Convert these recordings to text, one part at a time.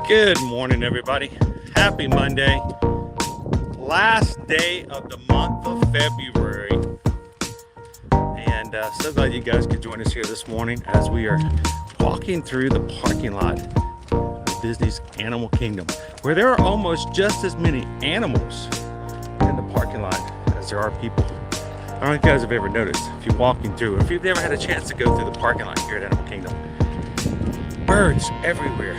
Good morning, everybody. Happy Monday. Last day of the month of February. And so glad you guys could join us here this morning as we are walking through the parking lot of Disney's Animal Kingdom, where there are almost just as many animals in the parking lot as there are people. I don't know if you guys have ever noticed, if you're walking through, if you've ever had a chance to go through the parking lot here at Animal Kingdom. Birds everywhere,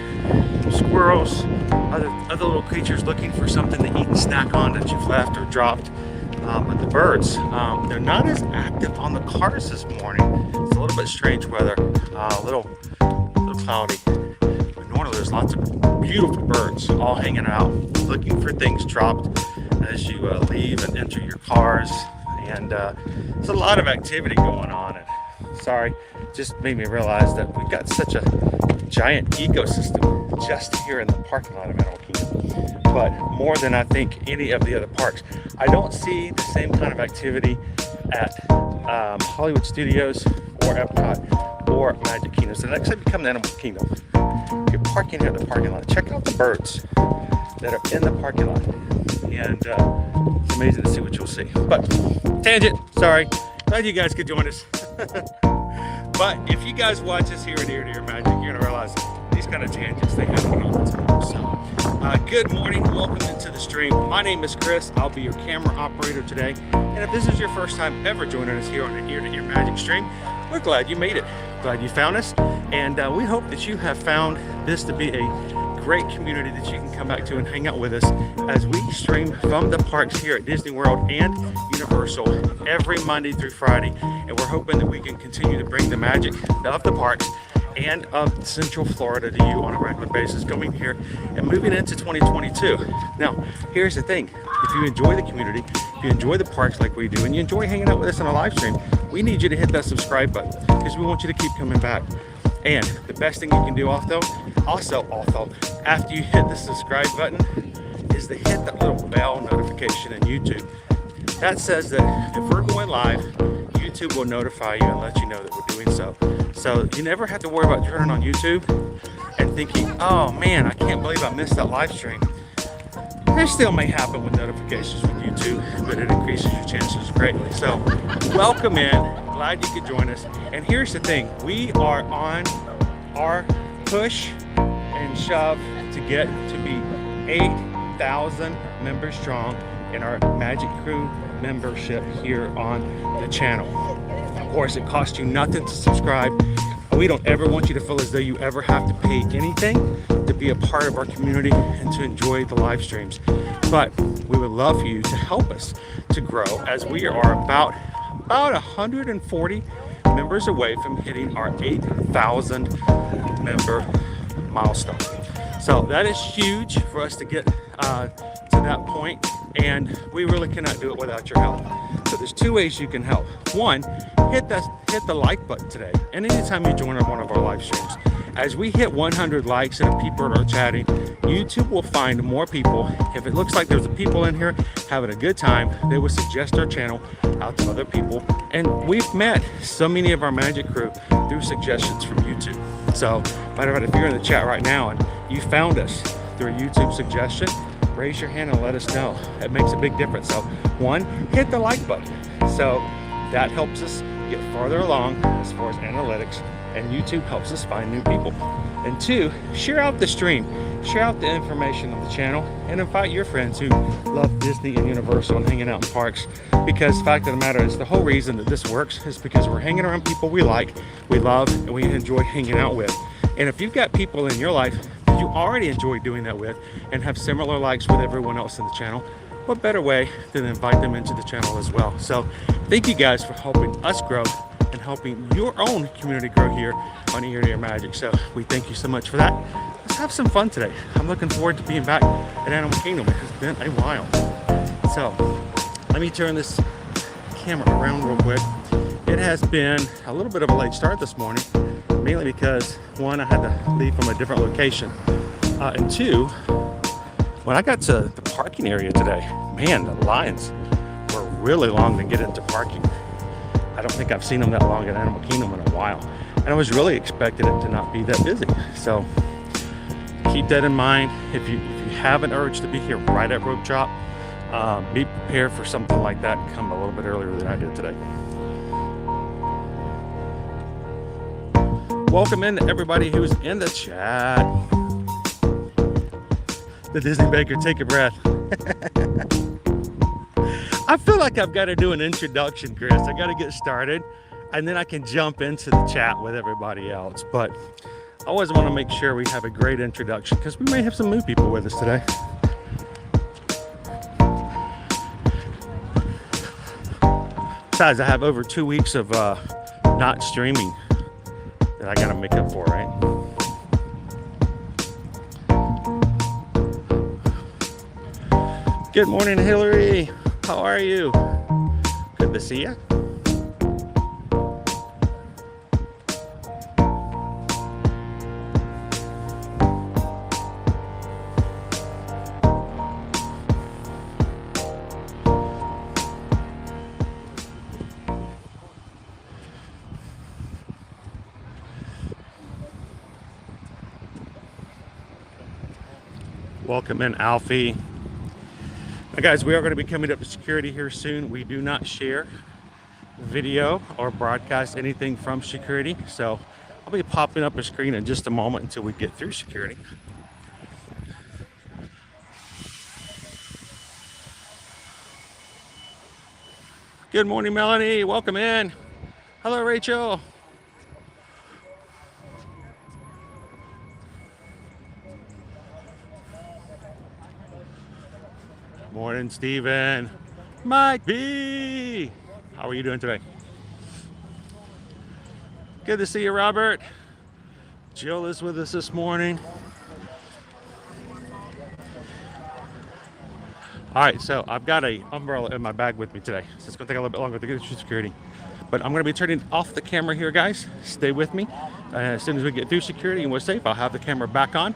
squirrels, other little creatures looking for something to eat and snack on that you've left or dropped. But the birds, they're not as active on the cars this morning. It's a little bit strange weather, a little cloudy. But normally there's lots of beautiful birds all hanging out, looking for things dropped as you leave and enter your cars. And there's a lot of activity going on. And sorry, just made me realize that we've got such a giant ecosystem just here in the parking lot of Animal Kingdom, but more than I think any of the other parks. I don't see the same kind of activity at Hollywood Studios or Epcot or Magic Kingdom. So next time you come to Animal Kingdom, you're parking here at the parking lot. Check out the birds that are in the parking lot, and it's amazing to see what you'll see. But tangent, sorry. Glad you guys could join us. But if you guys watch us here at Ear to Ear Magic, you're gonna realize these kind of tangents, they happen all the time. So, good morning, welcome into the stream. My name is Chris, I'll be your camera operator today. And if this is your first time ever joining us here on the Ear to Ear Magic stream, we're glad you made it. Glad you found us. And we hope that you have found this to be a great community that you can come back to and hang out with us as we stream from the parks here at Disney World and Universal every Monday through Friday. And we're hoping that we can continue to bring the magic of the parks and of Central Florida to you on a regular basis going here and moving into 2022. Now, here's the thing. If you enjoy the community, if you enjoy the parks like we do, and you enjoy hanging out with us on a live stream, we need you to hit that subscribe button because we want you to keep coming back. And the best thing you can do also, after you hit the subscribe button, is to hit that little bell notification in YouTube. That says that if we're going live, YouTube will notify you and let you know that we're doing so. So you never have to worry about turning on YouTube and thinking, oh man, I can't believe I missed that live stream. That still may happen with notifications with YouTube, but it increases your chances greatly. So welcome in, glad you could join us. And here's the thing, we are on our push and shove to get to be 8,000 members strong in our Magic Crew membership here on the channel. Of course, it costs you nothing to subscribe. We don't ever want you to feel as though you ever have to pay anything to be a part of our community and to enjoy the live streams. But we would love for you to help us to grow as we are about 140 members away from hitting our 8,000 member milestone. So that is huge for us to get to that point, and we really cannot do it without your help. So there's two ways you can help. One, hit the like button today, and anytime you join on one of our live streams. As we hit 100 likes and people are chatting, YouTube will find more people. If it looks like there's people in here having a good time, they will suggest our channel out to other people. And we've met so many of our Magic Crew through suggestions from YouTube. So, matter of fact, if you're in the chat right now and you found us through a YouTube suggestion, raise your hand and let us know. That makes a big difference. So, one, hit the like button. So that helps us get farther along as far as analytics, and YouTube helps us find new people. And two, share out the stream, share out the information on the channel, and invite your friends who love Disney and Universal and hanging out in parks. Because the fact of the matter is, the whole reason that this works is because we're hanging around people we like, we love, and we enjoy hanging out with. And if you've got people in your life that you already enjoy doing that with and have similar likes with everyone else in the channel, what better way than invite them into the channel as well. So thank you guys for helping us grow and helping your own community grow here on Ear to Ear Magic. So we thank you so much for that. Let's have some fun today. I'm looking forward to being back at Animal Kingdom. It has been a while. So let me turn this camera around real quick. It has been a little bit of a late start this morning, mainly because one, I had to leave from a different location, and two, when I got to the parking area today, man, the lines were really long to get into parking. I don't think I've seen them that long at Animal Kingdom in a while. And I was really expecting it to not be that busy. So keep that in mind. If you have an urge to be here right at rope drop, be prepared for something like that. Come a little bit earlier than I did today. Welcome in to everybody who's in the chat. The Disney Baker, take a breath. I feel like I've got to do an introduction, Chris. I got to get started, and then I can jump into the chat with everybody else. But I always want to make sure we have a great introduction because we may have some new people with us today. Besides, I have over 2 weeks of not streaming that I gotta make up for, right? Good morning, Hillary. How are you? Good to see you. Welcome in, Alfie. Now guys, we are going to be coming up to security here soon. We do not share video or broadcast anything from security, so I'll be popping up a screen in just a moment until we get through security. Good morning, Melanie. Welcome in. Hello, Rachel. Morning, Steven. Mike B. How are you doing today? Good to see you, Robert. Jill is with us this morning. All right, so I've got an umbrella in my bag with me today, so it's gonna take a little bit longer to get through security. But I'm gonna be turning off the camera here, guys. Stay with me. As soon as we get through security and we're safe, I'll have the camera back on,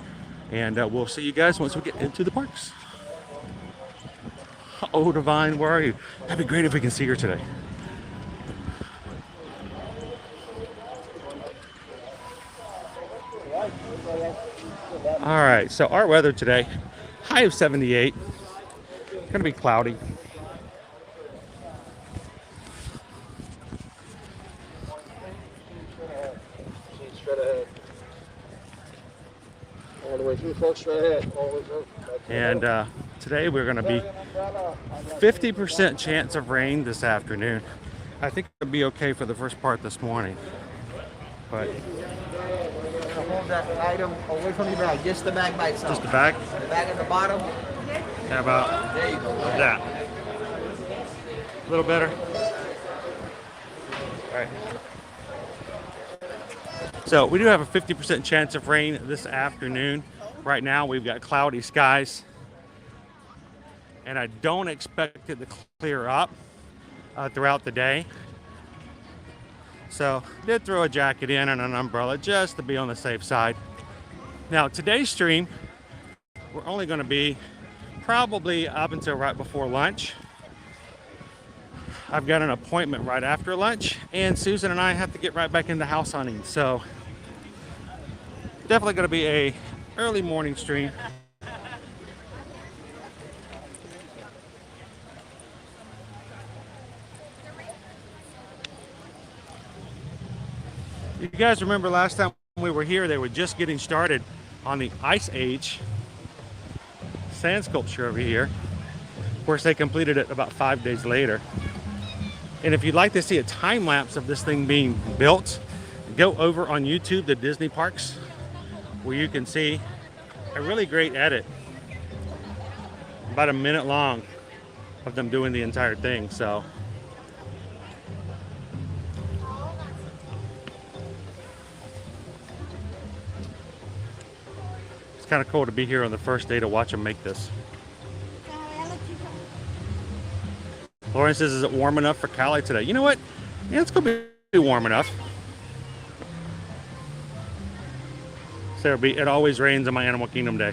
and we'll see you guys once we get into the parks. Oh, Divine, where are you? That'd be great if we can see her today. All right, so our weather today, high of 78. Gonna be cloudy. Straight ahead. All the way through, folks, straight ahead. All the way through. And today we're gonna be 50% chance of rain this afternoon. I think it'll be okay for the first part this morning. But hold that item away from your bag, just the bag by itself. just the bag. The bag at the bottom. How about There you go. that? A little better. All right. So we do have a 50% chance of rain this afternoon. Right now we've got cloudy skies, and I don't expect it to clear up throughout the day. So did throw a jacket in and an umbrella just to be on the safe side. Now today's stream, we're only going to be probably up until right before lunch. I've got an appointment right after lunch, and Susan and I have to get right back into house hunting. So definitely going to be a early morning stream. You guys remember last time we were here, they were just getting started on the Ice Age sand sculpture over here. Of course, they completed it about 5 days later. And if you'd like to see a time lapse of this thing being built, go over on YouTube, the Disney parks, where you can see a really great edit, about a minute long, of them doing the entire thing. So it's kind of cool to be here on the first day to watch them make this. Lauren says, is it warm enough for Cali today? You know what? Yeah, it's gonna be warm enough. So it always rains on my Animal Kingdom day.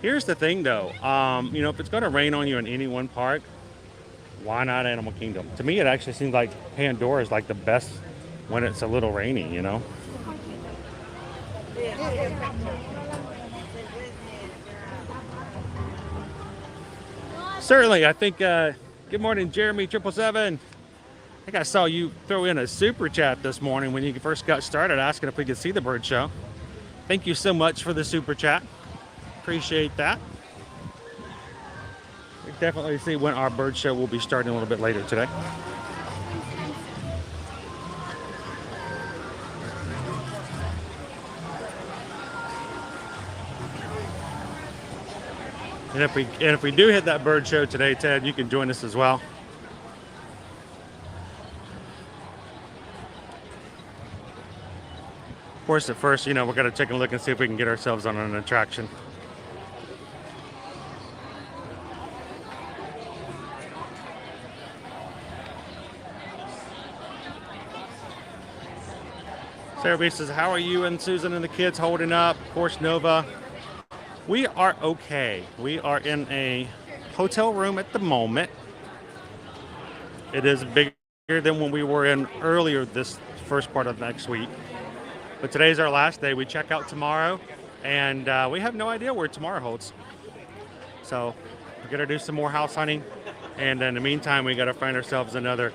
Here's the thing though, you know, if it's gonna rain on you in any one park, why not Animal Kingdom? To me, it actually seems like Pandora is like the best when it's a little rainy, you know. Certainly, I think, good morning, Jeremy 777. I think I saw you throw in a super chat this morning when you first got started asking if we could see the bird show. Thank you so much for the super chat. Appreciate that. We definitely see when our bird show will be starting a little bit later today. And if we do hit that bird show today, Ted, you can join us as well. Of course, at first, you know, we're going to take a look and see if we can get ourselves on an attraction. Sarah B says, how are you and Susan and the kids holding up? Of course, Nova. We are okay. We are in a hotel room at the moment. It is bigger than when we were in earlier this first part of next week. But today's our last day. We check out tomorrow, and we have no idea where tomorrow holds. So we're gonna do some more house hunting, and in the meantime, we gotta find ourselves another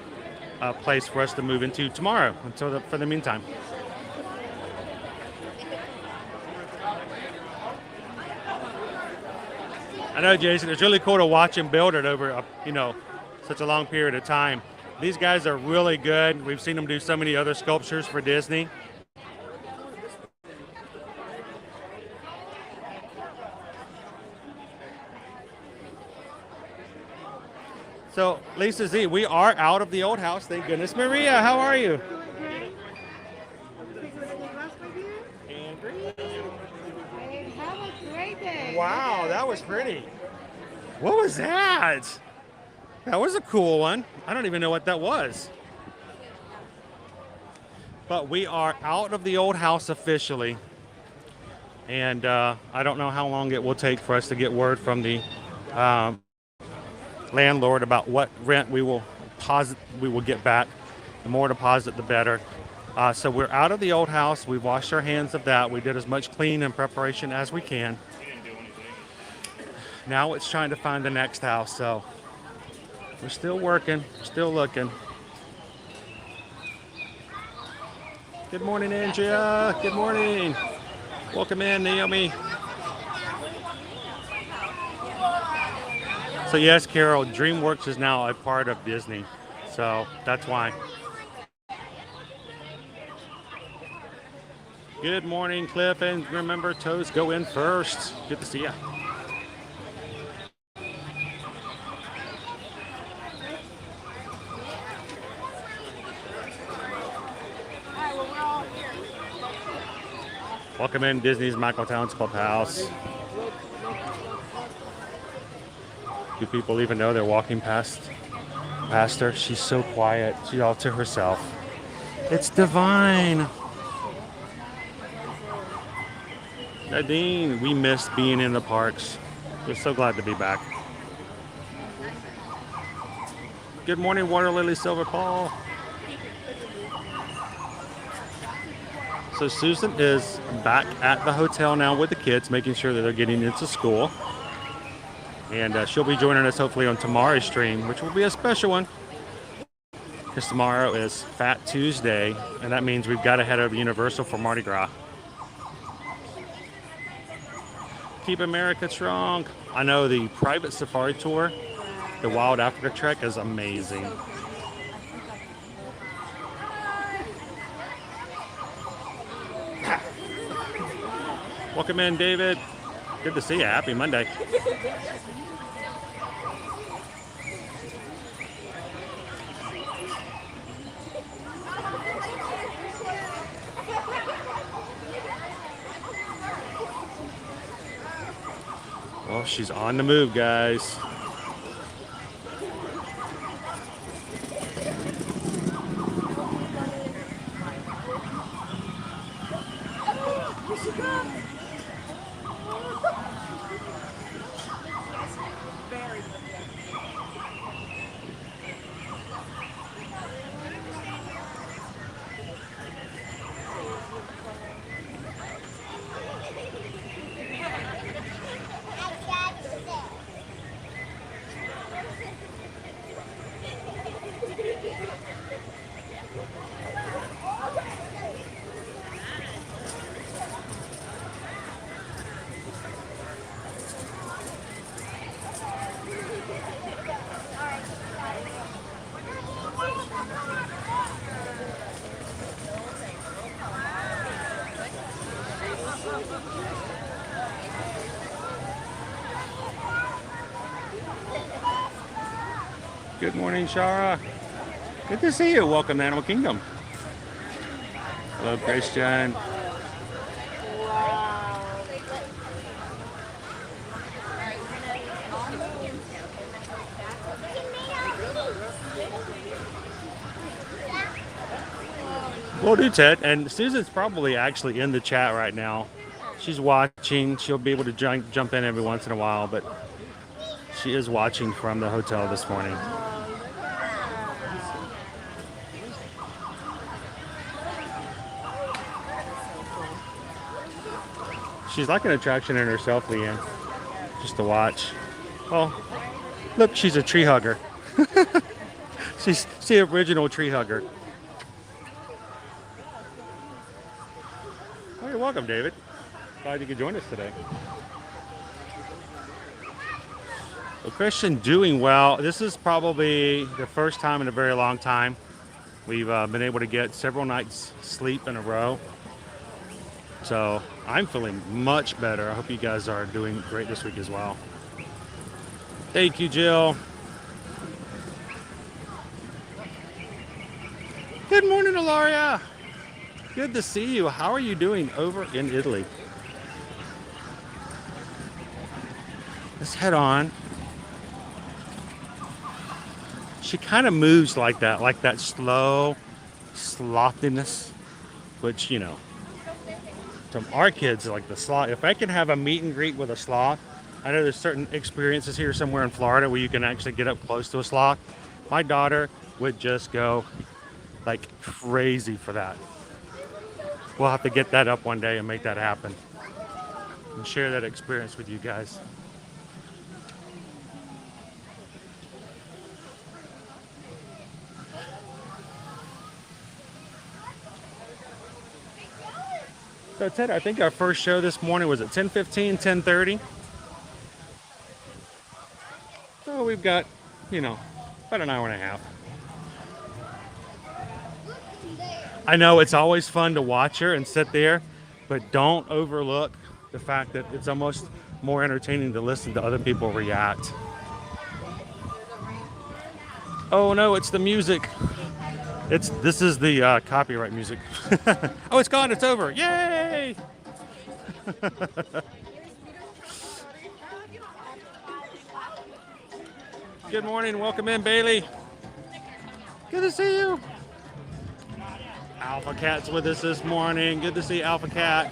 place for us to move into tomorrow. For the meantime. I know, Jason, it's really cool to watch him build it over, you know, such a long period of time. These guys are really good. We've seen them do so many other sculptures for Disney. So, Lisa Z, we are out of the old house, thank goodness. Maria, how are you? Have a great day. Wow, that was pretty. What was that? That was a cool one. I don't even know what that was. But we are out of the old house officially. And I don't know how long it will take for us to get word from the landlord about what rent we will get back. The more deposit, the better. So we're out of the old house. We've washed our hands of that. We did as much clean and preparation as we can. Now it's trying to find the next house. So we're still working, still looking. Good morning, Andrea. Good morning. Welcome in, Naomi. So yes, Carol, DreamWorks is now a part of Disney. So that's why. Good morning, Cliff, and remember, toes go in first. Good to see ya. Welcome in Disney's Michael Town's Clubhouse. Do people even know they're walking past her? She's so quiet. She's all to herself. It's divine. Nadine, we missed being in the parks. We're so glad to be back. Good morning, Water Lily Silver Paul. So Susan is back at the hotel now with the kids, making sure that they're getting into school. And she'll be joining us hopefully on tomorrow's stream, which will be a special one. Because tomorrow is Fat Tuesday, and that means we've got to head over to Universal for Mardi Gras. Keep America strong. I know the private safari tour, the Wild Africa Trek, is amazing. Welcome in, David. Good to see you. Happy Monday. Well, she's on the move, guys. Good morning, Shara. Good to see you. Welcome to Animal Kingdom. Hello, Christian. Will do, Ted. And Susan's probably actually in the chat right now. She's watching. She'll be able to jump in every once in a while, but she is watching from the hotel this morning. She's like an attraction in herself, Leanne, just to watch. Oh, look, she's a tree hugger. She's the original tree hugger. Oh, you're welcome, David. Glad you could join us today. Well, Christian, doing well. This is probably the first time in a very long time we've been able to get several nights sleep in a row. So I'm feeling much better. I hope you guys are doing great this week as well. Thank you, Jill. Good morning, Ilaria. Good to see you. How are you doing over in Italy? Let's head on. She kind of moves like that slow slothiness, which, you know, from our kids, like the sloth. If I can have a meet and greet with a sloth, I know there's certain experiences here somewhere in Florida where you can actually get up close to a sloth. My daughter would just go like crazy for that. We'll have to get that up one day and make that happen and share that experience with you guys. So Ted, I think our first show this morning was at 10:15, 10:30. So we've got, you know, about an hour and a half. I know it's always fun to watch her and sit there, but don't overlook the fact that it's almost more entertaining to listen to other people react. Oh no, it's the music. This is the copyright music. Oh, it's gone. It's over. Yay! Good morning. Welcome in, Bailey. Good to see you. Alpha Cat's with us this morning. Good to see Alpha Cat.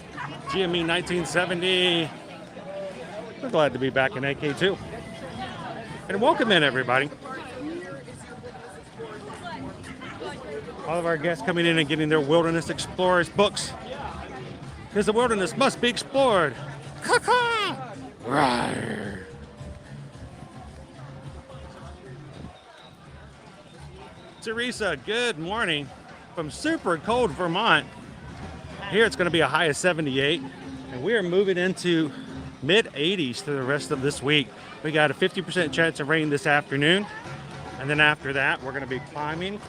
GME 1970. We're glad to be back in AK2. And welcome in, everybody. All of our guests coming in and getting their Wilderness Explorers books. Because the wilderness must be explored. Caw-caw! Rawr. Teresa, good morning from super cold Vermont. Here it's going to be a high of 78. And we are moving into mid 80s for the rest of this week. We got a 50% chance of rain this afternoon. And then after that, we're going to be climbing,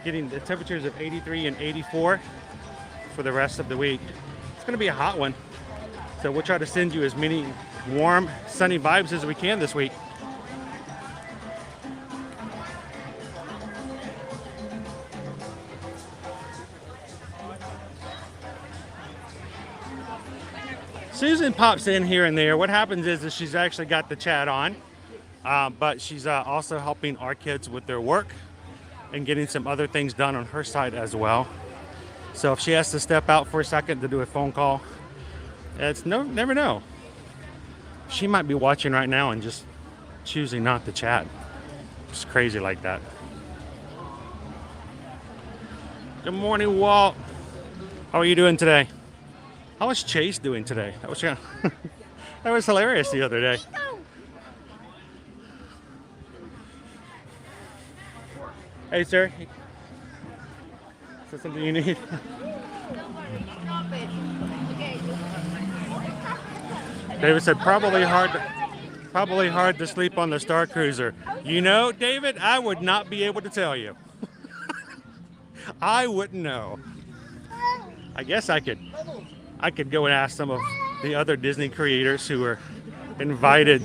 getting the temperatures of 83 and 84 for the rest of the week. It's going to be a hot one. So we'll try to send you as many warm, sunny vibes as we can this week. Susan pops in here and there. What happens is she's actually got the chat on. But she's also helping our kids with their work and getting some other things done on her side as well. So if she has to step out for a second to do a phone call, never know. She might be watching right now and just choosing not to chat. It's crazy like that. Good morning, Walt. How are you doing today? How was Chase doing today? That was hilarious the other day. Hey, sir. Is that something you need? David said probably hard to sleep on the Star Cruiser. You know, David, I would not be able to tell you. I wouldn't know. I guess I could go and ask some of the other Disney creators who were invited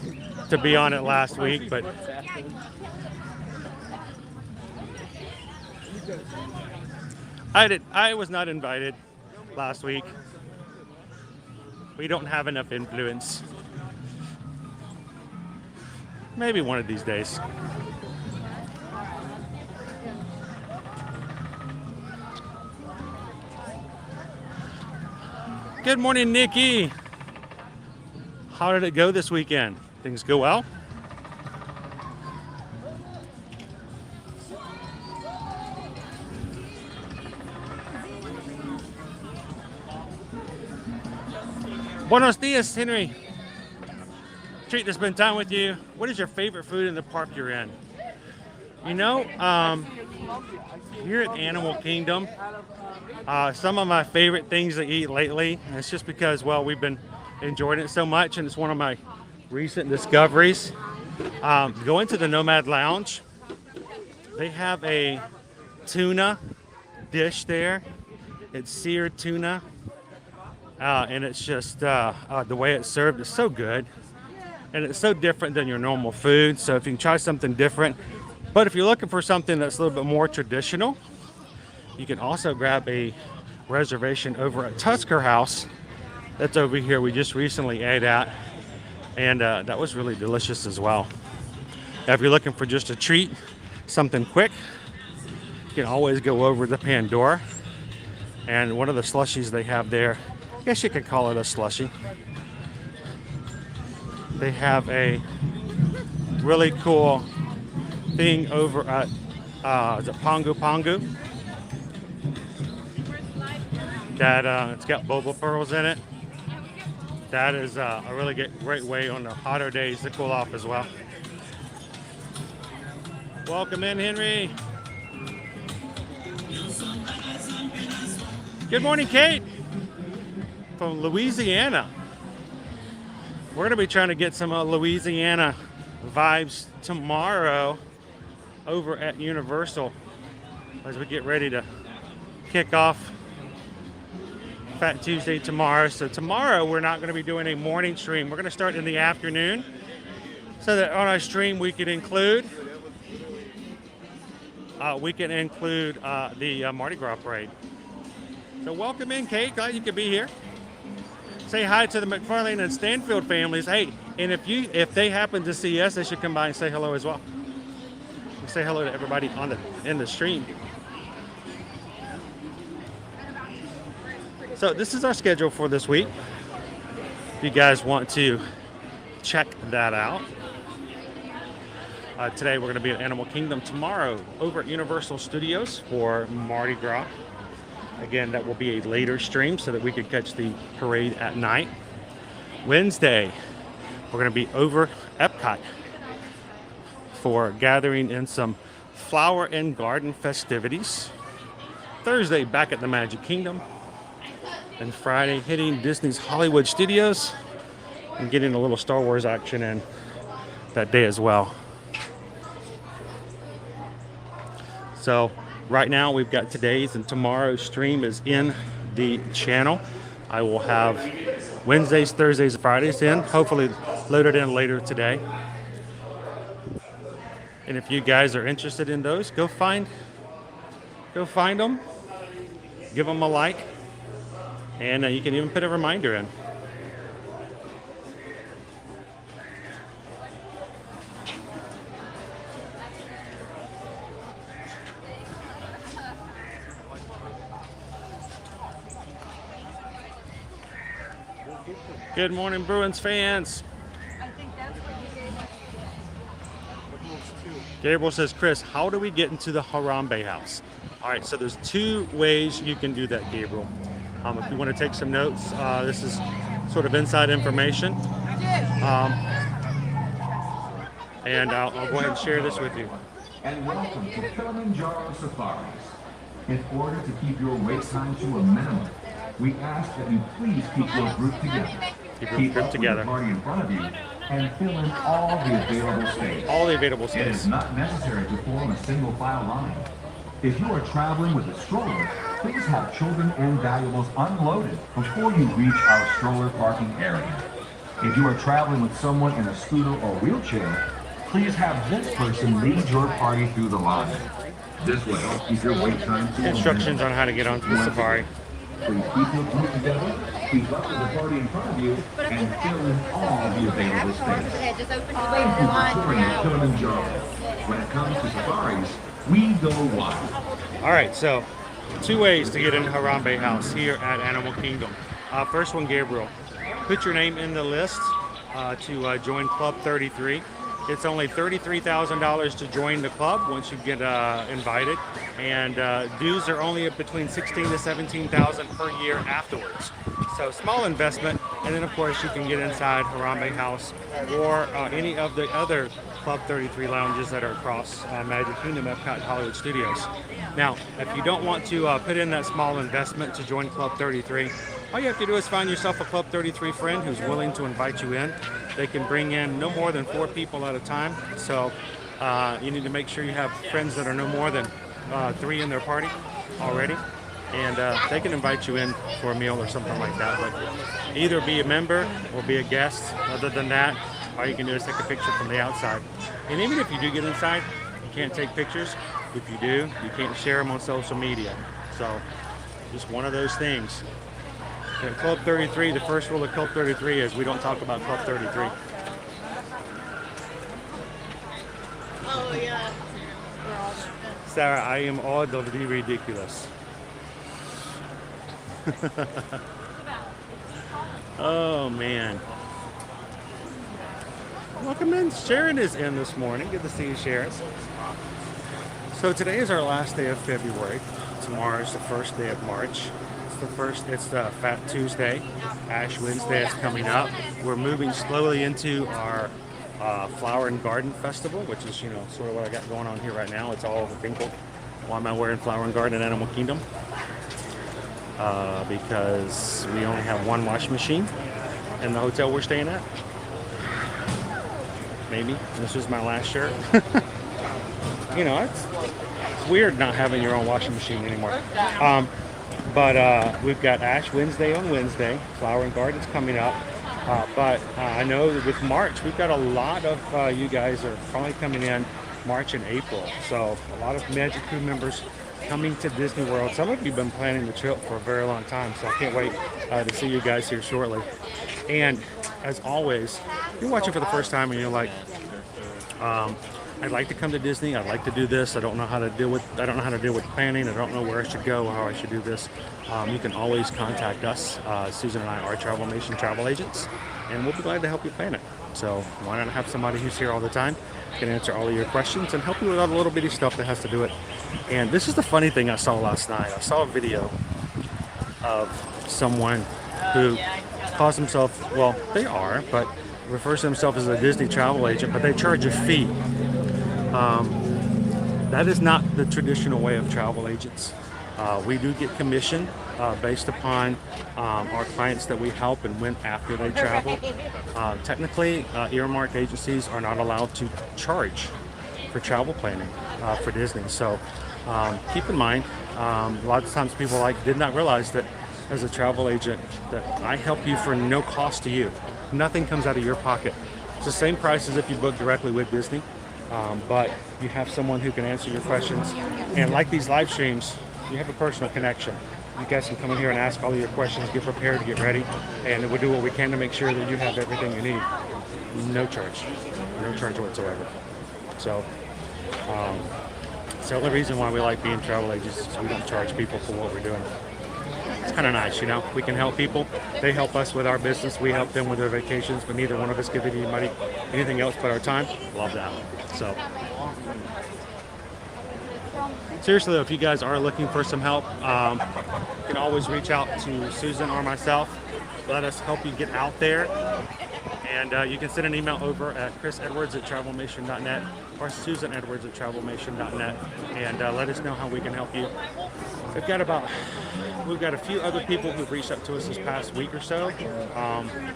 to be on it last week, but I was not invited last week. We don't have enough influence. Maybe one of these days. Good morning, Nikki. How did it go this weekend? Things go well? Buenos dias, Henry. Treat to spend time with you. What is your favorite food in the park you're in? You know, here at Animal Kingdom, some of my favorite things to eat lately, and it's just because, well, we've been enjoying it so much, and it's one of my recent discoveries. Go into the Nomad Lounge. They have a tuna dish there. It's seared tuna. And it's just the way it's served is so good, and it's so different than your normal food. So if you can try something different, but if you're looking for something that's a little bit more traditional, you can also grab a reservation over at Tusker House. That's over here. We just recently ate at, and that was really delicious as well. Now, if you're looking for just a treat, something quick, you can always go over to Pandora, and one of the slushies they have there, I guess you could call it a slushie. They have a really cool thing over at is it Pongu Pongu? That it's got boba pearls in it. That is a really great way on the hotter days to cool off as well. Welcome in, Henry. Good morning, Kate. From Louisiana. We're going to be trying to get some Louisiana vibes tomorrow over at Universal as we get ready to kick off Fat Tuesday tomorrow. So tomorrow we're not going to be doing a morning stream. We're going to start in the afternoon so that on our stream we can include the Mardi Gras parade. So welcome in, Kate. Glad you could be here. Say hi to the McFarlane and Stanfield families. Hey, and if they happen to see us, they should come by and say hello as well. We say hello to everybody in the stream. So this is our schedule for this week. If you guys want to check that out. Today we're going to be at Animal Kingdom. Tomorrow over at Universal Studios for Mardi Gras. Again, that will be a later stream so that we could catch the parade at night. Wednesday, we're going to be over Epcot for gathering in some flower and garden festivities. Thursday, back at the Magic Kingdom. And Friday, hitting Disney's Hollywood Studios and getting a little Star Wars action in that day as well. So right now we've got today's and tomorrow's stream is in the channel. I will have Wednesdays, Thursdays, and Fridays in, hopefully loaded in later today. And if you guys are interested in those, go find them, give them a like, and you can even put a reminder in. Good morning, Bruins fans. Gabriel says, Chris, how do we get into the Harambe House? All right, so there's two ways you can do that, Gabriel. If you want to take some notes, this is sort of inside information. And I'll go ahead and share this with you. And welcome to Kilimanjaro Safaris. In order to keep your wait time to a minimum, we ask that you please keep your group together. Keep your group together. With the party in front of you and fill in all the available space. All the available space. It is not necessary to form a single file line. If you are traveling with a stroller, please have children and valuables unloaded before you reach our stroller parking area. If you are traveling with someone in a scooter or wheelchair, please have this person lead your party through the line. This will help keep your wait time to a Instructions on how to get onto the safari. Please keep your group together, keep up with the party in front of you, and fill in all of the available space. Thank you for touring the Kilimanjaro. When it comes to safaris, we go wild. All right, so 2 ways to get into Harambe House here at Animal Kingdom. First one, Gabriel. Put your name in the list to join Club 33. It's only $33,000 to join the club once you get invited, and dues are only between $16,000 to $17,000 per year afterwards. So small investment, and then of course you can get inside Harambe House or any of the other Club 33 lounges that are across Magic Kingdom, Epcot, and Hollywood Studios. Now, if you don't want to put in that small investment to join Club 33, all you have to do is find yourself a Club 33 friend who's willing to invite you in. They can bring in no more than 4 people at a time, so you need to make sure you have friends that are no more than 3 in their party already, and they can invite you in for a meal or something like that. But either be a member or be a guest. Other than that, all you can do is take a picture from the outside. And even if you do get inside, you can't take pictures. If you do, you can't share them on social media. So just one of those things. At Club 33, the first rule of Club 33 is we don't talk about Club 33. Oh, yeah. Sarah, I am oddly ridiculous. Oh, man. Welcome in. Sharon is in this morning. Good to see you, Sharon. So today is our last day of February. Tomorrow is the first day of March. It's the Fat Tuesday. Ash Wednesday is coming up. We're moving slowly into our Flower and Garden Festival, which is, you know, sort of what I got going on here right now. It's all over Finkel. Why am I wearing Flower and Garden at Animal Kingdom? Because we only have one washing machine in the hotel we're staying at. Maybe. This is my last shirt. You know, it's weird not having your own washing machine anymore. But we've got Ash Wednesday on Wednesday. Flower and Garden's coming up. But I know that with March, we've got a lot of you guys are probably coming in March and April. So a lot of Magic Crew members coming to Disney World. Some of you have been planning the trip for a very long time, so I can't wait to see you guys here shortly. And as always, if you're watching for the first time and you're like, I'd like to come to Disney. I'd like to do this. I don't know how to deal with planning. I don't know where I should go or how I should do this. You can always contact us. Susan and I are Travel Nation travel agents, and we'll be glad to help you plan it. So why not have somebody who's here all the time, can answer all of your questions and help you with all the little bitty stuff that has to do it. And this is the funny thing I saw last night. I saw a video of someone who calls himself, well, they are, but refers to himself as a Disney travel agent, but they charge a fee. That is not the traditional way of travel agents. We do get commission based upon our clients that we help and when after they travel. Technically, earmarked agencies are not allowed to charge for travel planning for Disney. So keep in mind, a lot of times people did not realize that as a travel agent that I help you for no cost to you. Nothing comes out of your pocket. It's the same price as if you book directly with Disney, but you have someone who can answer your questions. And like these live streams, you have a personal connection. You guys can come in here and ask all of your questions, get prepared, get ready, and we'll do what we can to make sure that you have everything you need. No charge whatsoever. So it's the only reason why we like being travel agents is we don't charge people for what we're doing. It's kind of nice, you know. We can help people. They help us with our business. We help them with their vacations, but neither one of us give anybody anything else but our time. Love that. So seriously, though, if you guys are looking for some help, you can always reach out to Susan or myself. Let us help you get out there. And you can send an email over at chrisedwards@travelmation.net or susanedwards@travelmation.net and let us know how we can help you. We've got a few other people who've reached out to us this past week or so.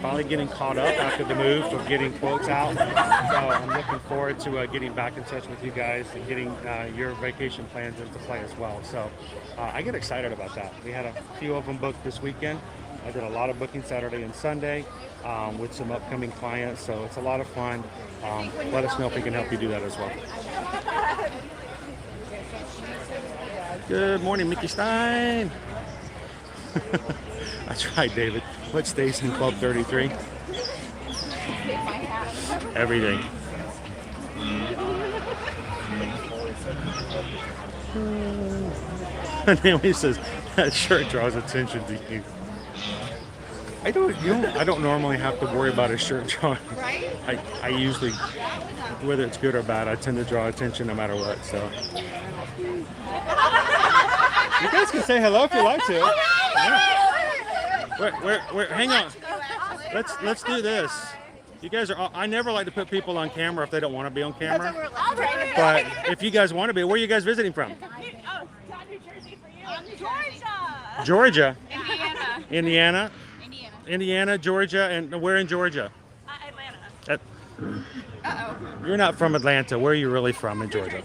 Finally getting caught up after the move of getting quotes out. So I'm looking forward to getting back in touch with you guys and getting your vacation plans into play as well. So I get excited about that. We had a few of them booked this weekend. I did a lot of booking Saturday and Sunday with some upcoming clients, so it's a lot of fun. Let us know if we can help you do that as well. Good morning, Mickey Stein. That's right, David. What stays in Club 33? Everything. Naomi says that shirt draws attention to you. I don't normally have to worry about a shirt drawing. Right? I usually, whether it's good or bad, I tend to draw attention no matter what. So you guys can say hello if you like to. Yeah. Hang on. Let's do this. You guys are. I never like to put people on camera if they don't want to be on camera. But if you guys want to be, where are you guys visiting from? Georgia. Indiana. Indiana, Georgia, and where in Georgia? Atlanta. You're not from Atlanta. Where are you really from in Georgia?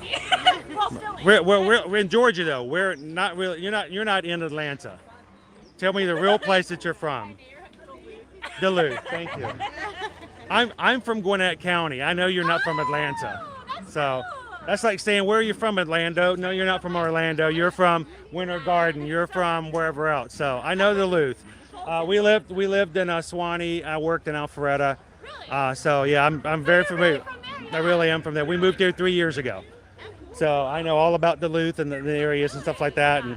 Well, Philly. We're in Georgia though. We're not really. You're not in Atlanta. Tell me the real place that you're from. Duluth. Thank you. I'm from Gwinnett County. I know you're not from Atlanta. So that's like saying, where are you from, Orlando? No, you're not from Orlando. You're from Winter Garden. You're from wherever else. So I know Duluth. We lived in Suwanee. I worked in Alpharetta. So yeah, I'm very familiar. I really am from there. We moved here 3 years ago. So I know all about Duluth and the areas and stuff like that. And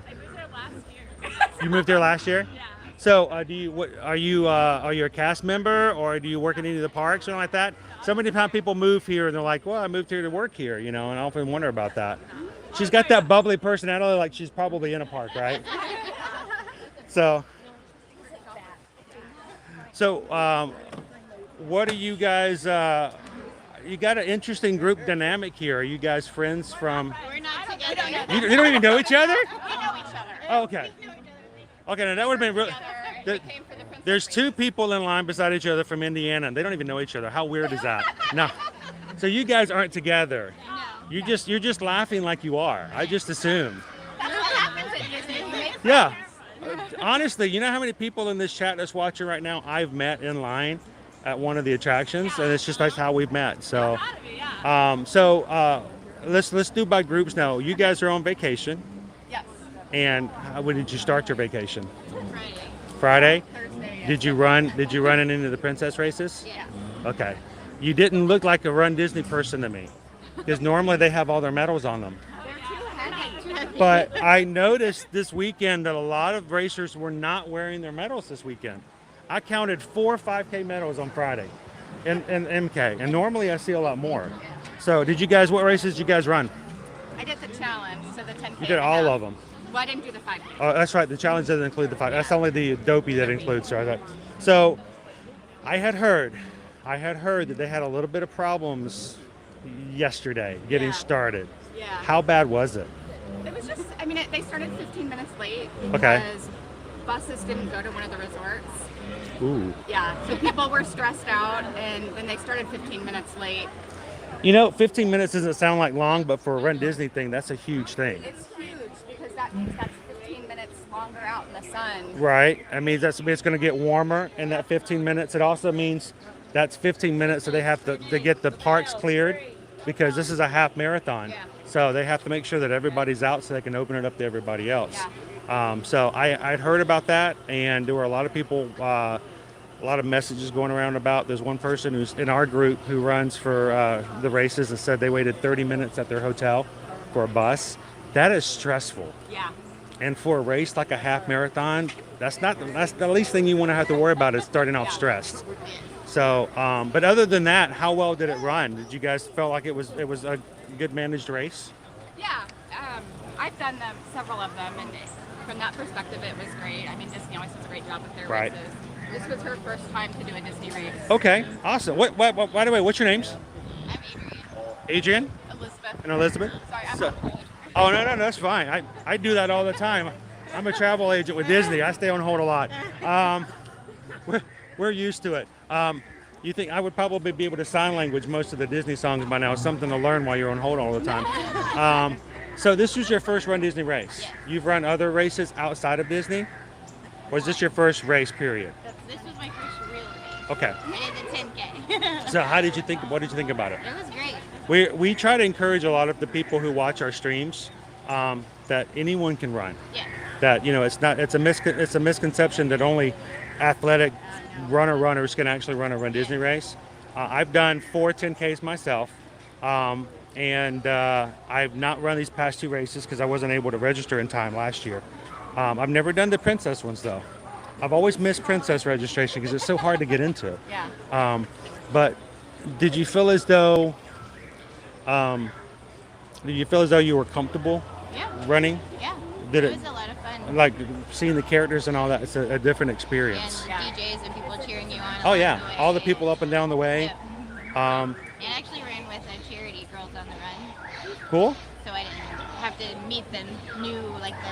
you moved here last year? Yeah. So are you a cast member, or do you work in any of the parks or something like that? So many times people move here and they're like, well, I moved here to work here, and I often wonder about that. She's got that bubbly personality, like she's probably in a park, right? So what are you guys, you got an interesting group dynamic here. Are you guys friends from? We're not together. You don't even know each other? We know each other. Oh, okay. Okay, now that would have been real. There's two people in line beside each other from Indiana, and they don't even know each other. How weird is that? No. So you guys aren't together. No. You're just laughing like you are. I just assumed. That's what happens at Disney. Yeah. Honestly, you know how many people in this chat that's watching right now I've met in line at one of the attractions, and it's just that's how we've met. So, let's do by groups now. You guys are on vacation. Yes. And when did you start your vacation? Friday. Friday. Thursday. Did you run in any of the princess races? Yeah. Okay. You didn't look like a Run Disney person to me, because normally they have all their medals on them. They're too heavy. But I noticed this weekend that a lot of racers were not wearing their medals this weekend. I counted 4 5K medals on Friday in MK, and normally I see a lot more. So what races did you guys run? I did the challenge, so the 10K. You did all of them. Well, I didn't do the 5K. Oh, that's right. The challenge doesn't include the 5. That's only the dopey that includes. So I had heard that they had a little bit of problems yesterday getting started. Yeah. How bad was it? It was just, they started 15 minutes late Okay. because buses didn't go to one of the resorts. Ooh. Yeah, so people were stressed out, and then they started 15 minutes late. 15 minutes doesn't sound like long, but for a Run Disney thing, that's a huge thing. It's huge because that means that's 15 minutes longer out in the sun. Right. I mean, it's going to get warmer in that 15 minutes. It also means that's 15 minutes that they have to get the parks cleared, because this is a half marathon. Yeah. So they have to make sure that everybody's out so they can open it up to everybody else. Yeah. So I'd heard about that, and there were a lot of people, a lot of messages going around about. There's one person who's in our group who runs for the races and said they waited 30 minutes at their hotel for a bus. That is stressful. Yeah. And for a race like a half marathon, that's the least thing you want to have to worry about is starting off stressed. So, but other than that, how well did it run? Did you guys feel like it was a good managed race? Yeah. I've done several of them, and from that perspective, it was great. Disney always does a great job with their Right. races. This was her first time to do a Disney race. Okay, awesome. What by the way, what's your names? I'm Adrian Elizabeth. and Elizabeth? Sorry, I'm So- not Polish. Oh, no, that's fine. I do that all the time. I'm a travel agent with Disney. I stay on hold a lot. We're used to it. You think I would probably be able to sign language most of the Disney songs by now? Something to learn while you're on hold all the time. So this was your first Run Disney race. Yeah. You've run other races outside of Disney? Was this your first race, period? This was my first real race. Okay. I did the 10K. So how did you think, what did you think about it? It was great. We try to encourage a lot of the people who watch our streams that anyone can run. Yeah. That, you know, it's a misconception that only athletic runners can actually run a Run Disney race. I've done 4 10Ks myself, and I've not run these past 2 races because I wasn't able to register in time last year. I've never done the Princess ones though. I've always missed Princess registration because it's so hard to get into. Yeah. But did you feel as though you were comfortable running? Yeah. Did it was a lot of fun. Like seeing the characters and all that, it's a different experience. And DJs and people cheering you on. Oh yeah, all the people up and down the way. Yeah. And I actually ran with a charity, Girls on the Run. Cool. So I didn't have to meet the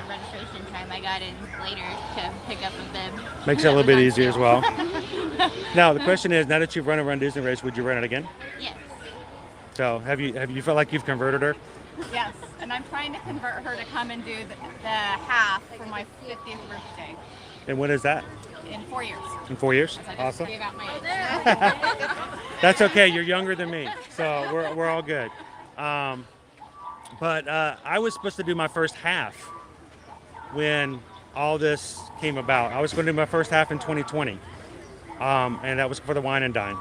registration time. I got in later to pick up with them. Makes it a little bit easier as well. Now the question is, now that you've run a Run Disney race, would you run it again? Yes. So have you felt like you've converted her? Yes, and I'm trying to convert her to come and do the half for my 50th birthday. And when is that? In 4 years. In 4 years? I just Awesome. gave out my age. That's okay. You're younger than me, so we're all good. But I was supposed to do my first half when all this came about. I was going to do my first half in 2020, and that was for the Wine and Dine,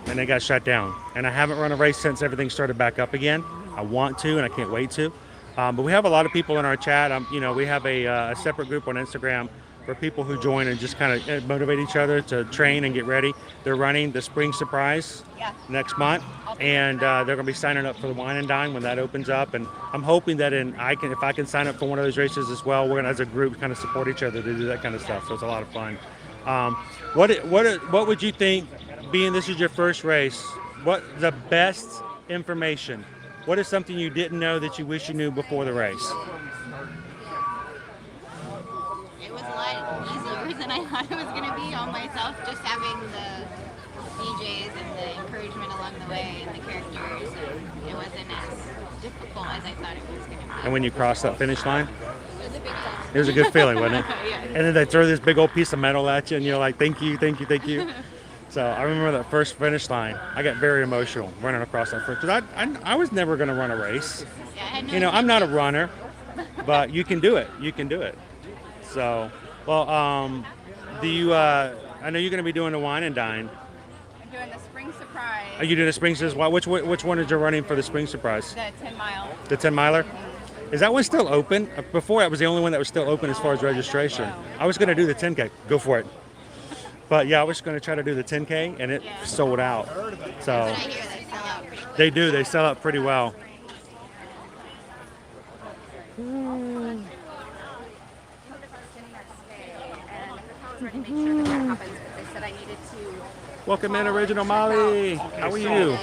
and it got shut down. And I haven't run a race since everything started back up again. I want to, and I can't wait to. But we have a lot of people in our chat. We have a separate group on Instagram for people who join and just kind of motivate each other to train and get ready. They're running the Spring Surprise next month, and they're going to be signing up for the Wine and Dine when that opens up. And I'm hoping that if I can sign up for one of those races as well, we're going to, as a group, kind of support each other to do that kind of stuff. So it's a lot of fun. What would you think, being this is your first race, what the best information? What is something you didn't know that you wish you knew before the race? It was a lot easier than I thought it was going to be on myself, just having the DJs and the encouragement along the way and the characters. It wasn't as difficult as I thought it was going to be. And when you crossed that finish line? It was a big time. It was a good feeling, wasn't it? Yeah. And then they throw this big old piece of metal at you, and you're like, thank you, thank you, thank you. So I remember that first finish line. I got very emotional running across that first, because I was never going to run a race. Yeah, I had no I'm not a runner, but you can do it. You can do it. So, well, do you? I know you're going to be doing the Wine and Dine. I'm doing the Spring Surprise. Are you doing the Spring Surprise? Which one is you running for the Spring Surprise? The 10 mile. The 10 miler. Is that one still open? Before, that was the only one that was still open as far as registration. I was going to do the 10K. Go for it. But yeah, I was going to try to do the 10K, and it sold out. So But I hear they sell out pretty quick. they do. They sell out pretty well. Welcome in, Original Molly. How are you?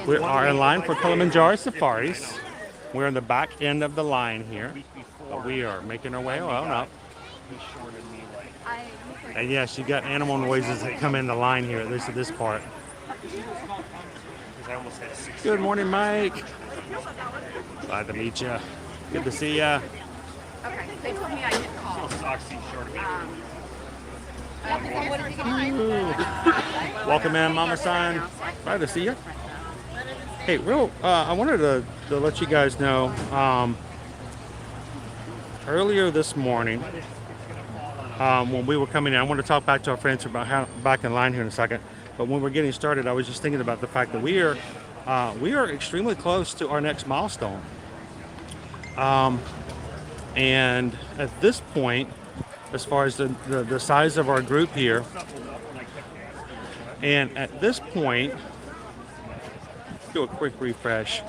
We are in line for Kilimanjaro Safaris. We're in the back end of the line here, but we are making our way on up. And yes, you got animal noises that come in the line here, at least at this part. Good morning, Mike. Glad to meet you. Good to see you. Okay, they told me I could call. Welcome in, Mama San. Glad to see you. Hey, I wanted to let you guys know, earlier this morning, when we were coming in, I want to talk back to our friends about how back in line here in a second. But when we're getting started, I was just thinking about the fact that we are extremely close to our next milestone. And at this point, as far as the size of our group here, and at this point, do a quick refresh.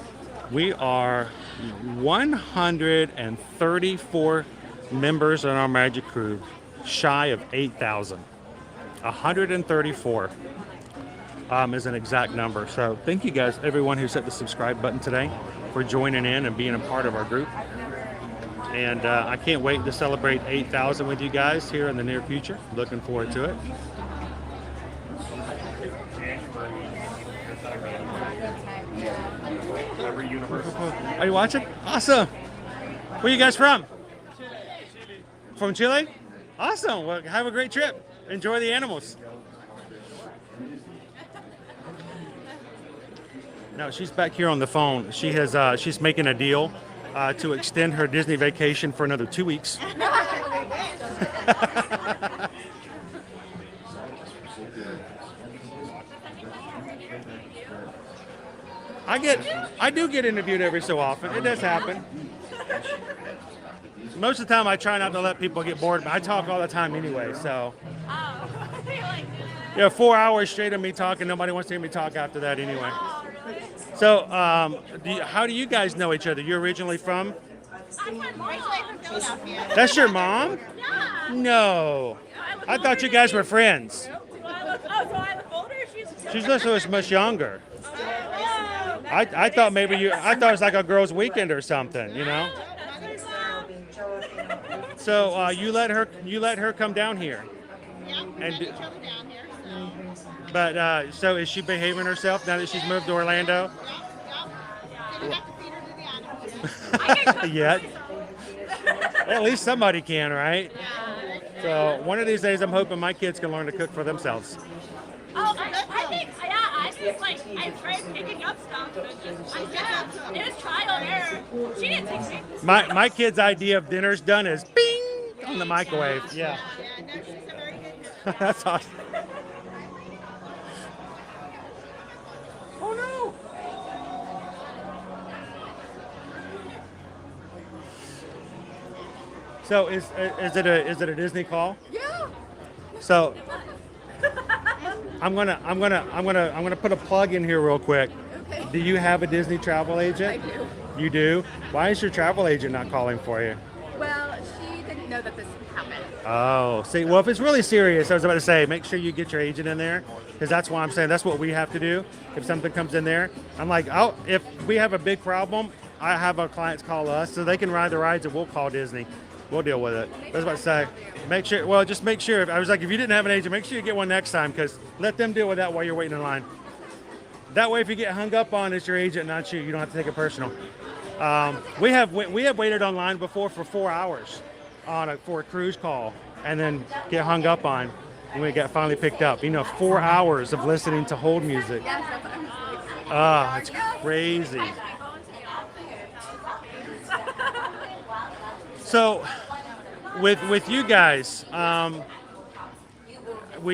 We are 134 members in our Magic Crew, shy of 8,000. 134 is an exact number. So thank you guys, everyone who hit the subscribe button today, for joining in and being a part of our group. And I can't wait to celebrate 8,000 with you guys here in the near future. Looking forward to it. Are you watching? Awesome. Where are you guys from? From Chile? Awesome. Well, have a great trip. Enjoy the animals. No, she's back here on the phone. She has. She's making a deal to extend her Disney vacation for another 2 weeks. I do get interviewed every so often. It does happen. Most of the time, I try not to let people get bored, but I talk all the time anyway. So, 4 hours straight of me talking. Nobody wants to hear me talk after that anyway. So, how do you guys know each other? You're originally from? I'm originally from Philadelphia. That's your mom? No. I thought you guys were friends. So I look older? She's also much younger. I thought maybe I thought it was like a girls' weekend or something, you know? So you let her come down here. Yeah, we met each other down here. But so is she behaving herself now that she's moved to Orlando? Didn't have to feed her to the animals. Yet. At least somebody can, right? So one of these days, I'm hoping my kids can learn to cook for themselves. Oh, I think, I tried picking up stuff, but it was trial and error. She didn't take me. My kid's idea of dinner's done is bing on the microwave. Yeah. Yeah, no, she's a very good cook. That's awesome. Oh no! So is it a Disney call? Yeah. So I'm gonna put a plug in here real quick. Okay. Do you have a Disney travel agent? I do. You do? Why is your travel agent not calling for you? Well, she didn't know that this happened. Oh, see, well, if it's really serious, I was about to say, make sure you get your agent in there, because that's why I'm saying that's what we have to do. If something comes in there, I'm like, if we have a big problem, I have our clients call us so they can ride the rides, and we'll call Disney. We'll deal with it. I was about to say, just make sure. I was like, if you didn't have an agent, make sure you get one next time, because let them deal with that while you're waiting in line. That way, if you get hung up on, it's your agent, not you. You don't have to take it personal. We have waited online before for 4 hours for a cruise call, and then get hung up on, and we got finally picked up. 4 hours of listening to hold music. It's crazy. So, with you guys, were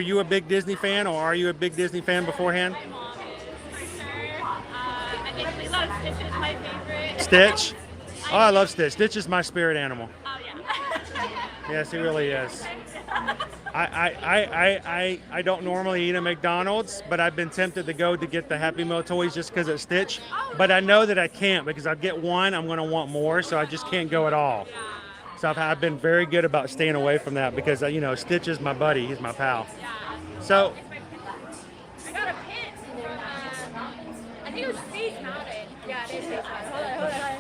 you a big Disney fan, or are you a big Disney fan beforehand? My mom is, for sure. I think we love Stitch is my favorite. Stitch? Oh, I love Stitch. Stitch is my spirit animal. Oh yeah. Yes, he really is. I don't normally eat at McDonald's, but I've been tempted to go to get the Happy Meal toys just because it's Stitch. But I know that I can't, because I get one, I'm going to want more, so I just can't go at all. So I've been very good about staying away from that, because Stitch is my buddy, he's my pal. So I got a pin from, I think it was Space Mountain. Yeah, it is Space Mountain. Hold on.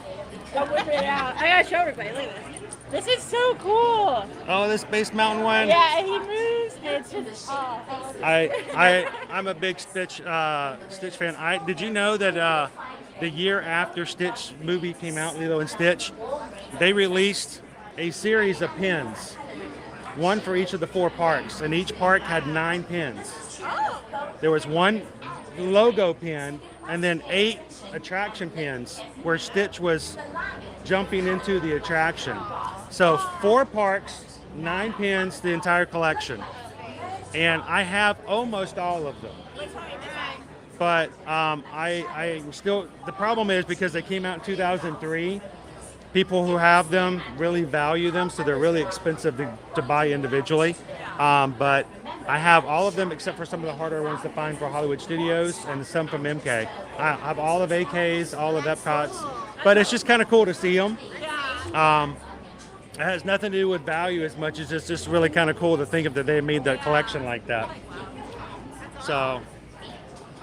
Don't whip it out. I gotta show everybody. Look at this. This is so cool. oh, this Space Mountain one. Yeah, and he moves, and it's just, I'm a big Stitch fan. Did you know that the year after Stitch movie came out, Lilo and Stitch, they released a series of pins, one for each of the 4 parks, and each park had 9 pins. There was one logo pin, and then 8 attraction pins where Stitch was jumping into the attraction. So 4 parks, 9 pins, the entire collection. And I have almost all of them. But I still, the problem is because they came out in 2003, people who have them really value them, so they're really expensive to buy individually. But I have all of them except for some of the harder ones to find for Hollywood Studios and some from MK. I have all of AK's, all of Epcot's, but it's just kind of cool to see them. It has nothing to do with value as much as it's just really kind of cool to think of that they made that collection like that. So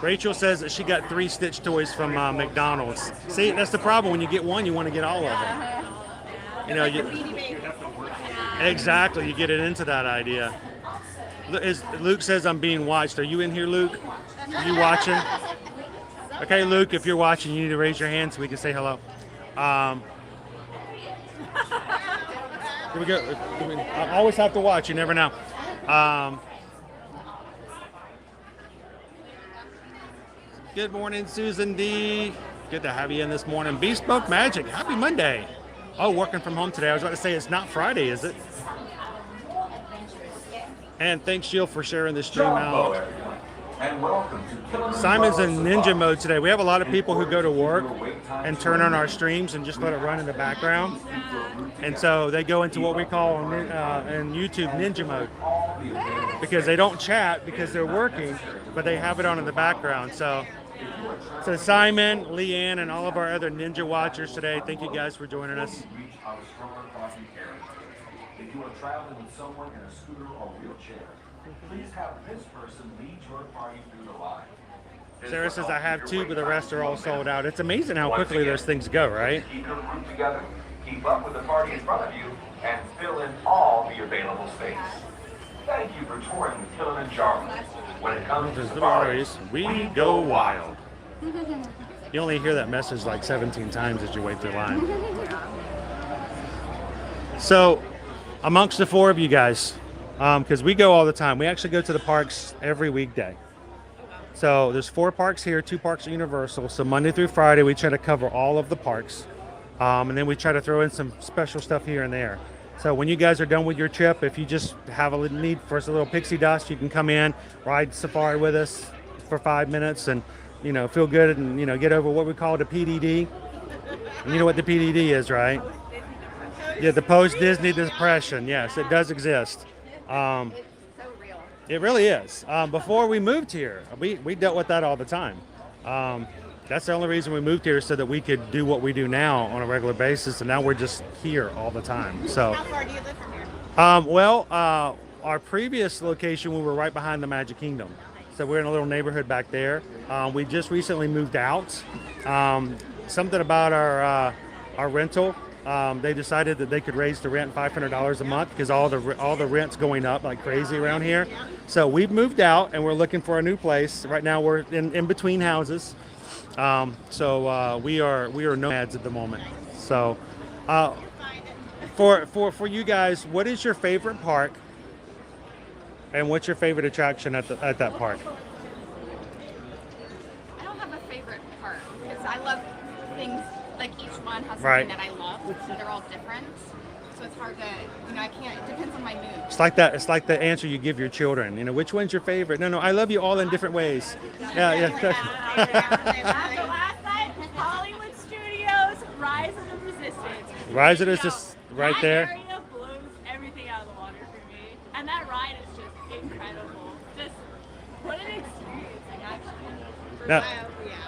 Rachel says that she got 3 Stitch toys from McDonald's. See, that's the problem. When you get one, you want to get all of them. Exactly, you get it into that idea. Luke says I'm being watched. Are you in here, Luke? Are you watching? Okay, Luke, if you're watching, you need to raise your hand so we can say hello. Here we go. I always have to watch. You never know. Good morning, Susan D. Good to have you in this morning. Bespoke Magic. Happy Monday. Oh, working from home today. I was about to say it's not Friday, is it? And thanks, Jill, for sharing this stream out. And welcome to Simon's in ninja mode today. We have a lot of people who go to work and turn on our streams and just let it run in the background. And so they go into what we call in YouTube ninja mode, because they don't chat because they're working, but they have it on in the background. So Simon, Leanne, and all of our other ninja watchers today, thank you guys for joining us. If you are traveling with someone in a scooter or wheelchair, please have this person lead your party through the line. Sarah says I have two, but the rest are all sold out. It's amazing how quickly those things go, right? Keep your group together, keep up with the party in front of you, and fill in all the available space. Thank you for touring with Kilimanjaro. When it comes to safaris, we go wild. You only hear that message like 17 times as you wait through line. So, amongst the four of you guys, because we go all the time, we actually go to the parks every weekday. So there's 4 parks here, 2 parks at Universal. So Monday through Friday, we try to cover all of the parks. And then we try to throw in some special stuff here and there. So when you guys are done with your trip, if you just have a need for a little pixie dust, you can come in, ride safari with us for 5 minutes and, you know, feel good and, you know, get over what we call the PDD. And you know what the PDD is, right? Yeah, the post-Disney depression. Yes, it does exist. It really is. Before we moved here, we dealt with that all the time. That's the only reason we moved here, so that we could do what we do now on a regular basis, and now we're just here all the time. So, How far do you live from here? Our previous location, we were right behind the Magic Kingdom. So we're in a little neighborhood back there. We just recently moved out. Something about our rental. They decided that they could raise the rent $500 a month because all the rent's going up like crazy around here. So we've moved out and we're looking for a new place. Right now we're in between houses. So we are nomads at the moment. So for you guys, what is your favorite park and what's your favorite attraction at that park? I don't have a favorite part because I love things, like each one has something Right. that I love. They're all different. So it's hard to, I can't, it depends on my mood. It's like that. It's like the answer you give your children. You know, which one's your favorite? No, I love you all in different ways. Yeah. The last night, Hollywood Studios, Rise of the Resistance. Rise of the Resistance, right there. That area blows everything out of the water for me. And that ride is just incredible. Just what an experience, like actually. Now,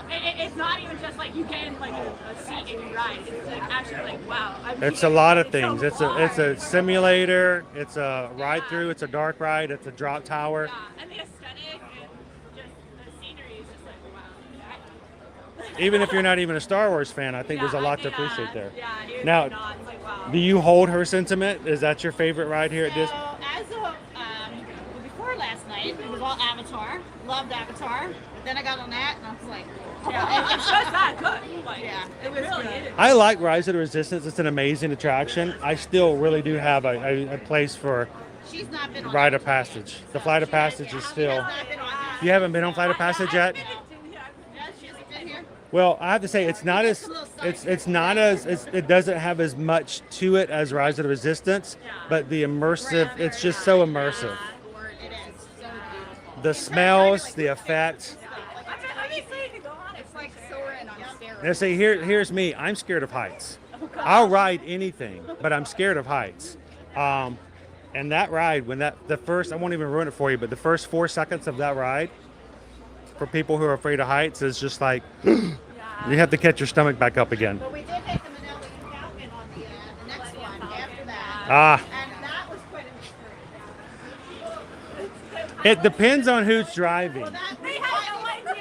It's not even just like you get in like a seat and you ride. It's like actually like wow. it's a lot of things. It's a simulator. It's a ride through. It's a dark ride. It's a drop tower. Yeah, and the aesthetic and just the scenery is just like wow. Even if you're not even a Star Wars fan, I think there's a lot to appreciate there. Yeah, even Now, if you're not, it's like wow. Do you hold her sentiment? Is that your favorite ride here at Disney? So as of before last night, it was all Avatar. Loved Avatar. But then I got on that and I was like, Yeah, it's just that good. Like, Yeah, it really is. I like Rise of the Resistance. It's an amazing attraction. I still really do have a place for she's not been on Rite of Passage. The Flight of Passage is still. Not been on that. You haven't been on Flight of Passage yet? Yeah, she hasn't been here. Well, I have to say it doesn't have as much to it as Rise of the Resistance, but the immersive, it's just so immersive. It is so beautiful. The smells, the effects. I'm excited to go on it. It's like soaring on steroids. Now see, here's me. I'm scared of heights. I'll ride anything, but I'm scared of heights. And that ride, I won't even ruin it for you, but the first 4 seconds of that ride, for people who are afraid of heights, is just like, you have to catch your stomach back up again. But we did make the Manila Falcon on the next one after that. And that was quite an experience. It depends on who's driving. That was They had no idea.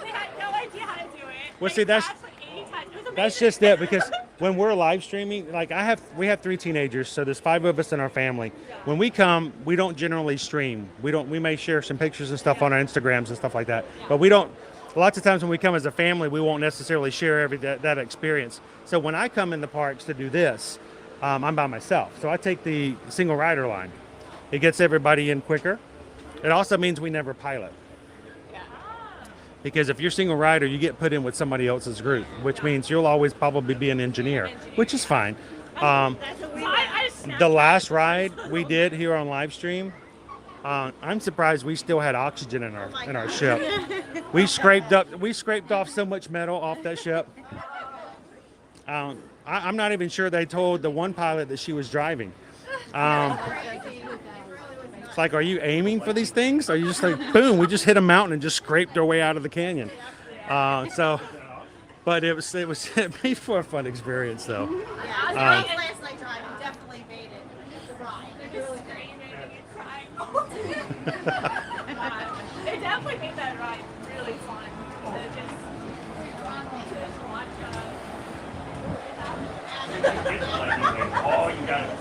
They had no idea how to do it. Well, They see, that's- crashed, like, 80 times. It was That's amazing. just it, because when we're live streaming, like we have 3 teenagers, so there's 5 of us in our family. When we come, we don't generally stream. We may share some pictures and stuff on our Instagrams and stuff like that, but we don't. Lots of times when we come as a family, we won't necessarily share that experience. So when I come in the parks to do this, I'm by myself. So I take the single rider line. It gets everybody in quicker. It also means we never pilot. Because if you're single rider, you get put in with somebody else's group, which means you'll always probably be an engineer, which is fine. The last ride we did here on Livestream, I'm surprised we still had oxygen in our ship. We scraped off so much metal off that ship. I'm not even sure they told the one pilot that she was driving. It's like, are you aiming for these things? Are you just like, boom, we just hit a mountain and just scraped our way out of the canyon. But it made for a fun experience though. Yeah, last night driving definitely made it the ride. It definitely made that ride really fun. Oh, you got it.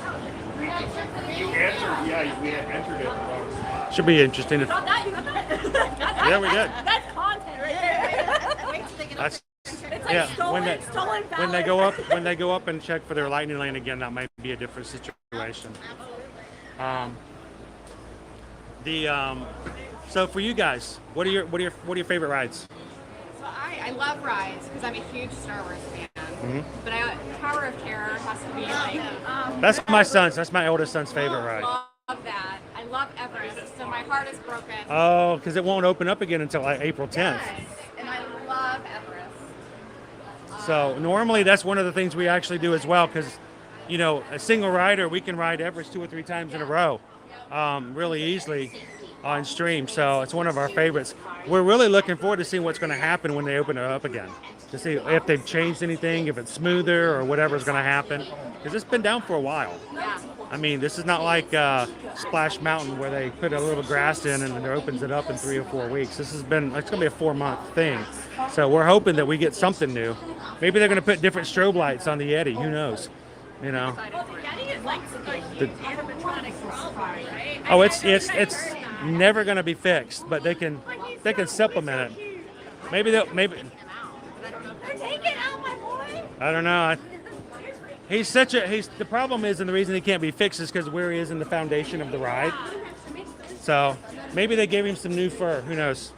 You answered, yeah, we had entered it. Should be interesting. You got that? You got that? Yeah, we did. That's content right there. That's, It's like yeah, stolen when they go up and check for their lightning lane again, that might be a different situation. So for you guys, what are your favorite rides? So I love rides because I'm a huge Star Wars fan. Mm-hmm. But Tower of Terror has to be like. That's my oldest son's favorite ride. Love that. I love Everest, so my heart is broken. Oh, because it won't open up again until like April 10th. Yes, and I love Everest. So normally that's one of the things we actually do as well, because you know, a single rider, we can ride Everest 2 or 3 times in a row, really easily on stream. So it's one of our favorites. We're really looking forward to seeing what's going to happen when they open it up again, to see if they've changed anything, if it's smoother or whatever's going to happen, because it's been down for a while. I mean, this is not like Splash Mountain where they put a little grass in and then it opens it up in 3 or 4 weeks. It's going to be a 4-month thing. So we're hoping that we get something new. Maybe they're going to put different strobe lights on the Yeti. Who knows? You know. Well, the Yeti is like animatronic safari, right? Oh, it's never going to be fixed, but they can supplement it. Maybe They're taking out my boy. I don't know. The problem is, and the reason he can't be fixed is because where he is in the foundation of the ride. So maybe they gave him some new fur. Who knows?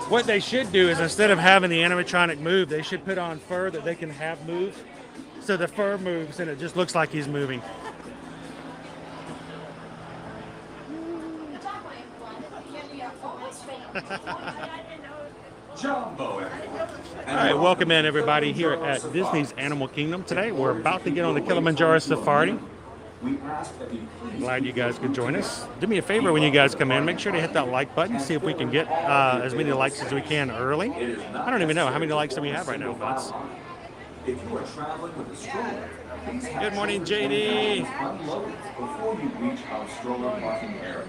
What they should do is, instead of having the animatronic move, they should put on fur that they can have move. So the fur moves and it just looks like he's moving. Jumbo. All right, welcome in everybody here at Disney's Animal Kingdom. Today we're about to get on the Kilimanjaro Safari. Glad you guys could join us. Do me a favor when you guys come in, make sure to hit that like button, see if we can get as many likes as we can early. I don't even know how many likes do we have right now, Butts. If you are traveling with a stroller, please have Good morning, JD. unloaded before you reach our stroller parking area.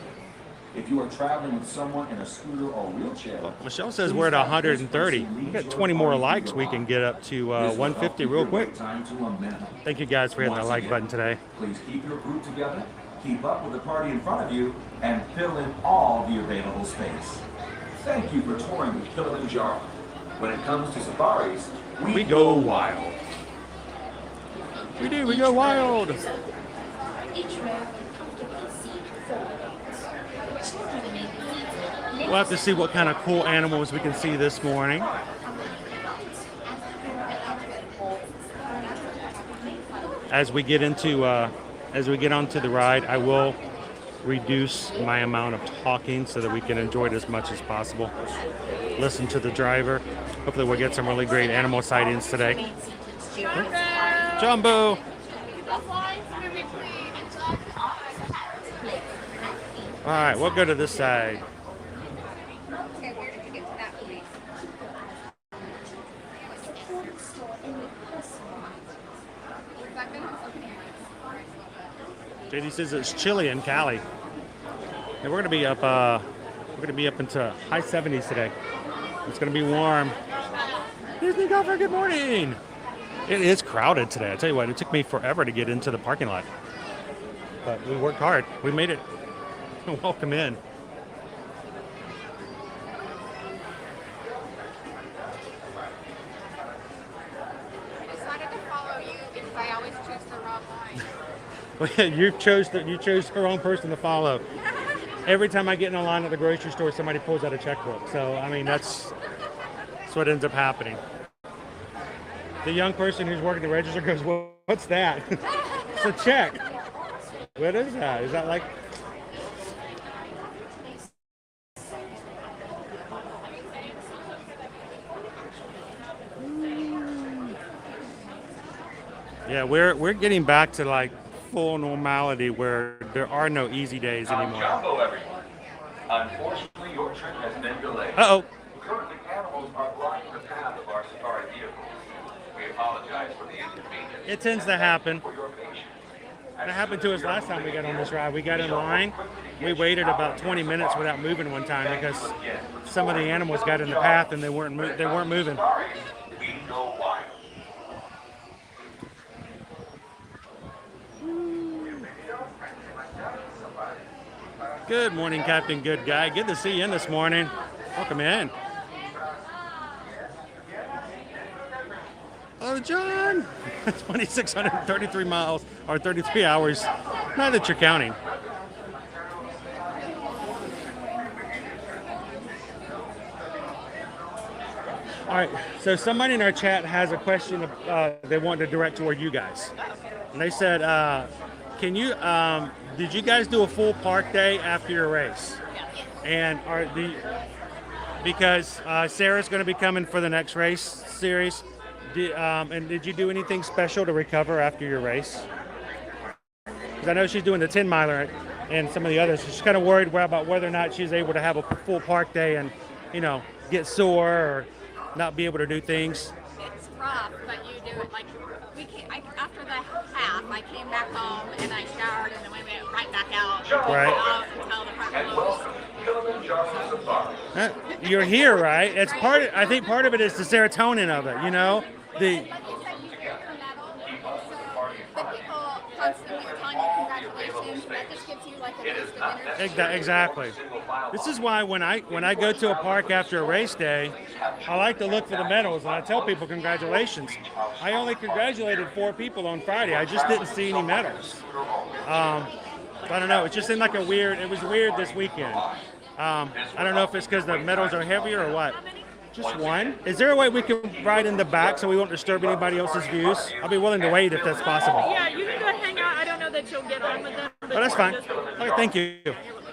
If you are traveling with someone in a scooter or wheelchair, Michelle says we're at 130. We've got 20 more likes. We can get up to 150 real quick. time to a minute. Thank you guys for hitting the like button today. Please keep your group together, keep up with the party in front of you, and fill in all the available space. Thank you for touring with Kilimanjaro. When it comes to safaris, We go wild. We do, we go wild. We'll have to see what kind of cool animals we can see this morning. As we get onto the ride, I will reduce my amount of talking so that we can enjoy it as much as possible. Listen to the driver. Hopefully we'll get some really great animal sightings today. Jumbo! All right, we'll go to this side. JD says it's chilly in Cali. And we're gonna be up into high 70s today. It's gonna be warm. Disney Golfer, good morning. It is crowded today. I tell you what, it took me forever to get into the parking lot. But we worked hard. We made it. Welcome in. online. Well, yeah, you chose the wrong person to follow. Every time I get in a line at the grocery store, somebody pulls out a checkbook. So I mean, that's what ends up happening. The young person who's working the register goes, "Well, what's that?" It's a check. What is that? Is that like? Yeah, we're getting back to like full normality where there are no easy days anymore. Jumbo, everyone. Unfortunately, your trip has been delayed. Uh-oh. Currently, animals are blocking the path of our safari vehicles. We apologize for the inconvenience. It tends to happen. For your patience. That happened to us last time we got on this ride. We got in line. We waited about 20 minutes without moving one time because some of the animals got in the path and they weren't moving. We go wild. Good morning, Captain Good Guy. Good to see you in this morning. Welcome in. Oh, John! 2,633 miles, or 33 hours. Not that you're counting. All right, so somebody in our chat has a question they want to direct toward you guys. And they said, can you, did you guys do a full park day after your race? And because Sarah's going to be coming for the next race series, and did you do anything special to recover after your race? Because I know she's doing the 10 miler and some of the others. She's kind of worried about whether or not she's able to have a full park day and, you know, get sore or not be able to do things. It's rough, but you do it like after the half. I came back home and I showered and then we went right back out. Right. Out until the park And closed. welcome to Kilimanjaro Safari. You're here, right? It's I think part of it is the serotonin of it, you know? The Like you said, you get the medal, so the people constantly telling you congratulations, that just gives you like a boost of energy. Exactly. This is why when I go to a park after a race day, I like to look for the medals and I tell people congratulations. I only congratulated 4 people on Friday. I just didn't see any medals. I don't know. It just seemed like it was weird this weekend. I don't know if it's because the medals are heavier or what. Just one. Is there a way we can ride in the back so we won't disturb anybody else's views? I'll be willing to wait if that's possible. Yeah, you can go hang out. I don't know that you'll get on with them. But that's fine. All right, thank you.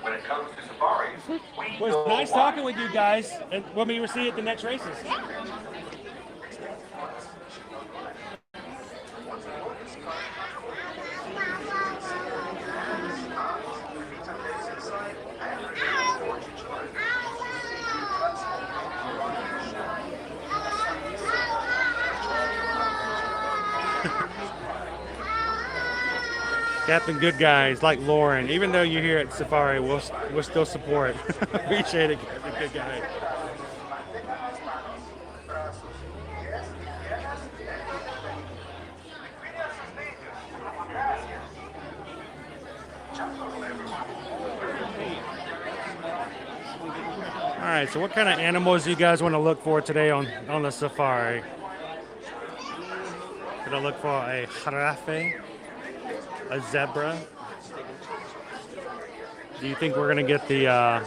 When it comes to safaris, It was nice talking with you guys, and we'll be see you at the next races. Captain Good Guys like Lauren. Even though you're here at Safari, we'll still support. Appreciate it, Captain Good Guy. All right, so what kind of animals do you guys want to look for today on the safari? Gonna look for a giraffe, a zebra. Do you think we're gonna get the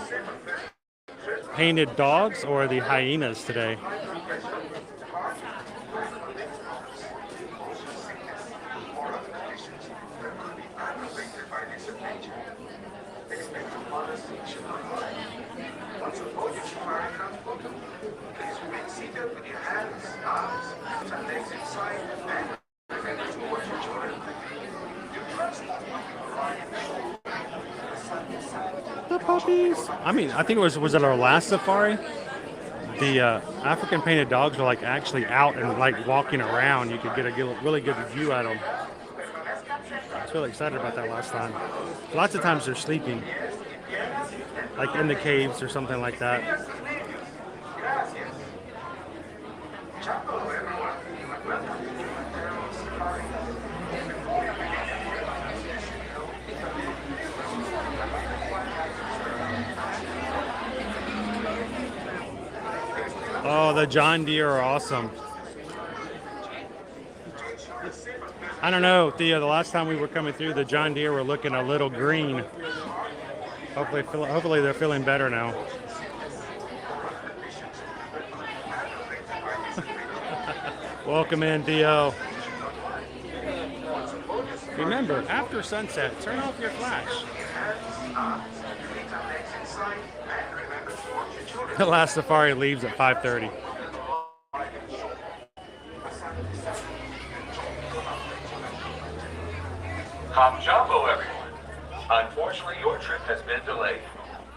painted dogs or the hyenas today? The puppies. I mean, I think was it our last safari? The African painted dogs were like actually out and like walking around. You could get a really good view at them. I was really excited about that last time. Lots of times they're sleeping, like in the caves or something like that. Oh, the John Deere are awesome. I don't know, Theo, the last time we were coming through, the John Deere were looking a little green. Hopefully they're feeling better now. Welcome in, Theo. Remember, after sunset, turn off your flash. The last safari leaves at 5:30. Hop Jumbo, everyone. Unfortunately, your trip has been delayed.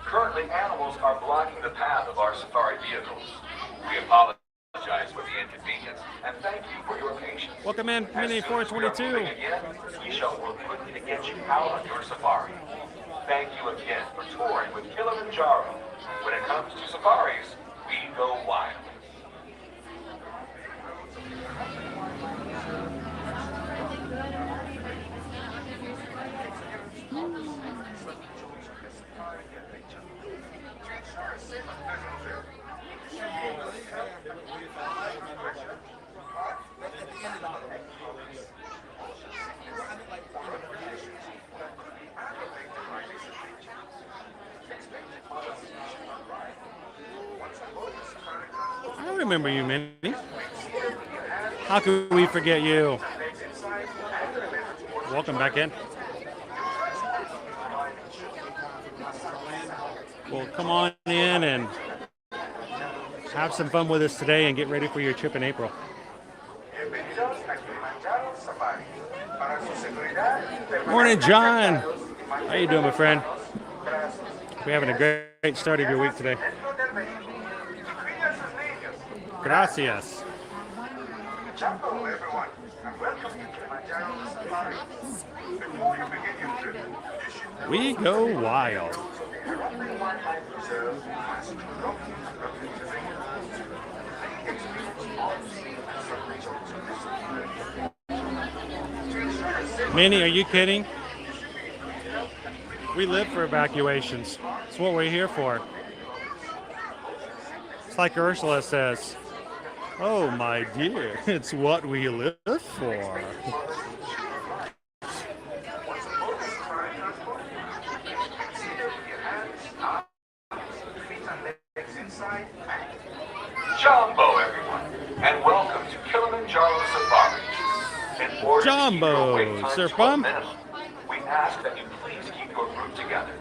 Currently, animals are blocking the path of our safari vehicles. We apologize for the inconvenience and thank you for your patience. Welcome in, Mini 422. Again, we shall work quickly to get you out on your safari. Thank you again for touring with Kilimanjaro. When it comes to safaris, we go wild. I remember you, Minnie. How could we forget you? Welcome back in. Well, come on in and have some fun with us today and get ready for your trip in April. Morning, John. How you doing, my friend? We're having a great start of your week today. Gracias. We go wild. Minnie, are you kidding? We live for evacuations. It's what we're here for. It's like Ursula says, oh my dear, it's what we live for. Jumbo, everyone, and welcome to Kilimanjaro Safari. In order Jumbo, to keep your wait Sir times to a Pump. minimum, we ask that you please keep your group together,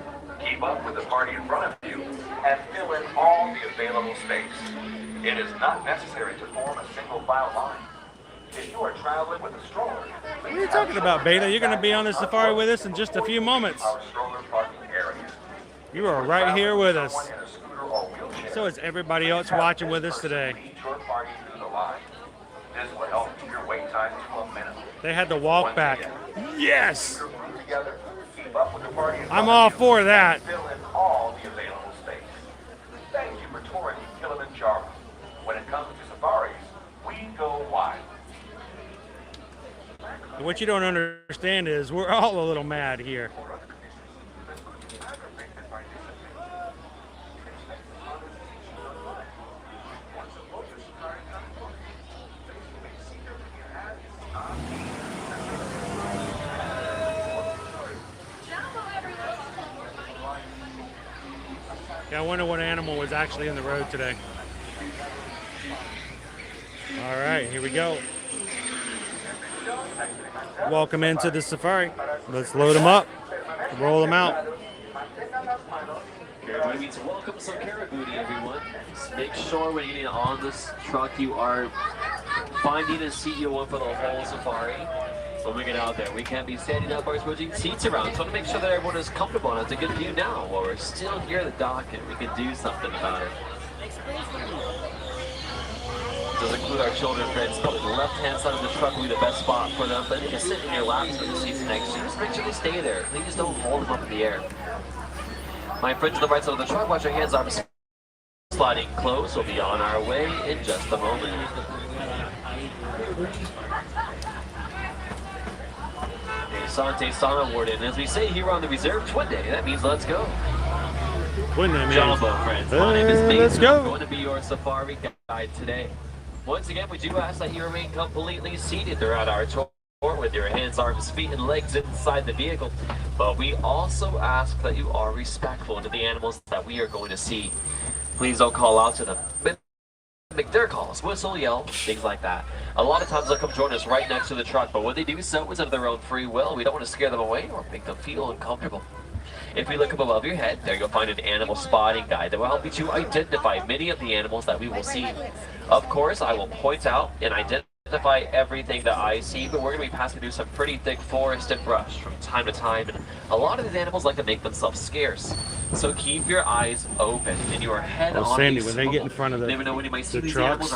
keep up with the party in front of you, and fill in all the available space. It is not necessary to form a single file line. If you are traveling with a stroller, What are you talking about, Beta? You're going to be on the safari with us in just a few moments. our stroller parking area. You are right here with us. Someone in a scooter or wheelchair, So is everybody else watching with us today. lead your party through the line. This will help keep your wait time to a minimum. They had to walk back. Yes! Your group together, keep up with the party in I'm front all of you, for that. fill in all the available space. Thank you for touring Kilimanjaro. When it comes to safaris, we go wild. And what you don't understand is we're all a little mad here. Yeah, I wonder what animal was actually in the road today. All right, here we go. Welcome into the safari. Let's load them up, roll them out. We need to welcome some caribou, everyone. Just make sure when you get on this truck, you are finding a seat you want for the whole safari. When we get out there, we can't be standing up or switching seats around. So I want to make sure that everyone is comfortable and has a good view now. While we're still here at the dock and we can do something about it. Does include our children friends. The left-hand side of the truck will be the best spot for them, but they can sit in your laps with the seats next to you. Just make sure they stay there. Please don't hold them up in the air. My friends on the right side of the truck, watch your hands. I'm sliding close. We'll be on our way in just a moment. Sante Sana Award, and as we say here on the reserve Twin Day, that means let's go. Twin Day, man. Jumbo, friends. My name is Mason. Let's go. I'm going to be your safari guide today. Once again, we do ask that you remain completely seated throughout our tour with with your hands, arms, feet, and legs inside the vehicle. But we also ask that you are respectful to the animals that we are going to see. Please don't call out to them. Make their calls, whistle, yell, things like that. A lot of times they'll come join us right next to the truck, but when they do so, it's of their own free will. We don't want to scare them away or make them feel uncomfortable. If we look up above your head, there you'll find an animal spotting guide that will help you to identify many of the animals that we will see. Of course, I will point out and identify everything that I see, but we're going to be passing through some pretty thick forest and brush from time to time, and a lot of these animals like to make themselves scarce. So keep your eyes open and your head on Sandy, a when they get in front of the trucks,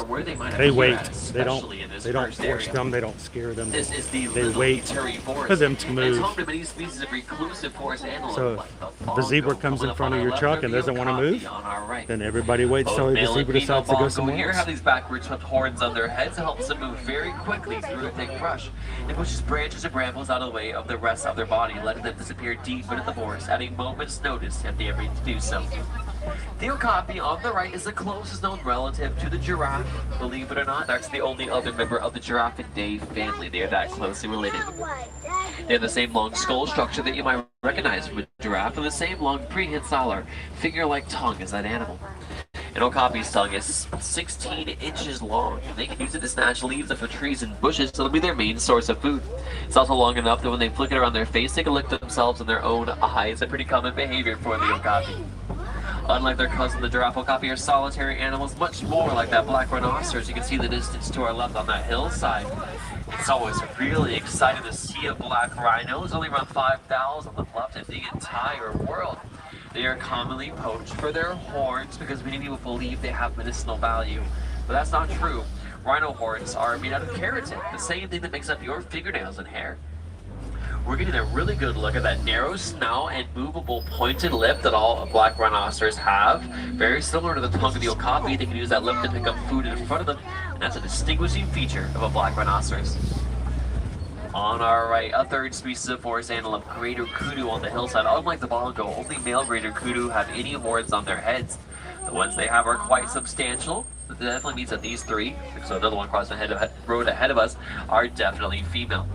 they wait. They don't force them. They don't scare them. This is the They wait for them to move. It's home to many species of reclusive forest animals. So if the zebra comes in front of your truck and doesn't want to move, then everybody waits till the zebra decides to go somewhere here else. have these backwards with horns on their heads. It helps them move very quickly through the thick brush. It pushes branches and brambles out of the way of the rest of their body, letting them disappear deep into the forest at a moment's notice if they are ready to do so. The okapi on the right is the closest known relative to the giraffe. Believe it or not, that's the only other member of the Giraffidae family. They are that closely related. They have the same long skull structure that you might recognize from a giraffe, and the same long prehensile or finger-like tongue as that animal. An okapi's tongue is 16 inches long, and they can use it to snatch leaves off of trees and bushes, so it'll be their main source of food. It's also long enough that when they flick it around their face, they can lick themselves in their own eyes, a pretty common behavior for the okapi. Unlike their cousin, the giraffe, okapi are solitary animals, much more like that black rhinoceros you can see in the distance to our left on that hillside. It's always really exciting to see a black rhino. There's only around 5,000 left in the entire world. They are commonly poached for their horns because many people believe they have medicinal value, but that's not true. Rhino horns are made out of keratin, the same thing that makes up your fingernails and hair. We're getting a really good look at that narrow snout and movable pointed lip that all black rhinoceros have. Very similar to the tongue of the okapi, they can use that lip to pick up food in front of them, and that's a distinguishing feature of a black rhinoceros. On our right, a third species of forest antelope, greater kudu on the hillside. Unlike the bongo, only male greater kudu have any horns on their heads. The ones they have are quite substantial. That definitely means that these three, so another one across the road ahead of us, are definitely female.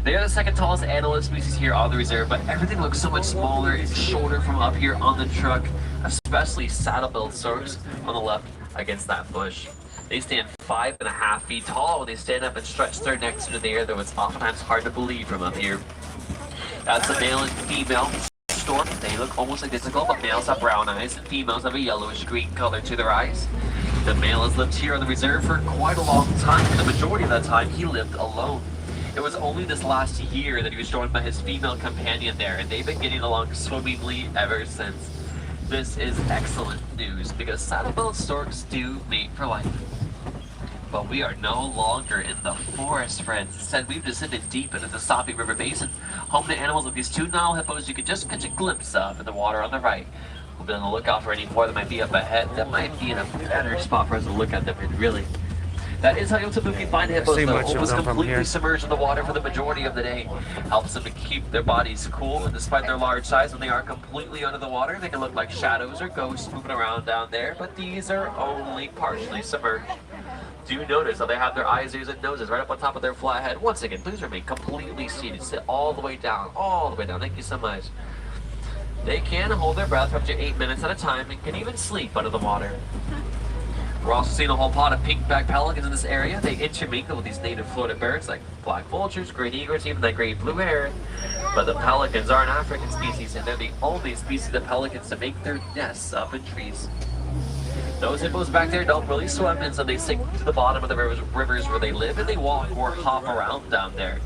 They are the second tallest antelope species here on the reserve, but everything looks so much smaller and shorter from up here on the truck, especially saddle-billed storks on the left against that bush. They stand 5.5 feet tall when they stand up and stretch their necks into the air, though it's oftentimes hard to believe from up here. That's a male and female stork. They look almost identical, but males have brown eyes and females have a yellowish green color to their eyes. The male has lived here on the reserve for quite a long time, and the majority of that time he lived alone. It was only this last year that he was joined by his female companion there, and they've been getting along swimmingly ever since. This is excellent news because saddle-billed storks do mate for life. But we are no longer in the forest, friends. Instead, we've descended deep into the Sapi River Basin, home to animals like these two Nile hippos you can just catch a glimpse of in the water on the right. We'll be on the lookout for any more that might be up ahead. That might be in a better spot for us to look at them in, really. That is how you'll typically find hippos, though, almost completely submerged in the water for the majority of the day. Helps them to keep their bodies cool, and despite their large size, when they are completely under the water, they can look like shadows or ghosts moving around down there, but these are only partially submerged. Do notice how they have their eyes, ears, and noses right up on top of their flat head. Once again, please remain completely seated. Sit all the way down, all the way down. Thank you so much. They can hold their breath for up to 8 minutes at a time and can even sleep under the water. We're also seeing a whole pot of pink-backed pelicans in this area. They intermingle with these native Florida birds like black vultures, great egrets, even that great blue heron. But the pelicans are an African species, and they're the only species of pelicans to make their nests up in trees. Those hippos back there don't really swim, and so they sink to the bottom of the rivers where they live, and they walk or hop around down there.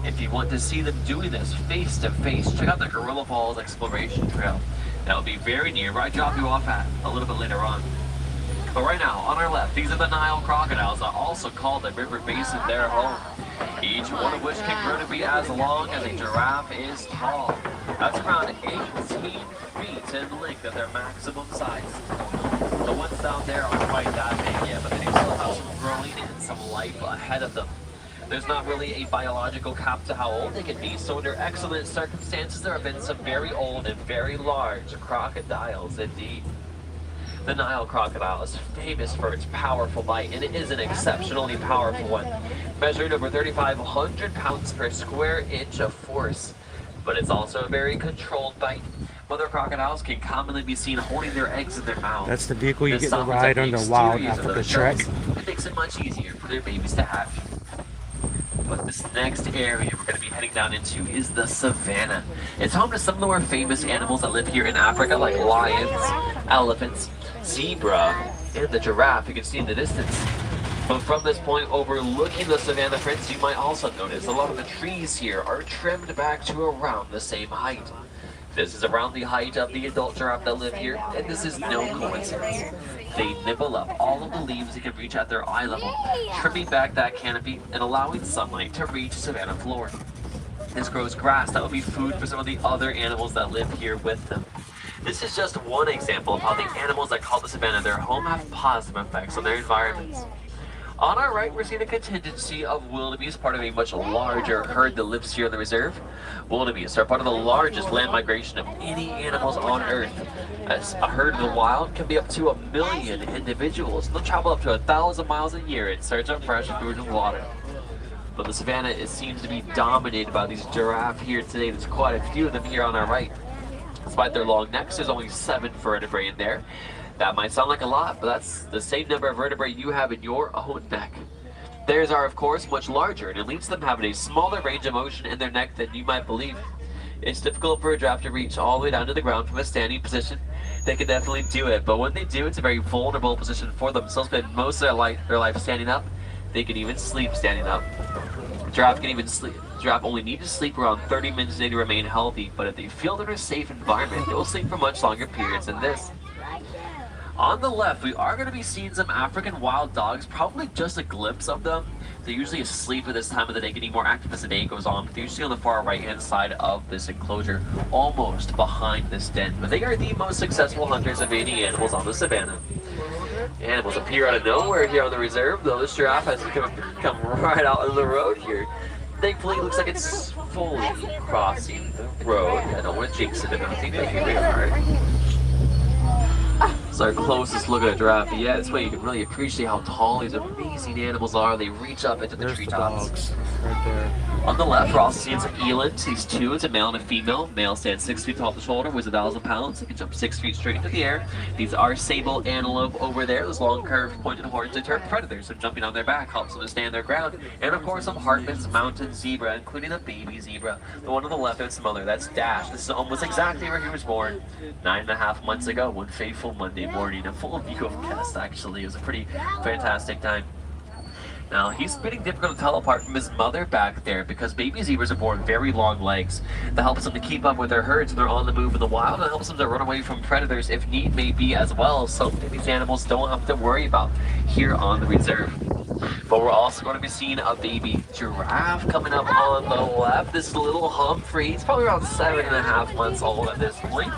If you want to see them doing this face to face, check out the Gorilla Falls Exploration Trail. That'll be very near where I drop you off at a little bit later on. But right now, on our left, these are the Nile crocodiles, are also called the river basin their home. Each one of which can grow to be as long as a giraffe is tall. That's around 18 feet in length at their maximum size. The ones down there aren't quite that big yet, but they still have some growing and some life ahead of them. There's not really a biological cap to how old they can be, so under excellent circumstances, there have been some very old and very large crocodiles indeed. The Nile crocodile is famous for its powerful bite, and it is an exceptionally powerful one, measuring over 3,500 pounds per square inch of force. But it's also a very controlled bite. Mother crocodiles can commonly be seen holding their eggs in their mouths. That's the vehicle you This get to softens ride up on the the Wild exteriors of Africa those Trek. shells. It makes it much easier for their babies to hatch. But this next area we're going to be heading down into is the savannah. It's home to some of the more famous animals that live here in Africa, like lions, elephants, zebra, and the giraffe you can see in the distance. But from this point overlooking the savannah, friends, you might also notice a lot of the trees here are trimmed back to around the same height. This is around the height of the adult giraffe that live here, and this is no coincidence. They nibble up all of the leaves they can reach at their eye level, trimming back that canopy and allowing sunlight to reach savannah floor. This grows grass that will be food for some of the other animals that live here with them. This is just one example of how the animals that call the savannah their home have positive effects on their environments. On our right, we're seeing a contingency of wildebeest, part of a much larger herd that lives here in the reserve. Wildebeest are part of the largest land migration of any animals on Earth. As a herd in the wild can be up to 1 million individuals. They'll travel up to 1,000 miles a year in search of fresh food and water. But the savannah, it seems to be dominated by these giraffe here today. There's quite a few of them here on our right. Despite their long necks, there's only 7 vertebrae in there. That might sound like a lot, but that's the same number of vertebrae you have in your own neck. Theirs are, of course, much larger, and it leads them having a smaller range of motion in their neck than you might believe. It's difficult for a giraffe to reach all the way down to the ground from a standing position. They can definitely do it, but when they do, it's a very vulnerable position for them. So spend most of their life standing up. They can even sleep standing up. Giraffe can even sleep. Giraffe only need to sleep around 30 minutes a day to remain healthy, but if they feel they're in a safe environment, they will sleep for much longer periods than this. On the left, we are going to be seeing some African wild dogs, probably just a glimpse of them. They're usually asleep at this time of the day, getting more active as the day goes on. But they're usually on the far right-hand side of this enclosure, almost behind this den. But they are the most successful hunters of any animals on the savannah. Animals appear out of nowhere here on the reserve, though this giraffe has come right out on the road here. Thankfully, it looks like it's fully crossing the road. I don't want to jinx it or nothing, but here we are. It's our closest look at a giraffe. Yeah, this way you can really appreciate how tall these amazing animals are. They reach up into the treetops. Right there. On the left, we're also seeing some elands. These two, it's a male and a female. Male stands 6 feet tall at the shoulder, weighs 1,000 pounds. They can jump 6 feet straight into the air. These are sable antelope over there. Those long curved pointed horns deter predators, so jumping on their back helps them to stand their ground. And of course, some Hartman's mountain zebra, including a baby zebra. The one on the left is mother. That's Dash. This is almost exactly where he was born 9.5 months ago, one fateful Monday morning. A full view of guests, actually. It was a pretty fantastic time. Now, he's pretty difficult to tell apart from his mother back there because baby zebras are born very long legs. That helps them to keep up with their herds when they're on the move in the wild, and helps them to run away from predators if need may be as well. Something these animals don't have to worry about here on the reserve. But we're also going to be seeing a baby giraffe coming up on the left. This little Humphrey, he's probably around 7.5 months old at this point,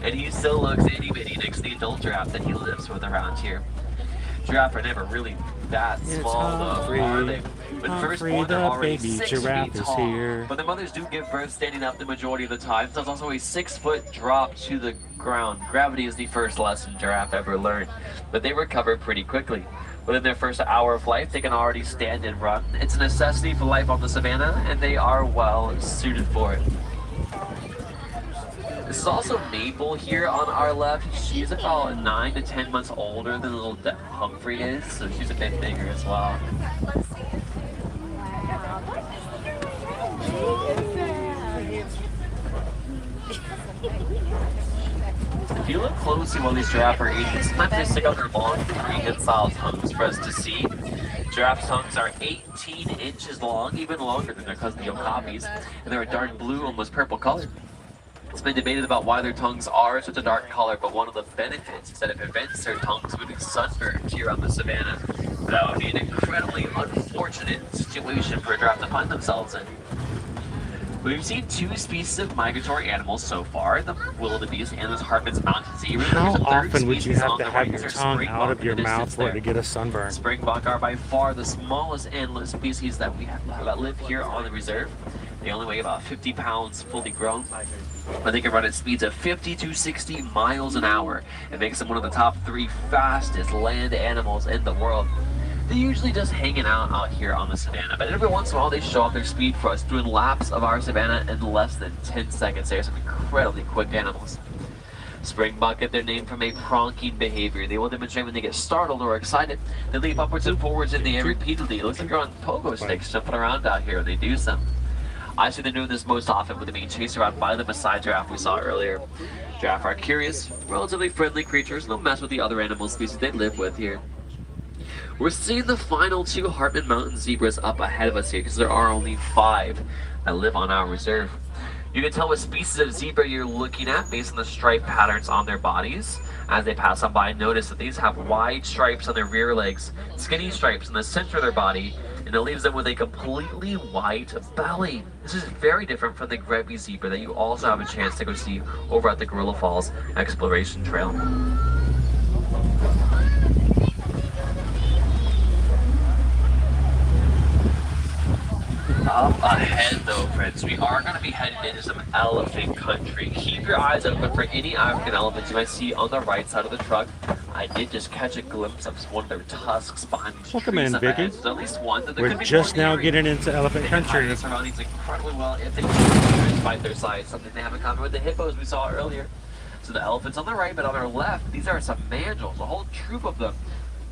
and he still looks itty-bitty next to the adult giraffe that he lives with around here. Giraffe are never really that small though, are they? When first born, they're already 6 feet tall. But the mothers do give birth standing up the majority of the time. There's also a 6-foot drop to the ground. Gravity is the first lesson giraffe ever learned, but they recover pretty quickly. Within their first hour of life, they can already stand and run. It's a necessity for life on the savannah, and they are well suited for it. This is also Maple here on our left. She's about 9 to 10 months older than little Humphrey is, so she's a bit bigger as well. If you look closely while these giraffe are eating, sometimes they stick out their long prehensile tongues for us to see. Giraffes' tongues are 18 inches long, even longer than their cousin the okapis, and they're a dark blue, almost purple color. It's been debated about why their tongues are such a dark color, but one of the benefits is that it prevents their tongues from being sunburned here on the savannah. That would be an incredibly unfortunate situation for a giraffe to find themselves in. We've seen 2 species of migratory animals so far, the wildebeest and this Hartman's mountain zebra. How often would you have to have your tongue out of your mouth for it to get a sunburn? Springbok are by far the smallest antlerless species that we have that live here on the reserve. They only weigh about 50 pounds fully grown, but they can run at speeds of 50 to 60 miles an hour. It makes them one of the top 3 fastest land animals in the world. They're usually just hanging out here on the savannah, but every once in a while they show off their speed for us, doing laps of our savannah in less than 10 seconds. They're some incredibly quick animals. Springbok get their name from a pronking behavior. They will demonstrate when they get startled or excited. They leap upwards and forwards in the air repeatedly. It looks like they're on pogo sticks jumping around out here when they do some. I see them doing this most often when they're being chased around by the Maasai giraffe we saw earlier. Giraffe are curious, relatively friendly creatures. They'll mess with the other animal species they live with here. We're seeing the final 2 Hartman Mountain zebras up ahead of us here because there are only 5 that live on our reserve. You can tell what species of zebra you're looking at based on the stripe patterns on their bodies. As they pass on by, notice that these have wide stripes on their rear legs, skinny stripes in the center of their body, and it leaves them with a completely white belly. This is very different from the Grevy's zebra that you also have a chance to go see over at the Gorilla Falls Exploration Trail. Up ahead though, friends, we are going to be heading into some elephant country. Keep your eyes open for any African elephants you might see on the right side of the truck. I did just catch a glimpse of one of their tusks behind these Welcome trees in, up Vicky. ahead. There's at least one, that there We're could be just more now near getting you. into elephant They can hide country. their surroundings incredibly well if they choose, despite their size, something they have in common with the hippos we saw earlier. So the elephants on the right, but on our left, these are some mandrills, a whole troop of them.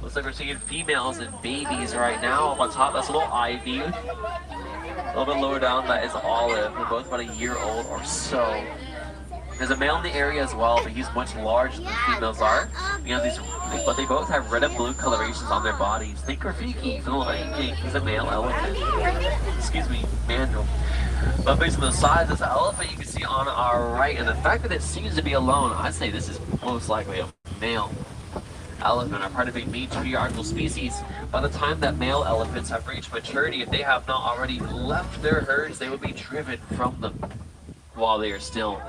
Looks like we're seeing females and babies right now. Up on top, that's a little ivy. A little bit lower down, that is olive. They're both about a year old or so. There's a male in the area as well, but he's much larger than the females are. You know, but they both have red and blue colorations on their bodies. Think Rafiki from the Lion King. He's a male elephant. Excuse me, mandrill. But based on the size of the elephant you can see on our right, and the fact that it seems to be alone, I'd say this is most likely a male elephant are part of a matriarchal species. By the time that male elephants have reached maturity, if they have not already left their herds, they will be driven from them. While they are still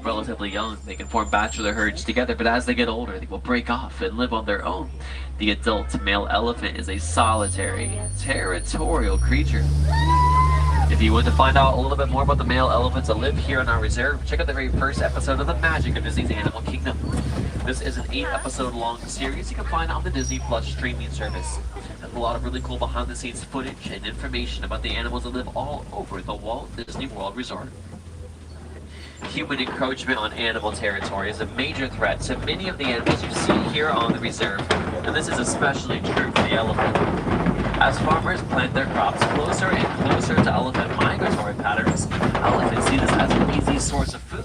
relatively young, they can form bachelor herds together, but as they get older, they will break off and live on their own. The adult male elephant is a solitary, territorial creature. If you want to find out a little bit more about the male elephants that live here in our reserve, check out the very first episode of The Magic of Disney's Animal Kingdom. This is an 8-episode long series you can find on the Disney Plus streaming service. There's a lot of really cool behind-the-scenes footage and information about the animals that live all over the Walt Disney World Resort. Human encroachment on animal territory is a major threat to many of the animals you see here on the reserve, and this is especially true for the elephant. As farmers plant their crops closer and closer to elephant migratory patterns, elephants see this as an easy source of food.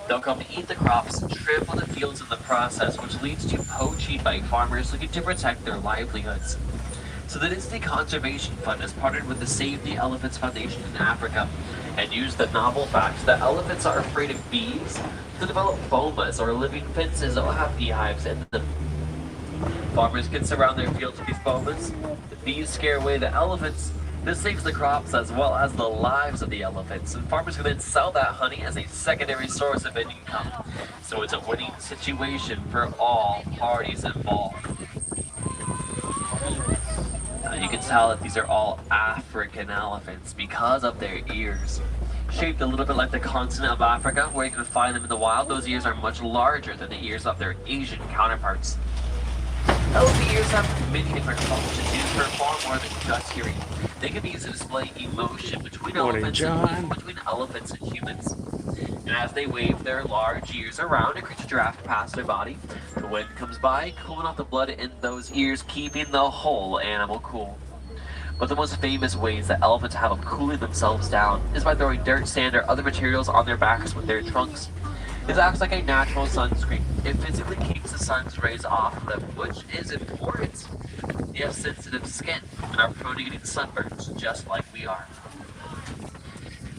They'll come to eat the crops and trample the fields in the process, which leads to poaching by farmers looking to protect their livelihoods. So the Disney Conservation Fund has partnered with the Save the Elephants Foundation in Africa and used the novel fact that elephants are afraid of bees to develop bomas or living fences that will have beehives in them. Farmers can surround their fields with these bomas. The bees scare away the elephants. This saves the crops as well as the lives of the elephants, and farmers can then sell that honey as a secondary source of income. So it's a winning situation for all parties involved. Now you can tell that these are all African elephants because of their ears. Shaped a little bit like the continent of Africa, where you can find them in the wild, those ears are much larger than the ears of their Asian counterparts. Elephant ears have many different functions used for far more than just hearing. They can be used to display emotion between elephants and humans. And as they wave their large ears around, it creates a draft past their body. The wind comes by, cooling off the blood in those ears, keeping the whole animal cool. But the most famous ways that elephants have of cooling themselves down is by throwing dirt, sand, or other materials on their backs with their trunks. It acts like a natural sunscreen. It physically keeps the sun's rays off them, which is important. They have sensitive skin and are prone to getting sunburns, just like we are.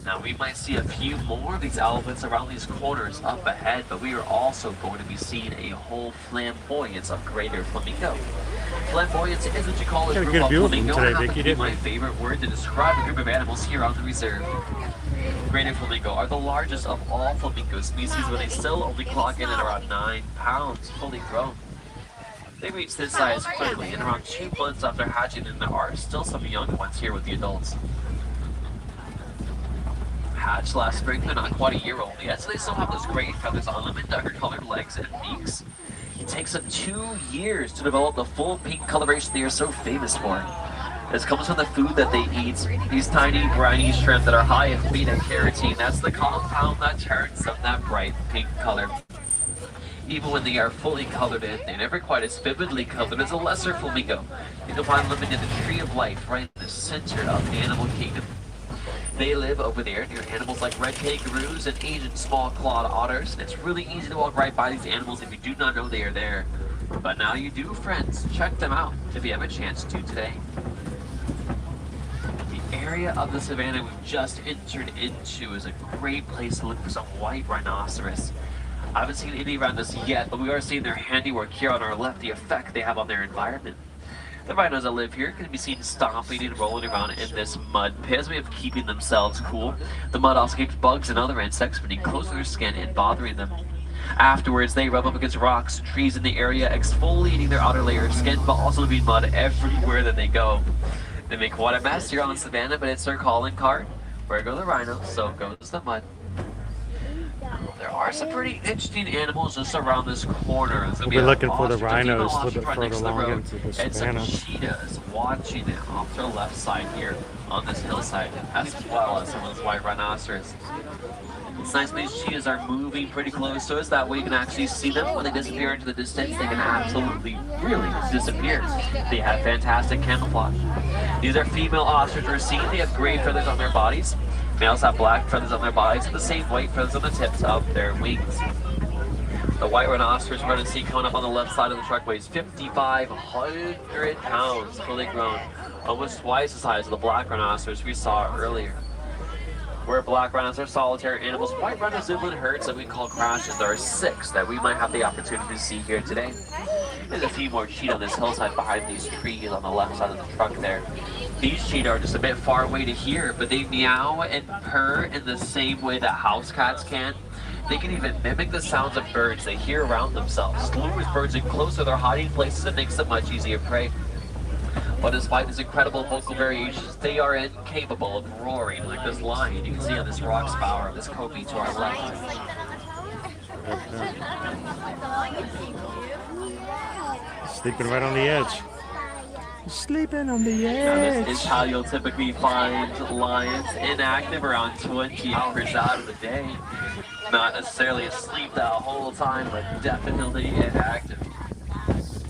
Now we might see a few more of these elephants around these corners up ahead, but we are also going to be seeing a whole flamboyance of greater flamingo. Flamboyance is what you call a Got a group good of view of them flamingo. today, Happens Vicky, to be didn't my we? favorite word to describe a group of animals here on the reserve. Greater flamingo are the largest of all flamingo species, but they still only clock in at around 9 pounds, fully grown. They reach this size quickly, and around 2 months after hatching, and there are still some young ones here with the adults. hatched last spring. They're not quite a year old yet, so they still have those gray feathers on them and darker colored legs and beaks. It takes them 2 years to develop the full pink coloration they are so famous for. This comes from the food that they eat. These tiny briny shrimp that are high in beta-carotene. That's the compound that turns them that bright pink color. Even when they are fully colored in, they're never quite as vividly colored as a lesser flamingo. You can find living in the tree of life right in the center of the animal kingdom. They live over there near animals like red kangaroos and Asian small-clawed otters. And it's really easy to walk right by these animals if you do not know they are there. But now you do, friends. Check them out if you have a chance to today. The area of the savannah we've just entered into is a great place to look for some white rhinoceros. I haven't seen any around us yet, but we are seeing their handiwork here on our left, the effect they have on their environment. The rhinos that live here can be seen stomping and rolling around in this mud pit as a way of keeping themselves cool. The mud also keeps bugs and other insects from getting close to their skin and bothering them. Afterwards, they rub up against rocks and trees in the area, exfoliating their outer layer of skin, but also leaving mud everywhere that they go. They make quite a mess here on the savannah, but it's their calling card. Where go the rhinos, so goes the mud. There are some pretty interesting animals just around this corner. So We're looking for the rhinos a little bit further along into the and some savannah. cheetahs watching it off to the left side here on this hillside, as well as some of those white rhinoceros. It's nice when these cheetahs are moving pretty close to us, that way you can actually see them. When they disappear into the distance, they can absolutely, really disappear. They have fantastic camouflage. These are female ostriches we're seeing. They have gray feathers on their bodies. Males have black feathers on their bodies and the same white feathers on the tips of their wings. The white rhinoceros we're going to see coming up on the left side of the truck weighs 5,500 pounds, fully grown, almost twice the size of the black rhinoceros we saw earlier. Where black rhinos are solitary animals, white rhinos live in herds that we call crashes. There are 6 that we might have the opportunity to see here today. There's a few more cheetah on this hillside behind these trees on the left side of the truck there. These cheetah are just a bit far away to hear, but they meow and purr in the same way that house cats can. They can even mimic the sounds of birds they hear around themselves. This lures birds in close to their hiding places and makes them much easier prey. But despite these incredible vocal variations, they are incapable of roaring like this lion you can see on this rock spire of this copy to our left. Sleeping right on the edge. Sleeping on the Now, edge. this is how you'll typically find lions inactive around 20 hours out of the day. Not necessarily asleep that whole time, but definitely inactive.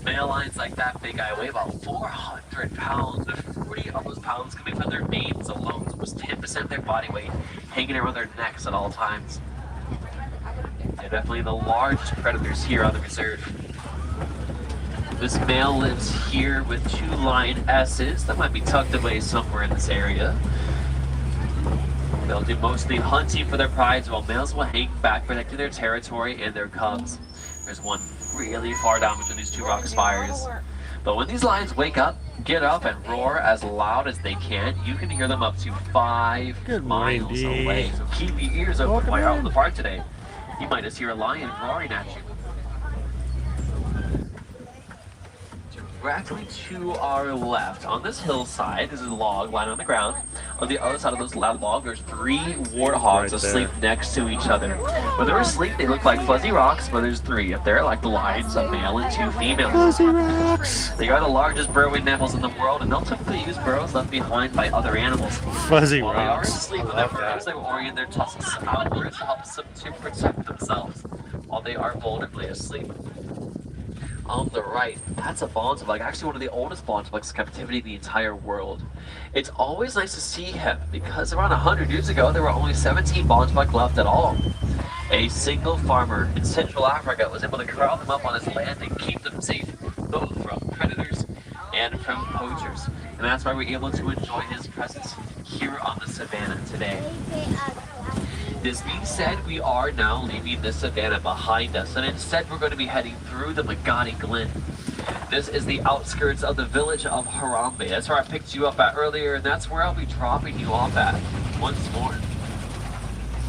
Male lions like that big guy weigh about 400 pounds, with 40 of those pounds coming from their manes alone, so almost 10% of their body weight hanging around their necks at all times. They're definitely the largest predators here on the reserve. This male lives here with 2 lionesses that might be tucked away somewhere in this area. They'll do mostly hunting for their prides, while males will hang back protecting their territory and their cubs. There's one really far down between these 2 rock spires. But when these lions wake up, get up and roar as loud as they can, you can hear them up to 5 miles away. So keep your ears open while you're out in the park today. You might just hear a lion roaring at you. Directly to our left, on this hillside, there's a log lying on the ground. On the other side of those loud log, there's 3 warthogs asleep next to each other. When they're asleep, they look like fuzzy rocks, but there's 3 up there, like the lions, a male and 2 females. Fuzzy rocks. They are the largest burrowing mammals in the world, and they'll typically use burrows left behind by other animals. Fuzzy While they are rocks. asleep in their burrows, they will orient their tusks outwards to help them to protect themselves while they are vulnerably asleep. On the right, that's a bonzibug, actually one of the oldest bonzibugs in captivity in the entire world. It's always nice to see him because around 100 years ago there were only 17 bonzibugs left at all. A single farmer in Central Africa was able to corral them up on his land and keep them safe, both from predators and from poachers. And that's why we're able to enjoy his presence here on the savannah today. This being said, we are now leaving the savannah behind us, and instead we're going to be heading through the Magadi Glen. This is the outskirts of the village of Harambe. That's where I picked you up at earlier, and that's where I'll be dropping you off at once more.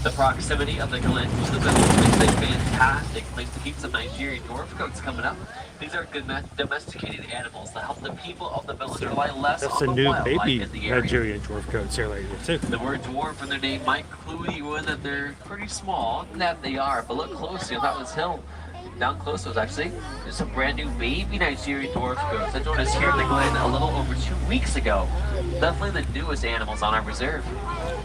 The proximity of the Glen to the village makes a fantastic place to keep some Nigerian dwarf goats coming up. These are good domesticated animals that help the people of the village rely less That's on a the new wildlife baby in the area. Nigerian dwarf goats here lately too. The word dwarf in their name might clue you in that they're pretty small, and that they are, but look closely on that hill. Down close to us, actually, there's some brand new baby Nigerian dwarf goats that joined us here in the Glen a little over 2 weeks ago. Definitely the newest animals on our reserve.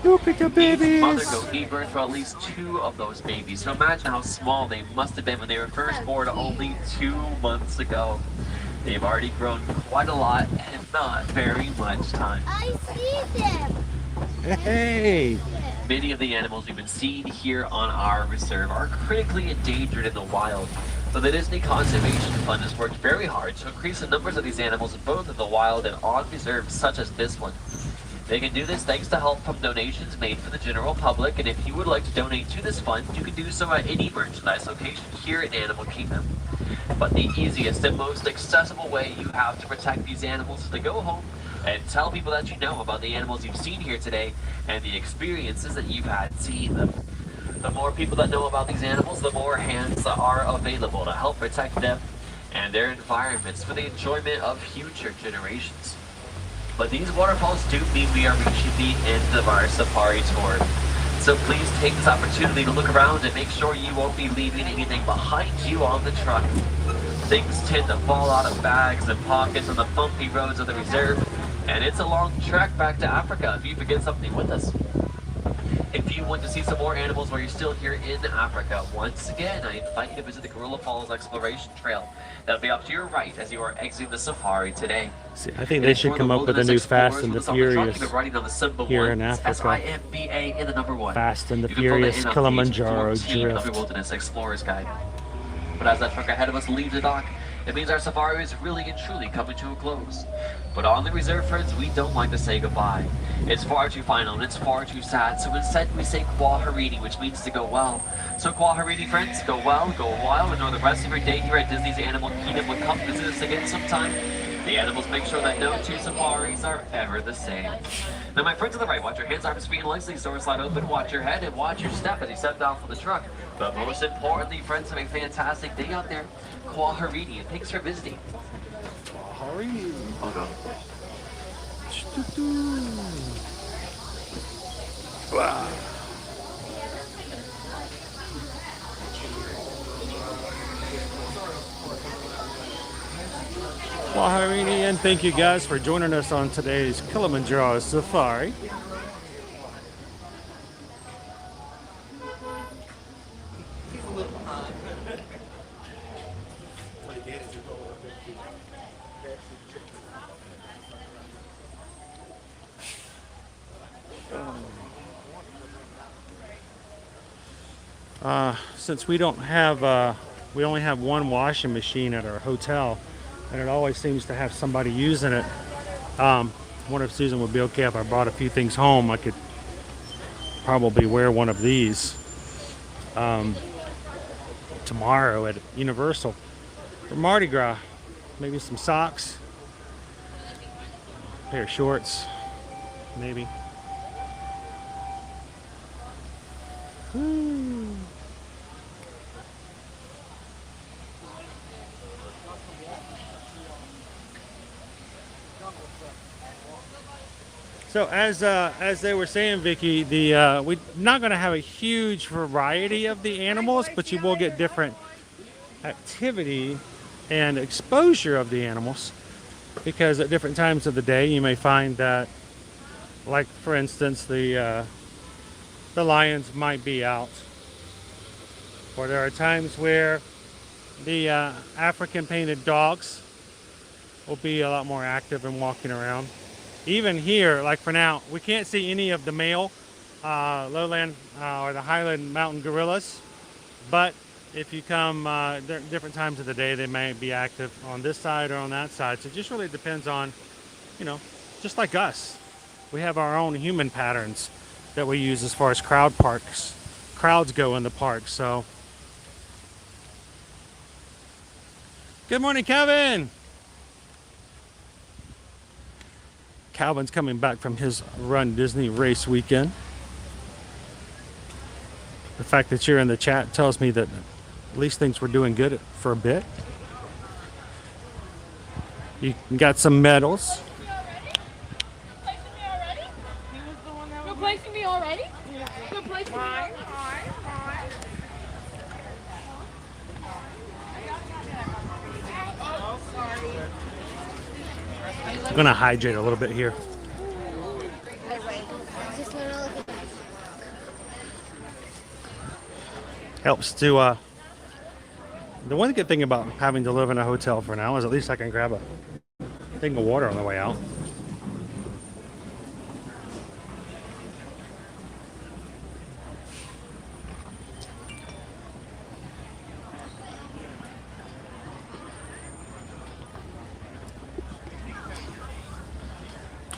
Look at the babies! Each mother goat gave birth for at least 2 of those babies, so imagine how small they must have been when they were first born only 2 months ago. They've already grown quite a lot in not very much time. I see them. Hey! Many of the animals we've been seeing here on our reserve are critically endangered in the wild. So the Disney Conservation Fund has worked very hard to increase the numbers of these animals both in the wild and on reserves such as this one. They can do this thanks to help from donations made for the general public, and if you would like to donate to this fund, you can do so at any merchandise location here in Animal Kingdom. But the easiest and most accessible way you have to protect these animals is to go home and tell people that you know about the animals you've seen here today and the experiences that you've had seeing them. The more people that know about these animals, the more hands that are available to help protect them and their environments for the enjoyment of future generations. But these waterfalls do mean we are reaching the end of our safari tour. So please take this opportunity to look around and make sure you won't be leaving anything behind you on the truck. Things tend to fall out of bags and pockets on the bumpy roads of the reserve, and it's a long trek back to Africa if you forget something with us. If you want to see some more animals while you're still here in Africa, once again, I invite you to visit the Gorilla Falls Exploration Trail. That'll be up to your right as you are exiting the safari today. See, I think they should come up with a new Fast and the Furious here in Africa. SIMBA in the number 1. Fast and the You can fill that Furious in on Kilimanjaro page 14 of the Drift. Wilderness Explorer's Guide. But as that truck ahead of us leaves the dock, it means our safari is really and truly coming to a close. But on the reserve, friends, we don't like to say goodbye. It's far too final and it's far too sad, so instead we say Kwaherini, which means to go well. So Kwaherini, friends, go well, go wild, and know the rest of your day here at Disney's Animal Kingdom will come visit us again sometime. The animals make sure that no 2 safaris are ever the same. Now, my friends on the right, watch your hands, arms, feet, and legs, leave door slide open, watch your head, and watch your step as you step down from the truck. But most importantly, friends, have a fantastic day out there. Kwaherini, and thanks for visiting. Kwaherini. Oh no. Wow. Kwaherini, and thank you guys for joining us on today's Kilimanjaro Safari. Since we don't have, we only have one washing machine at our hotel, and it always seems to have somebody using it. I wonder if Susan would be okay if I brought a few things home. I could probably wear one of these tomorrow at Universal for Mardi Gras. Maybe some socks, a pair of shorts, maybe. So as they were saying, Vicky, we're not going to have a huge variety of the animals, but you will get different activity and exposure of the animals, because at different times of the day you may find that, like for instance, the lions might be out, or there are times where the African painted dogs will be a lot more active and walking around. Even here, like for now, we can't see any of the male lowland or the highland mountain gorillas, but if you come different times of the day, they may be active on this side or on that side. So it just really depends on, you know, just like us, we have our own human patterns that we use as far as crowds go in the park. So good morning, Kevin. Calvin's coming back from his Run Disney race weekend. The fact that you're in the chat tells me that at least things were doing good for a bit. You got some medals. Replacing me already? Replacing me already? I'm gonna hydrate a little bit here. Helps to, the one good thing about having to live in a hotel for now is at least I can grab a thing of water on the way out.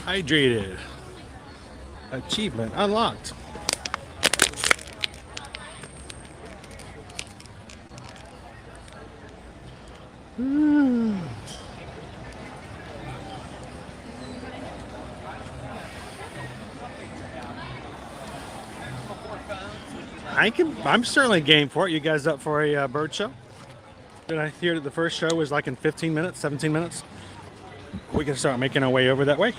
Hydrated. Achievement unlocked. I'm certainly game for it. You guys up for a bird show? Did I hear that the first show was like in 15 minutes, 17 minutes? We can start making our way over that way.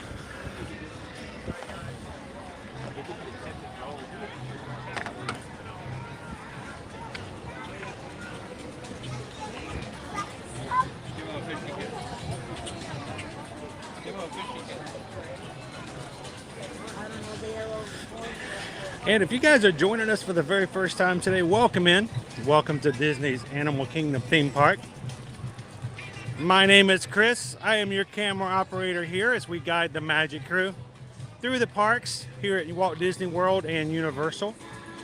And if you guys are joining us for the very first time today, welcome in. Welcome to Disney's Animal Kingdom theme park. My name is Chris. I am your camera operator here as we guide the Magic Crew through the parks here at Walt Disney World and Universal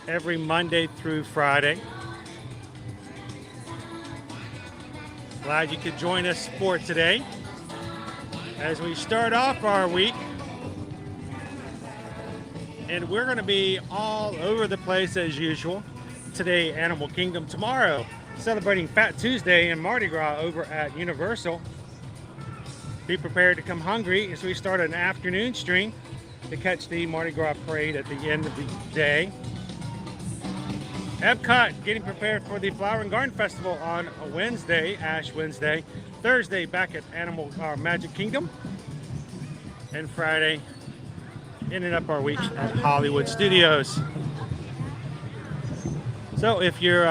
every Monday through Friday. Glad you could join us for today as we start off our week. And we're going to be all over the place as usual. Today, Animal Kingdom. Tomorrow, celebrating Fat Tuesday and Mardi Gras over at Universal. Be prepared to come hungry as we start an afternoon stream to catch the Mardi Gras parade at the end of the day. Epcot getting prepared for the Flower and Garden Festival on a Wednesday, Ash Wednesday. Thursday, back at Magic Kingdom. And Friday, ending up our week at Hollywood Studios. So if you're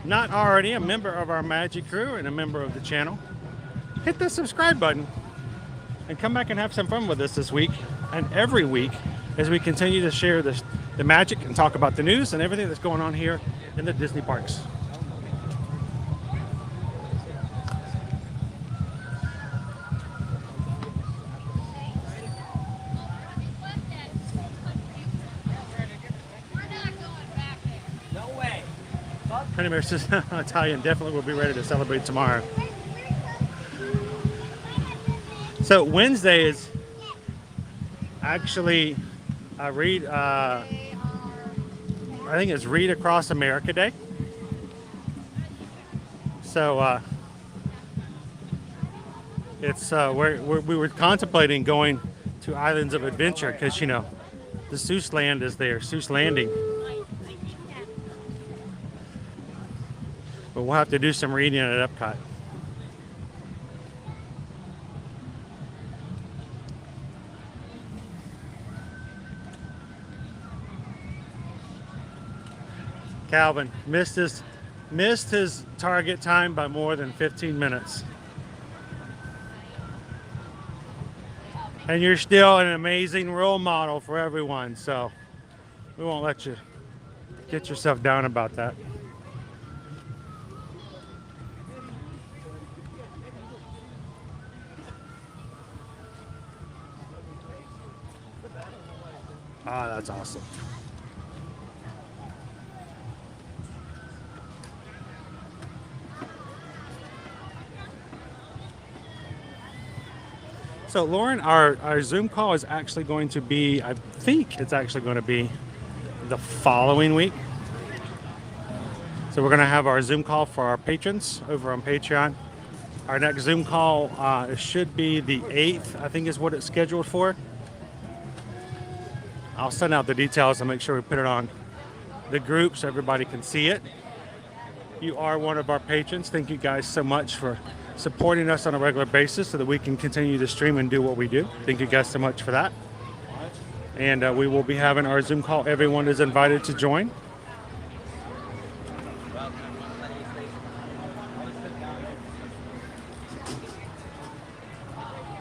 not already a member of our Magic Crew and a member of the channel, hit the subscribe button and come back and have some fun with us this week and every week as we continue to share the magic and talk about the news and everything that's going on here in the Disney parks. Honey says Italian definitely will be ready to celebrate tomorrow. So Wednesday is actually I think it's Read Across America Day. So it's we were contemplating going to Islands of Adventure because, you know, the Seuss Land is there, Seuss Landing. But we'll have to do some reading at Epcot. Calvin missed his target time by more than 15 minutes. And you're still an amazing role model for everyone, so we won't let you get yourself down about that. Ah, that's awesome. So Lauren, our Zoom call is actually going to be, I think it's actually going to be the following week. So we're going to have our Zoom call for our patrons over on Patreon. Our next Zoom call should be the 8th, I think is what it's scheduled for. I'll send out the details and make sure we put it on the group so everybody can see it. You are one of our patrons. Thank you guys so much for supporting us on a regular basis so that we can continue to stream and do what we do. Thank you guys so much for that. And we will be having our Zoom call. Everyone is invited to join.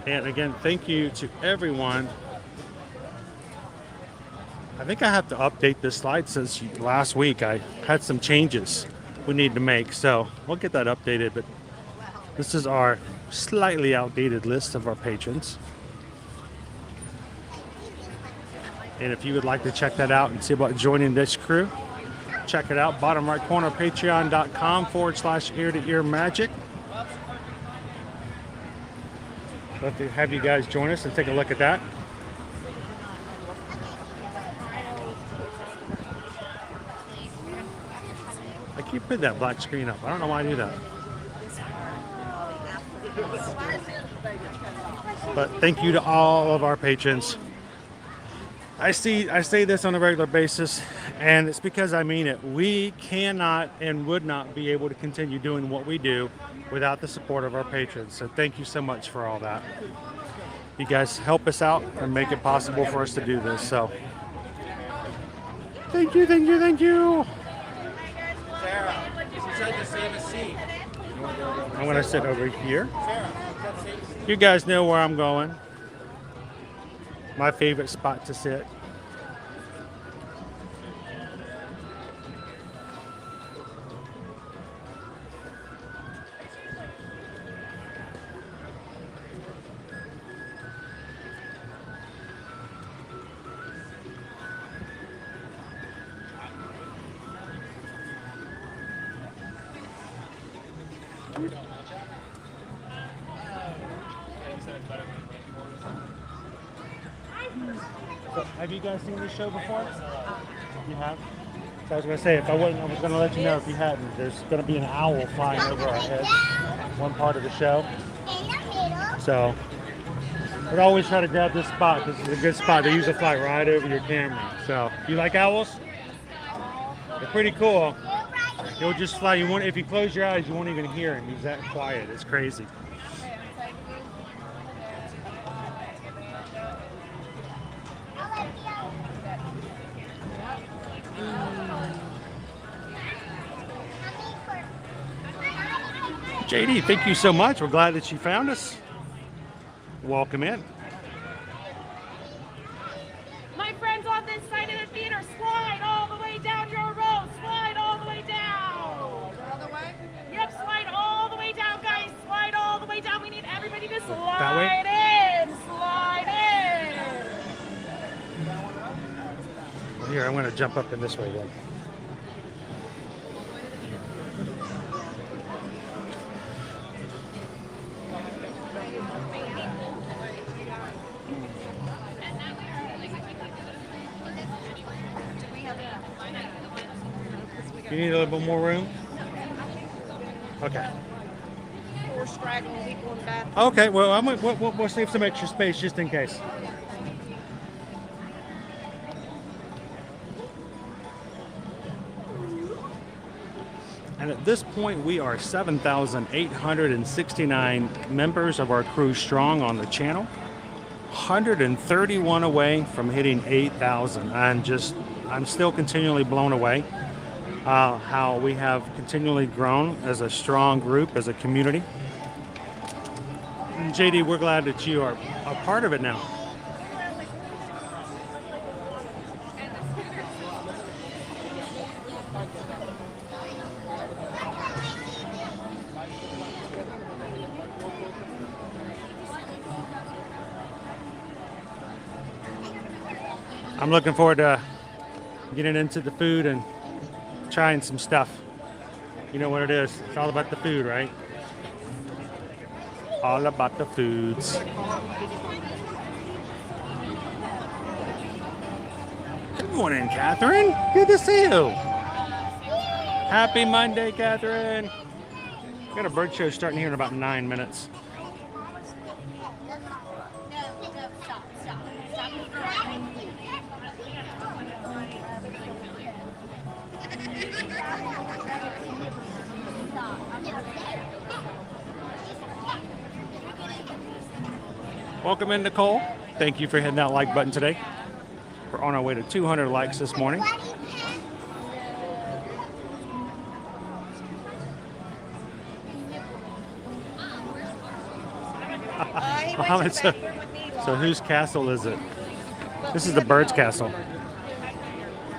And again, thank you to everyone. I think I have to update this slide since last week I had some changes we need to make. So we'll get that updated, but this is our slightly outdated list of our patrons. And if you would like to check that out and see about joining this crew, check it out. Bottom right corner, patreon.com/ear-to-ear magic. Love to have you guys join us and take a look at that. I keep putting that black screen up. I don't know why I do that. But thank you to all of our patrons. I say this on a regular basis, and it's because I mean it. We cannot and would not be able to continue doing what we do without the support of our patrons. So thank you so much for all that. You guys help us out and make it possible for us to do this. So thank you, thank you, thank you. Sarah, she said to save a seat. I'm gonna sit over here. You guys know where I'm going. My favorite spot to sit. So, have you guys seen this show before? You have? So I was going to say, if I wasn't, I was going to let you know if you hadn't. There's going to be an owl flying over our heads, one part of the show. So, we'd always try to grab this spot because it's a good spot. They usually fly right over your camera. So, you like owls? They're pretty cool. They'll just fly. You won't, if you close your eyes, you won't even hear him. He's that quiet. It's crazy. JD, thank you so much. We're glad that you found us. Welcome in. My friends on this side of the theater, slide all the way down your road. Slide all the way down. The other way? Yep, slide all the way down, guys. Slide all the way down. We need everybody to That way? slide in. Slide in. Here, I'm going to jump up in this way then. You need a little bit more room? Okay. We're straggling people in the bathroom. Okay, well, we'll save some extra space just in case. And at this point, we are 7,869 members of our crew strong on the channel. 131 away from hitting 8,000. I'm still continually blown away how we have continually grown as a strong group, as a community. And JD, we're glad that you are a part of it now. I'm looking forward to getting into the food and trying some stuff. You know what it is. It's all about the food, right? All about the foods. Good morning, Catherine. Good to see you. Happy Monday, Catherine. We got a bird show starting here in about 9 minutes. Welcome in, Nicole. Thank you for hitting that like button today. We're on our way to 200 likes this morning. Mohammed, so whose castle is it? This is the bird's castle.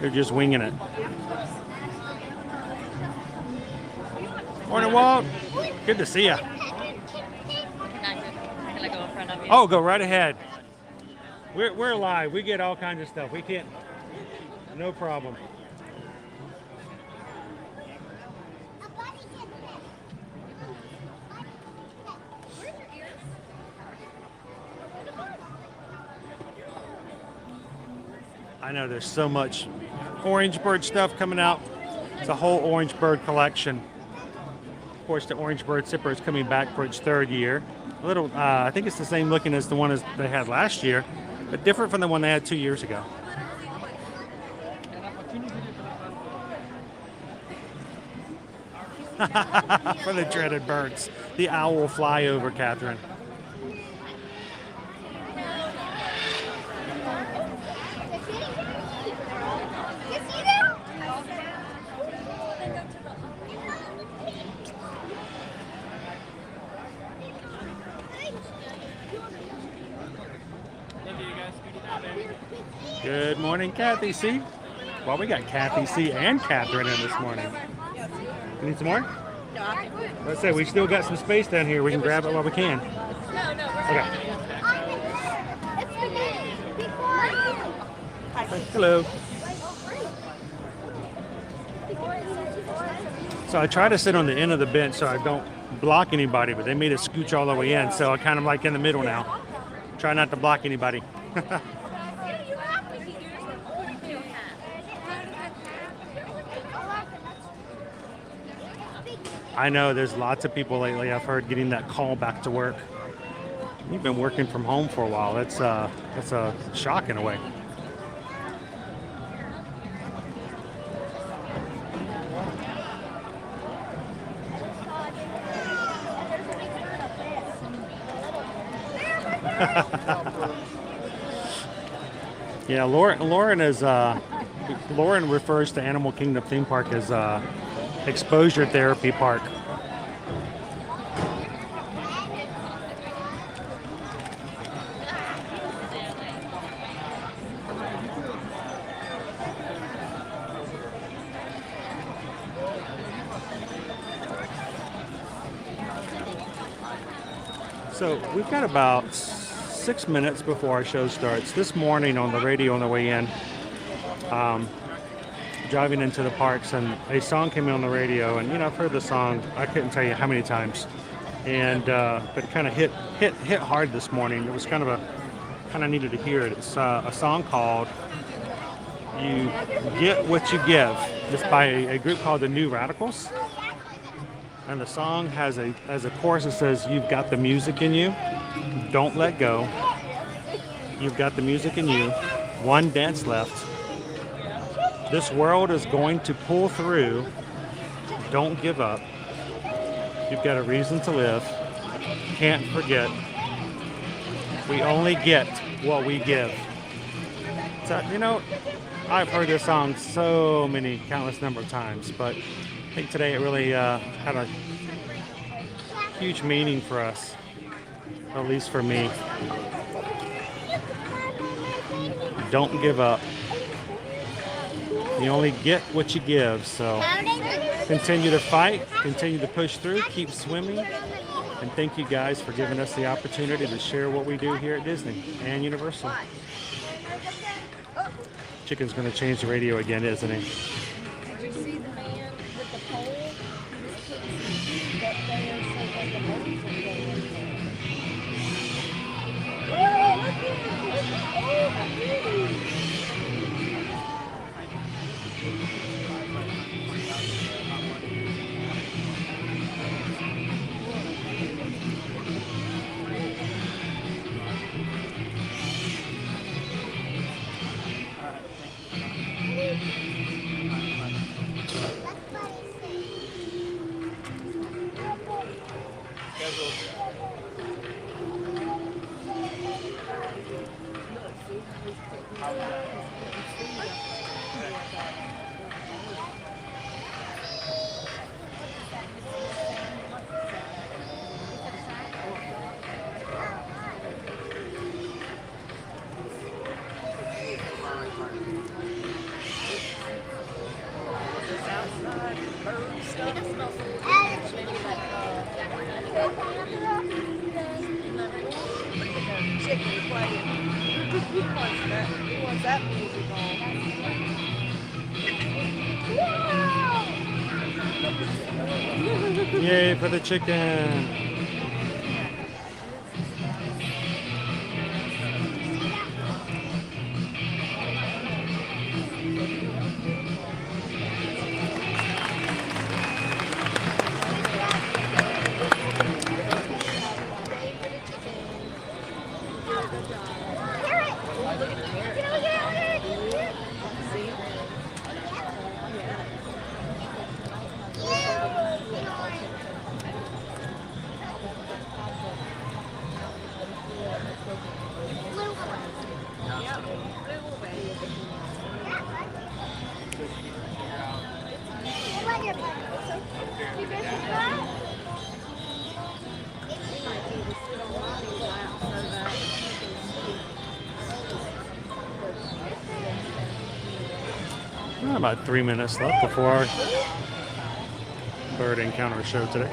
They're just winging it. Morning, Walt. Good to see you. Oh, go right ahead. We're live. We get all kinds of stuff. We can't. No problem. I know there's so much orange bird stuff coming out. It's a whole orange bird collection. Of course, the orange bird zipper is coming back for its 3rd year. A little, I think it's the same looking as the one as they had last year, but different from the one they had 2 years ago. For the dreaded birds. The owl will fly over, Catherine. Good morning, Kathy C. Well, we got Kathy C and Catherine in this morning. You need some more? No. Let's say we still got some space down here. We can grab it while we can. Okay. Hello. So I try to sit on the end of the bench so I don't block anybody, but they made us scooch all the way in, so I'm kind of like in the middle now. Try not to block anybody. I know there's lots of people lately, I've heard, getting that call back to work. You've been working from home for a while. That's a shock in a way. Yeah, Lauren refers to Animal Kingdom theme park as exposure therapy park. So we've got about 6 minutes before our show starts. This morning on the radio on the way in, driving into the parks, and a song came in on the radio, and I've heard the song, I couldn't tell you how many times, and but it kind of hit hard this morning. It was kind of needed to hear it. It's a song called "You Get What You Give." It's by a group called the New Radicals, and the song has a chorus that says, "You've got the music in you, don't let go. You've got the music in you, one dance left. This world is going to pull through. Don't give up. You've got a reason to live. Can't forget. We only get what we give." So, I've heard this song countless number of times, but I think today it really had a huge meaning for us, at least for me. Don't give up. You only get what you give, so continue to fight, continue to push through, keep swimming, and thank you guys for giving us the opportunity to share what we do here at Disney and Universal. Chicken's going to change the radio again, isn't he? Did you see the man with the pole? He just couldn't see that there so that the boats would go in there. Oh, look at it! He wants that music on. Yay for the chicken. About 3 minutes left before our bird encounter show today.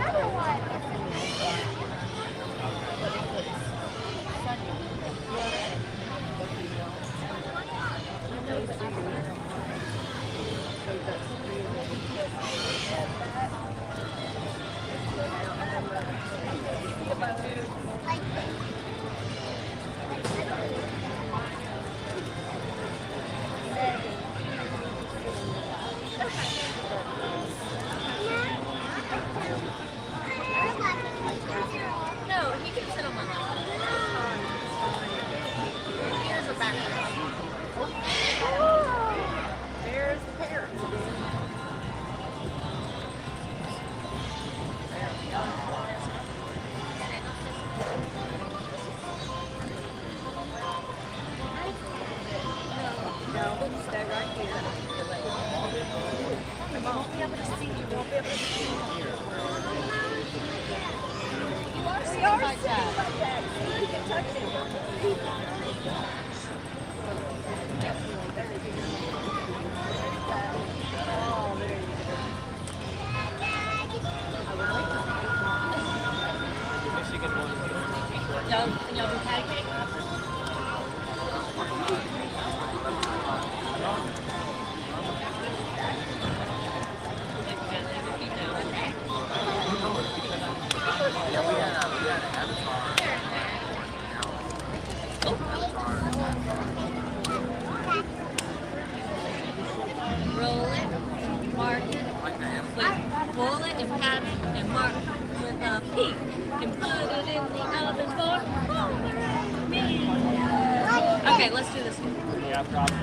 Okay, let's do this one. Yeah, probably.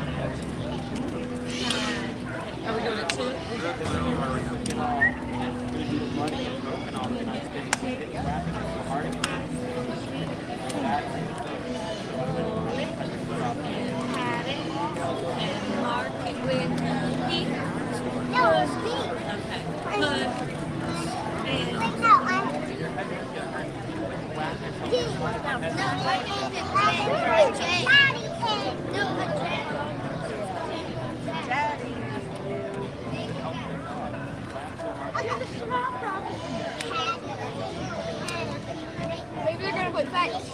Are we doing it two? Pat it and mark it with heat. No, it's heat. Okay. Put and no, maybe they're gonna put face.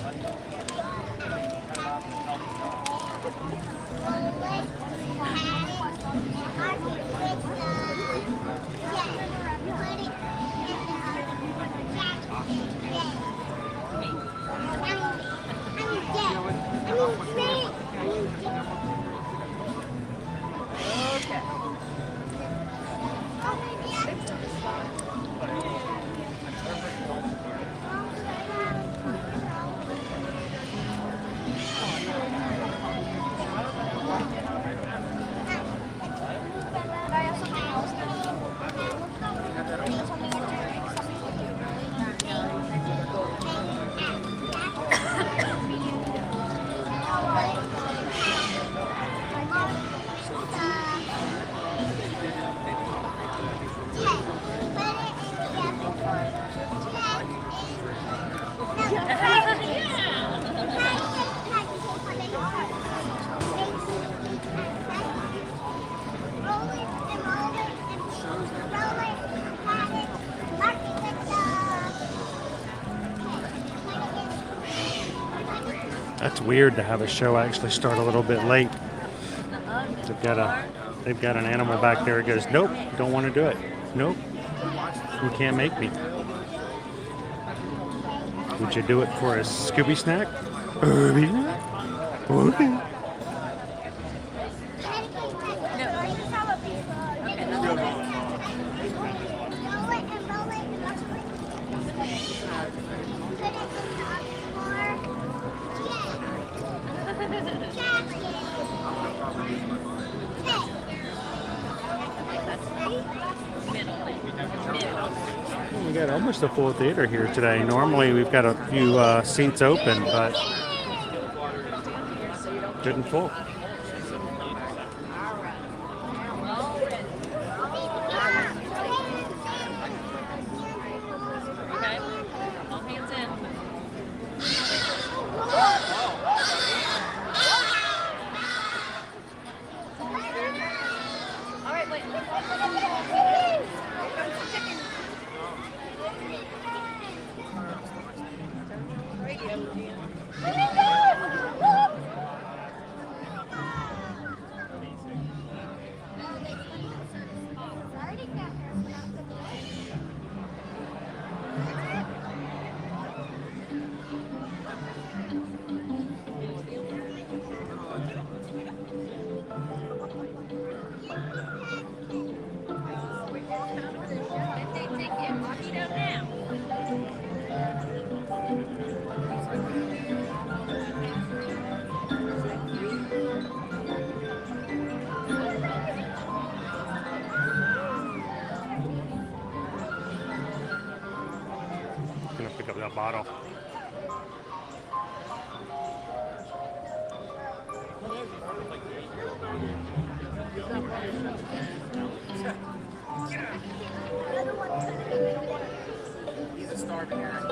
That's weird to have a show actually start a little bit late. They've got an animal back there that goes, nope, don't want to do it. Nope, you can't make me. Would you do it for a Scooby snack? Okay. We got almost a full theater here today. Normally we've got a few seats open, but didn't full. Gonna pick up that bottle. He's a starving animal.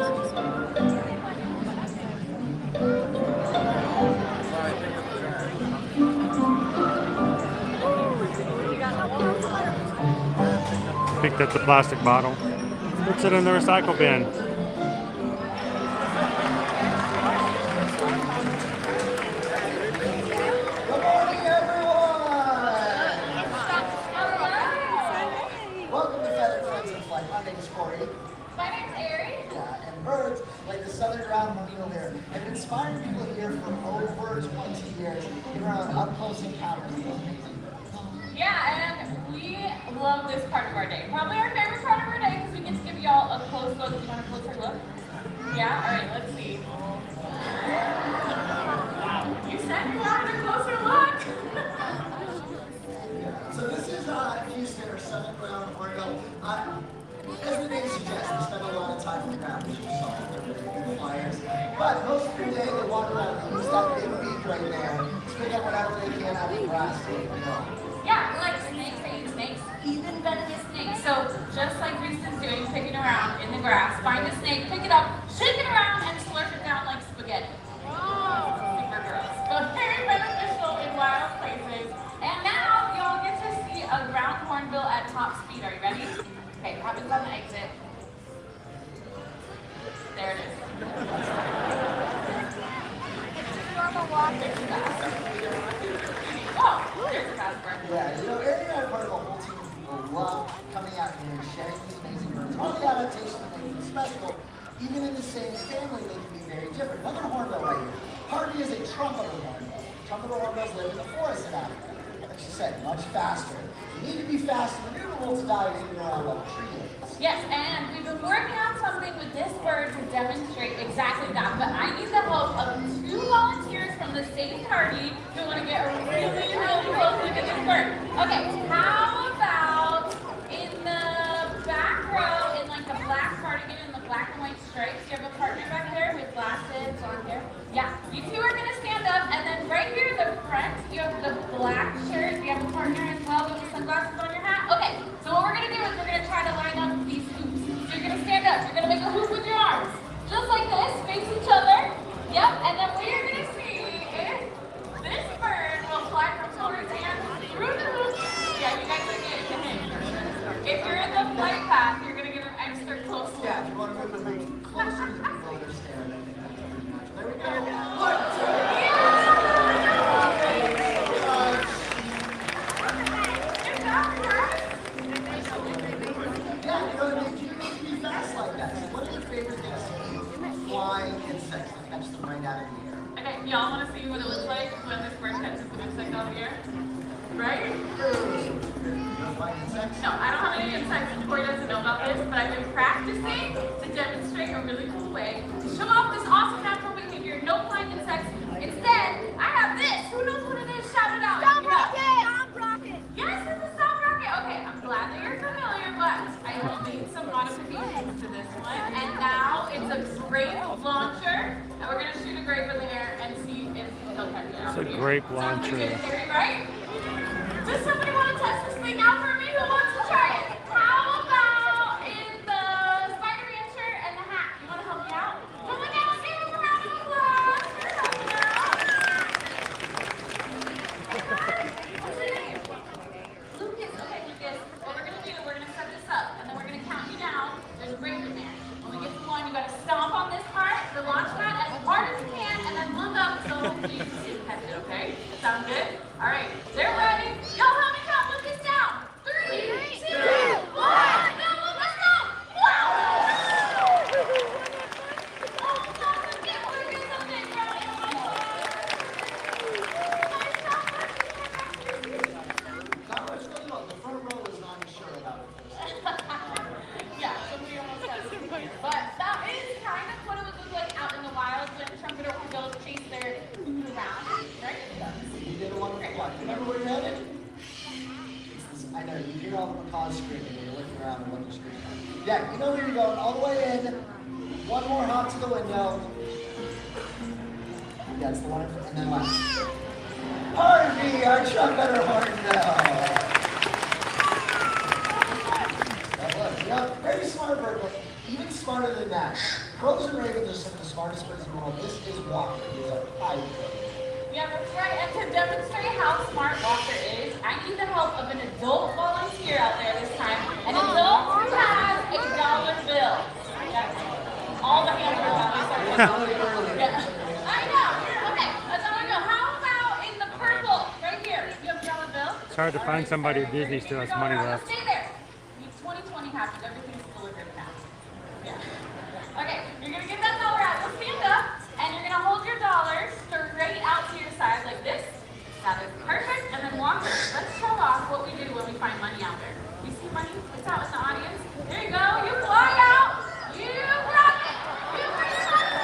Picked up the plastic bottle. Puts it in the recycle bin. I've been inspiring people here for over 20 years. Give around up close encounters with amazing birds. Yeah, and we love this part of our day. Probably our favorite part of our day because we get to give y'all a close look. You want a closer look? Yeah? All right, let's see. You said you wanted a closer look. So this is Houston or Southern Brown Hornbill. As the name suggests, we spend a lot of time on the ground, which you saw. They're very good flyers. But most of the day, they walk around and use that big beak right there to pick up whatever they can out of the grass. Yeah, like snakes, they eat snakes, even venomous snakes. So just like Houston's doing, picking around in the grass, find a snake, pick it up, shake it around, and slurp it down like spaghetti. Super gross, but very beneficial in wild places. And now y'all get to see a ground hornbill at top speed. Are you ready? Okay, what happens on the exit? There it is. Oh, there's a fast bird. Yeah, you know, Erin and I are part of a whole team of people who love coming out here and sharing these amazing birds. All the adaptations make them special. Even in the same family, they can be very different. Look at a hornbill right here. Harambee is a trumpeter hornbill. Trumpeter hornbills live in the forest in Africa. Like she said, much faster. You need to be fast to maneuverable to dive in and around what a tree is. Yes, and we've been working on something with this bird to demonstrate exactly that. But I need the help of 2 volunteers from the same party who want to get a really, really close look at this bird. Okay, how about in the back row, in like the black cardigan and the black and white stripes? Do you have a partner back there with glasses, long hair? Yeah, you 2 are going to stand up, and then right here in the front, you have the black shirt. Do you have a partner as well with the sunglasses on your hat? Okay, so what we're going to do is we're going to try to line up these hoops. So you're going to stand up. You're going to make a hoop with your arms. Just like this, face each other. Yep, and then what you're going to see is this bird will fly from shoulders and through the hoop. Yeah, you guys are Y'all want to see what it looks like when this bird catches an insect out of the air? Right? No, I don't have any insects. Corey doesn't know about this, but I've been practicing to demonstrate a really cool way to show off this awesome natural behavior. No flying insects. Instead, I have this. Who knows what it is? Shout it out. Stop rocket! Stop rocket! Yes, it's a stop rocket. Okay, I'm glad that you're familiar, but I have made some modifications to this one. And now it's a grape launcher. And we're going to shoot a grape in the air and see if it'll catch it. It's a grape launcher. Right? Does somebody want to test this thing out for me? Who wants to try it? How about in the spider rancher and the hat? You want to help me out? Someone else, give us a round of applause. What's your name? Lucas. Okay, Lucas. What we're going to do, we're going to set this up, and then we're going to count you down. There's a grape in there. When we get to one, you got to stomp on this part, the launch pad, as hard as you can, and then look up so you can see catch it, okay? Sound good? All right, they're ready. Y'all help me count Lucas down. 3, 2, 1. Go, let's go. Wow. Oh, let's get Lucas up there. The front row is not sure about it. Yeah, somebody almost has it. But that is kind of what it would look like out in the wild when trumpeter goes chase their food around, right? You did a wonderful job. Remember where you're headed? I know, you hear all the macaws screaming and you're looking around and looking screaming. Yeah, you know where you're going, all the way in. One more hop to the window. Yeah, it's the one, and then last. Harambee, our trumpeter hornbill. Yeah, very smart bird, but even smarter than that. Crows and ravens are some of the smartest birds in the world. This is Walker. He's a pied bird. Yeah, that's right. And to demonstrate how smart Walker is, I need the help of an adult volunteer out there this time. An adult who has a dollar bill. Yeah. All the hands are down. Yeah. I know. Okay, a dollar bill. How about in the purple? Right here. You have a dollar bill? It's hard to find somebody at Disney still has money left. Stay there. 2020 happens. Everything's delivered now. Yeah. Okay, you're going to get that dollar out. You'll stand up, and you're going to hold your dollar straight out to your side like this. That is perfect. And then Walker, let's show off what we do when we find money out there. You see money? It's out in the audience. There you go. You fly out. You rock it. You bring it up.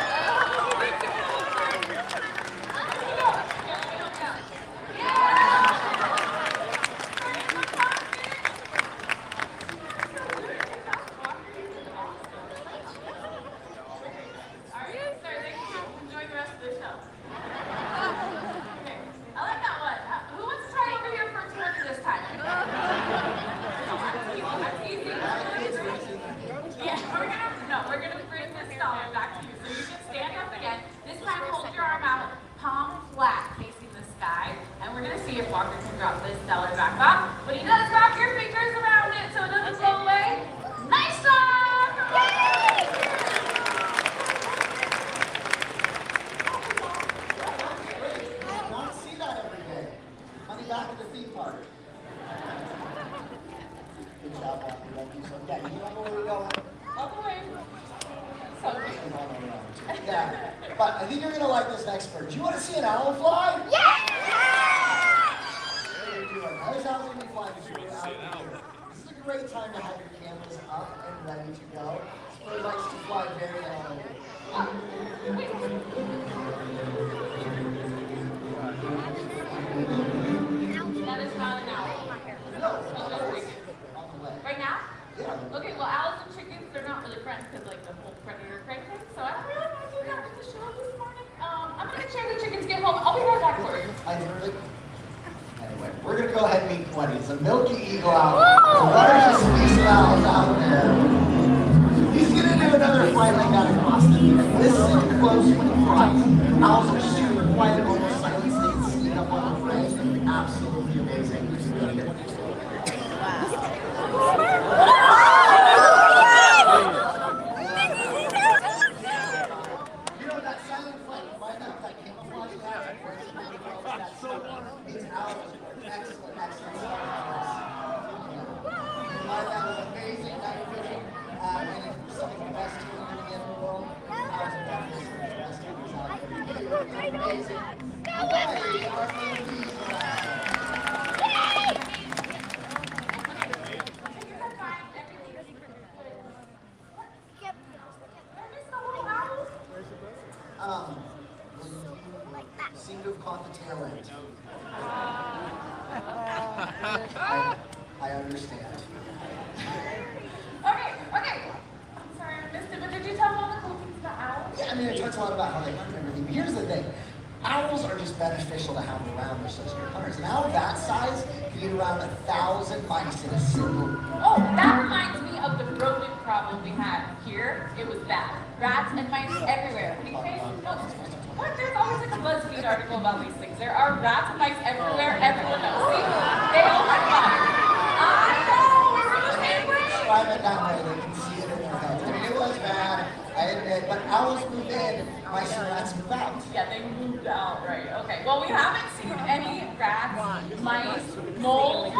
Walker can drop this dollar back off, but he does wrap your fingers around it so it doesn't blow away. Nice job! Yay! Don't see that every day. Money back at the theme park. Good job, Walker. So, yeah, you know where we're going? All the way. So yeah, but I think you're going to like this next bird. Do you want to see an owl fly? Yeah! Those owls will be flying through the out. This is a great time to have your cameras up and ready to go. This bird likes to fly very low. that is not an owl. No. Right now? Yeah. Okay, well, owls and chickens, they're not really friends because, like, the whole predator-prey thing, so I don't really want to do that with the show this morning. I'm going to check the chickens get home. I'll be right back for you. Anyway, we're going to go ahead and meet Buddy. It's a milky eagle owl. The largest species of owls out there. He's going to do another flight like that across the year. Listen close when he flies. Owls are super quiet, almost silent. They can sneak up on the prey. Absolutely amazing. You know that silent flight, you might have that camouflage pattern where it's owls. Excellent, excellent. Seem to have caught the tail end. I understand. Okay. I'm sorry I missed it, but did you tell them all the cool things about owls? Yeah, I mean, it talks a lot about how they hunt and everything. But here's the thing. Owls are just beneficial to have around. They're such good hunters. An owl that size can eat around 1,000 mice in a single. Oh, that reminds me of the rodent problem we had here. It was bad. Rats and mice everywhere. What? There's always like a BuzzFeed article about these things. There are rats and mice everywhere. Everyone knows. See? They all have fun. I know. We're on the same way. Describe it that way. They can see it in their heads. I mean, it was bad. I admit, but owls move in, mice and rats move out. Yeah, they moved out, right? Okay. Well, we haven't seen any rats, mice, moles,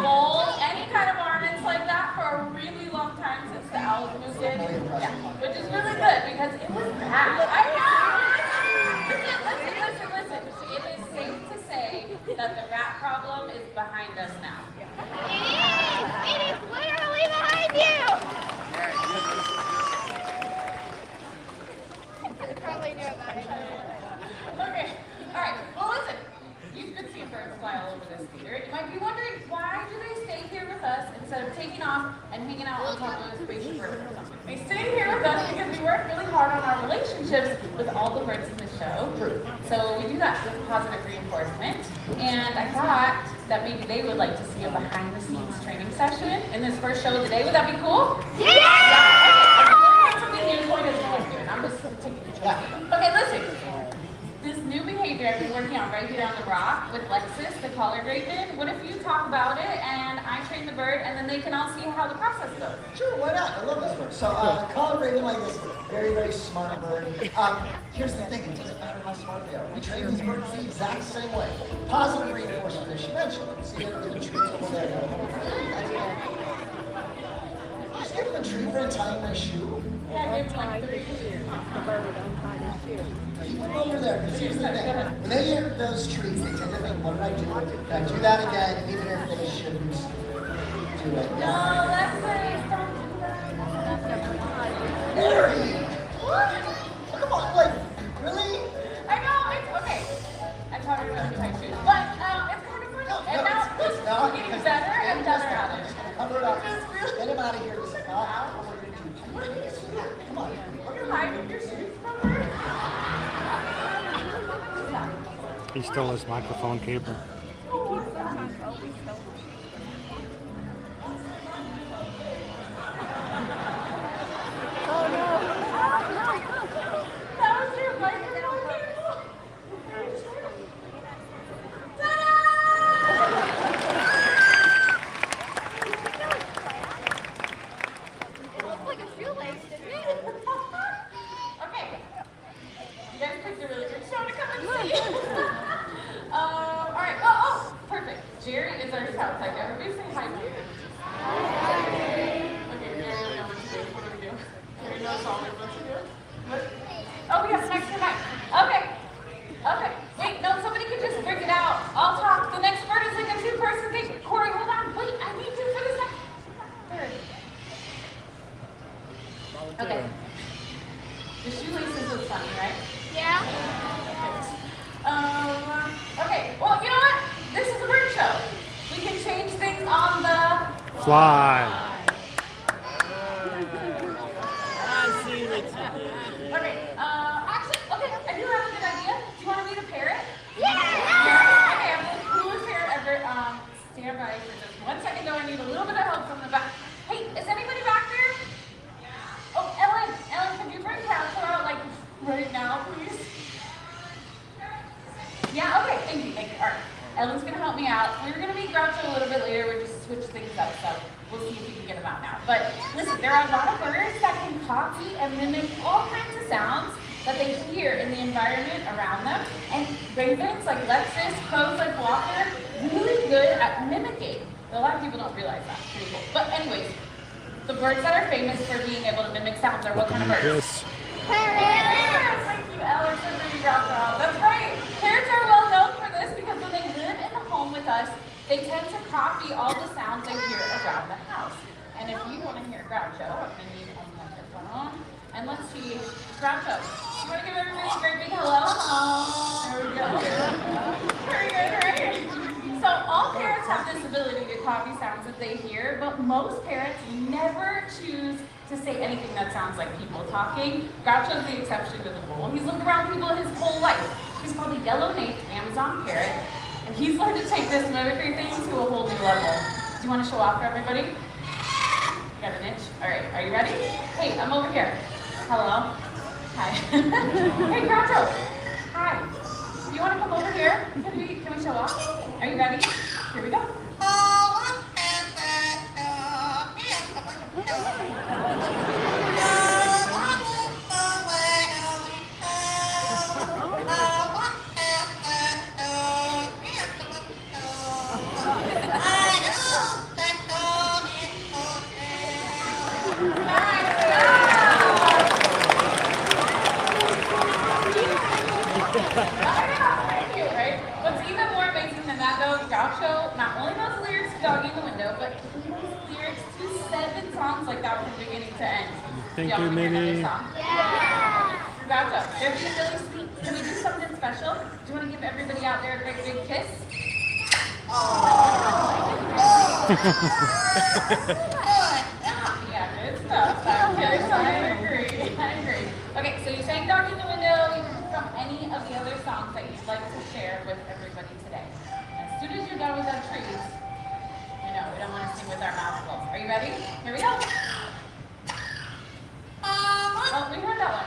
any kind of varmints like that for a really long time since the owls moved in. Yeah, which is really good because it was bad. I know. Listen. It is safe to say that the rat problem is behind us now. It is literally behind you. I probably knew about it. Okay, all right. Well, listen. You've been seeing birds fly all over this theater. You might be wondering, why do they stay here with us instead of taking off and hanging out on top of a spaceship bird? They stay here with us because we work really hard on our relationships with all the birds in the show. So we do that with positive reinforcement. And I thought that maybe they would like to see a behind-the-scenes training session in this first show of the day. Would that be cool? Yeah! Okay. Something new point is what I'm doing. I'm just taking the job. Okay, listen. This new behavior I've been working on right here on the rock with Lexus, the collared raven. What if you talk about it and I train the bird and then they can all see how the process goes? Sure, why not? I love this bird. So, collared raven like this, very, very smart bird. Here's the thing, it doesn't matter how smart they are. We train these birds the exact same way. Positive reinforcement, as you mentioned. See the trees over there. Just give them a treat for untying my shoe. Yeah, give like 3. Keep them over there, because here's the thing. When they hear those trees, they tend to think, what did I do? Can I do that again, even if they shouldn't do it? No, Lexus, don't do that. Mary! What? Come on, like, really? I know, it's okay. I taught her about tight shoes, but it's kind of funny. And now we're getting better and better at it. Cover it up. Get him out of here. This is not how we're going to do. What are you doing? Come on. You're hiding your shoes from her? He stole his microphone cable. That was your microphone cable? It looked like a shoelace, didn't it? Okay. You guys picked a really good show to come and see. Alright, oh, perfect. Jerry is our scout type. Everybody say hi, Jerry. Okay, Jerry, we know what to do. What do we do? Jerry knows all what to do. What? Oh, we have an extra mic. Okay. Wait, no, somebody can just bring it out. I'll talk. The next bird is like a 2-person thing. Corey, hold on. Wait, I need you for the second. There. Okay. The shoelaces is funny, right? Yeah. Okay, well, you know what? This is a bird show. We can change things on the Fly. Okay, actually, I do have a good idea. Do you want me to parrot? Yeah. Okay, I'm the coolest parrot ever. Stand by for just 1 second, though. I need a little bit of help from the back. Hey, is anybody back there? Oh, Ellen, can you bring Casper out, like, right now, please? Yeah, okay, thank you. All right, Ellen's gonna help me out. We were gonna meet Groucho a little bit later. We're just switch things up, so we'll see if we can get him out now. But listen, there are a lot of birds that can copy and mimic all kinds of sounds that they hear in the environment around them. And ravens like Lexus, crows like Walker, really good at mimicking. A lot of people don't realize that. Pretty cool. But anyways, the birds that are famous for being able to mimic sounds are what kind of birds? Parrots! Thank you, Alex, and then you dropped out. That's right. Parrots are well known for this because when they live in the home with us, they tend to copy all the sounds they hear around the house. And if you want to hear Groucho, I'm going to need a microphone. And let's see, Groucho, I'm gonna give everybody a great big hello. There we go. Very good, right? So all parrots have this ability to copy sounds that they hear, but most parrots never choose to say anything that sounds like people talking. Groucho's the exception to the rule. He's lived around people his whole life. He's called a yellow-naped Amazon parrot, and he's learned to take this mimicry thing to a whole new level. Do you want to show off for everybody? You got an itch? All right, are you ready? Hey, I'm over here. Hello. Hi. Hey, Groucho. Hi. Do you want to come over here? Can we show off? Are you ready? Here we go. Groucho not only knows lyrics to Doggy in the Window, but he knows lyrics to 7 songs like that from beginning to end. Thank you, Minnie. Yeah! Groucho, they're being really sweet. Can we do something special? Do you want to give everybody out there a great big kiss? Yeah, good stuff. I agree. Okay, so you sang Doggy in the Window. You can pick from any of the other songs that you'd like to share with everybody today. As soon as you're done with that trees, you know, we don't want to sing with our mouths full. Are you ready? Here we go. Oh, we heard that one.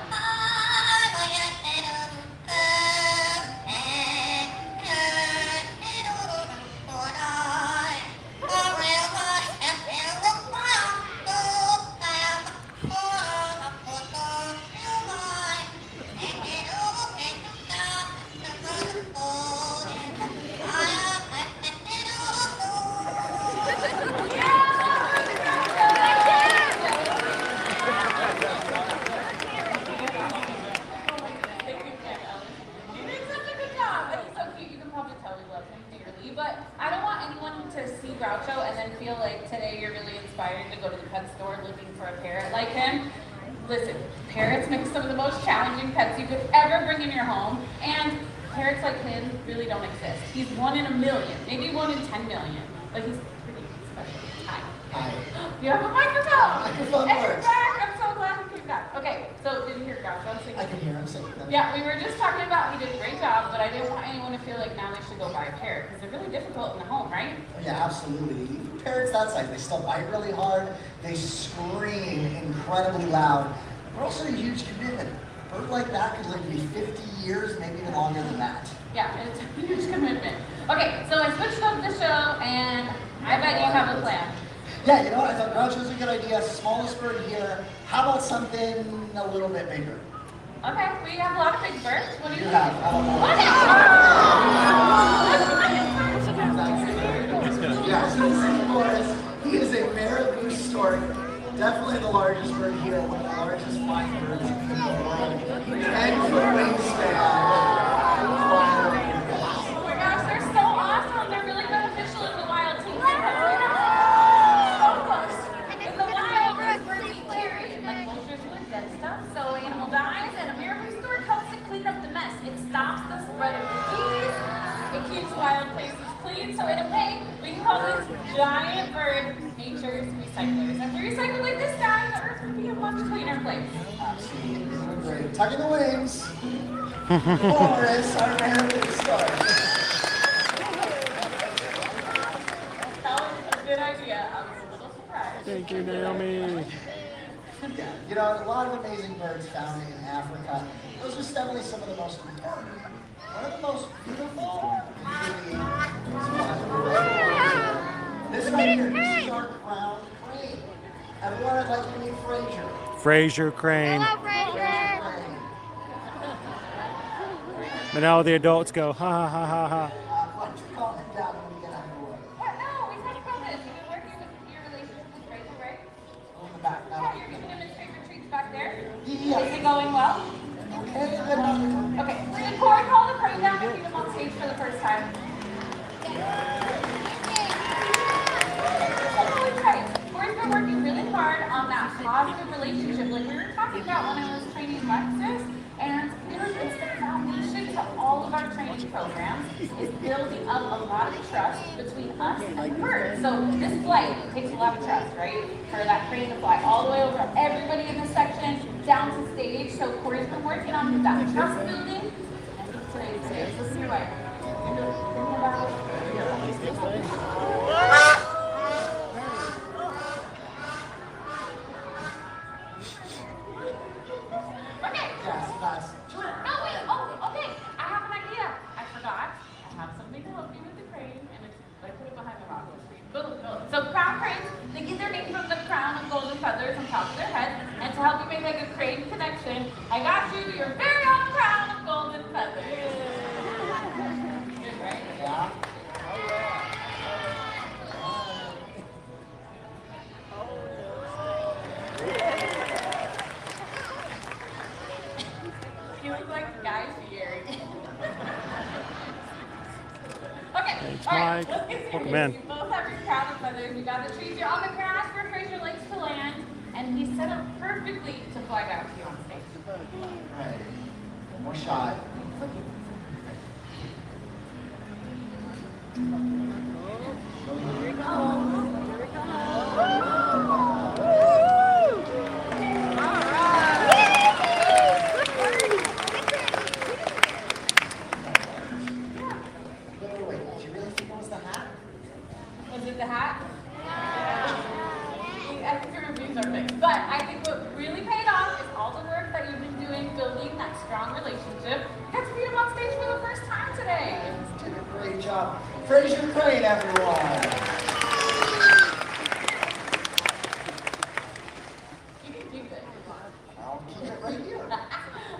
Groucho and then feel like today you're really inspired to go to the pet store looking for a parrot like him. Listen, parrots make some of the most challenging pets you could ever bring in your home, and parrots like him really don't exist. He's 1 in a million, maybe 1 in 10 million, but he's pretty special. Hi. You have a microphone! Microphone And you're works. back! I'm so glad you came back. Okay, so did you hear Groucho singing? I can hear him singing. Yeah, we were just talking about he did a great job, but I didn't want anyone to feel like now they should go buy a parrot, because they're really difficult in the home, right? Yeah, absolutely. Even parrots that size, they still bite really hard. They scream incredibly loud. They're also a huge commitment. A bird like that could live to be 50 years, maybe even longer than that. Yeah, it's a huge commitment. Okay, so I switched up the show, and I bet you have a plan. Yeah, you know what? I thought Groucho was a good idea. Smallest bird here. How about something a little bit bigger? Okay, we have a lot of big birds. What do you think? Yeah, so the same forest. He is a marabou stork. Definitely the largest bird here, one of the largest flying birds in the world. 10-foot wingspan. Oh my gosh, they're so awesome. They're really beneficial in the wild too. In the wild, birds eat carrion, like vultures would and stuff. So animal dies, and a marabou stork helps to clean up the mess. It stops the spread of disease. It keeps wild places clean. So in a way, we can call this giant bird nature's recyclers. If we recycle like this guy, the earth would be a much cleaner place. Absolutely. Great. Tucking the wings. Boris, our Harambee stork. That was a good idea. I was a little surprised. Thank you, Naomi. Yeah, you know, a lot of amazing birds found in Africa. Those are definitely some of the most important. One of the most beautiful this right here, this is our crowned crane. Everyone, I'd like you to meet Fraser. Fraser Crane. Hello, Fraser. Crane. And all the adults go, ha ha ha ha ha. Why don't you calm him down when we get out of the way? No, we talked about this. You've been working with your relationship with Fraser, right? In the back now. Yeah, you're giving him his favorite treats back there. Yeah. Is it going well? Okay, good enough. Okay, we're going to call the crane down and feed him on stage for the first time. Corey's been working really hard on that positive relationship. Like we were talking about when I was training Lexus, And really, it's the foundation to all of our training programs is building up a lot of trust between us and the birds. So this flight takes a lot of trust, right? For that crane to fly all the way over everybody in this section down to stage. So Corey's been working on that trust building. And today's day. Listen your way. Okay. Yes, nice. No, wait. Oh, okay. I have an idea. I forgot. I have something to help you with the crane, and it's, I put it behind the rock. Boom, boom. So crown cranes, they get their name from the crown of golden feathers on top of their head. And to help you make like a crane connection, I got you your very own crown of golden feathers. Good, right? Yeah. You look like Guy Fieri. Okay, Thanks, all right, Mike. let's get Welcome serious. in. You both have your crown of feathers. You got the trees. You're on the grass where Fraser likes to land, and he's set up perfectly to fly down to you on stage. All right. One more shot. Wait, did you really think it was the hat? Was it the hat? I think your reviews are mixed. But I think what really paid off is all the work that you've been doing building that strong relationship. You got to meet him on stage for the first time today. Did a great job. Fraser Crane, everyone. You can do this. I'll keep it right here.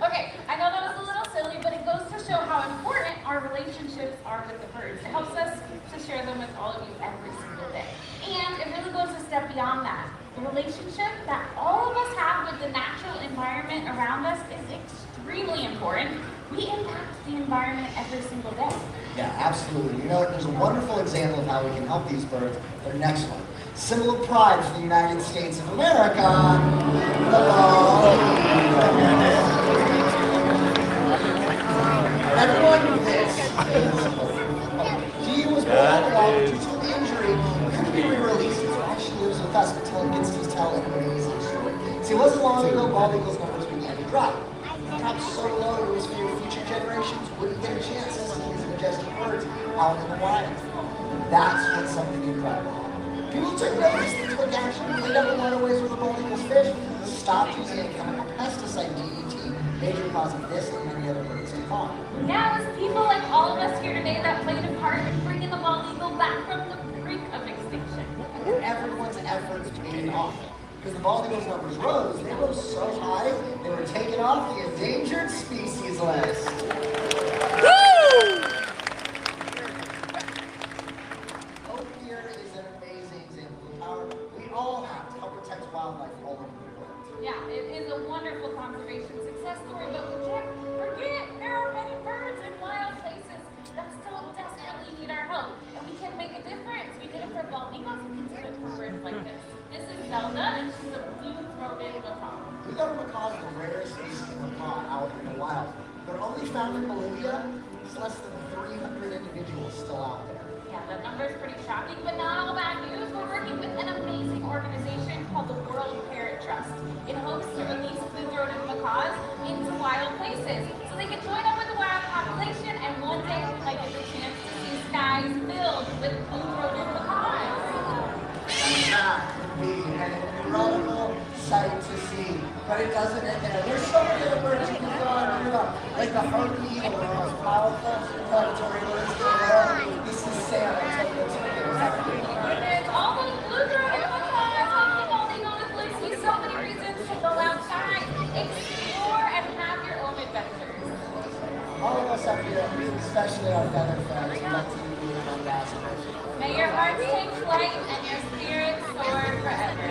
Okay, I know that was a little silly, but it goes to show how important our relationships are with the birds. It helps us to share them with all of you every single day. And it really goes a step beyond that. The relationship that all of us have with the natural environment around us is extremely important. We impact the environment every single day. Yeah, absolutely. You know, there's a wonderful example of how we can help these birds. The next one. Symbol of pride for the United States of America. Everyone, this is he was brought along due to an injury, couldn't be re-released. So actually lives with us until he gets to tell an amazing story. See, it wasn't long ago bald eagles' numbers began to drop. They dropped so low it was feared future generations wouldn't get a chance to see these majestic birds out in the wild. That's when something incredible happened. People took notice, they took action, cleaned up the waterways where the bald eagles fish, stopped using a chemical pesticide, DDT, major cause of this and many other birds to farm. Now, it's people like all of us here today that played a part in bringing the bald eagle back from the brink of extinction. And everyone's efforts paid off. Because the bald eagles' numbers rose, they rose so high, they were taken off the endangered species list. Hope here is an amazing example of power we all have to help protect wildlife all over the world. Yeah, it is a wonderful conservation success story, but we can't forget there are many birds in wild places that still desperately need our help. And we can make a difference. We did it for bald eagles, we can do it for birds like this. This is Zelda, and she's a blue-throated macaw. Blue-throated macaw is the rarest species of macaw out in the wild. They're only found in Bolivia. There's less than 300 individuals still out there. Yeah, that number is pretty shocking, but not all bad news. We're working with an amazing organization called the World Parrot Trust. It hopes to release blue-throated macaws into wild places so they can join up with the wild population, and one day we might get the chance to see skies filled with blue-throated macaws. That would be an incredible sight to see. But it doesn't end there. There's so many other birds you can go on and read about, like the Harambee House, one of the most powerful predatory birds in the world. This is Sam. And all those blue-throated macaws, hopefully only go to blue, see so many reasons to go outside, explore, and have your own adventures. All of us up here, especially our feather friends, would like to be ambassadors. May your hearts take flight and your spirits soar forever.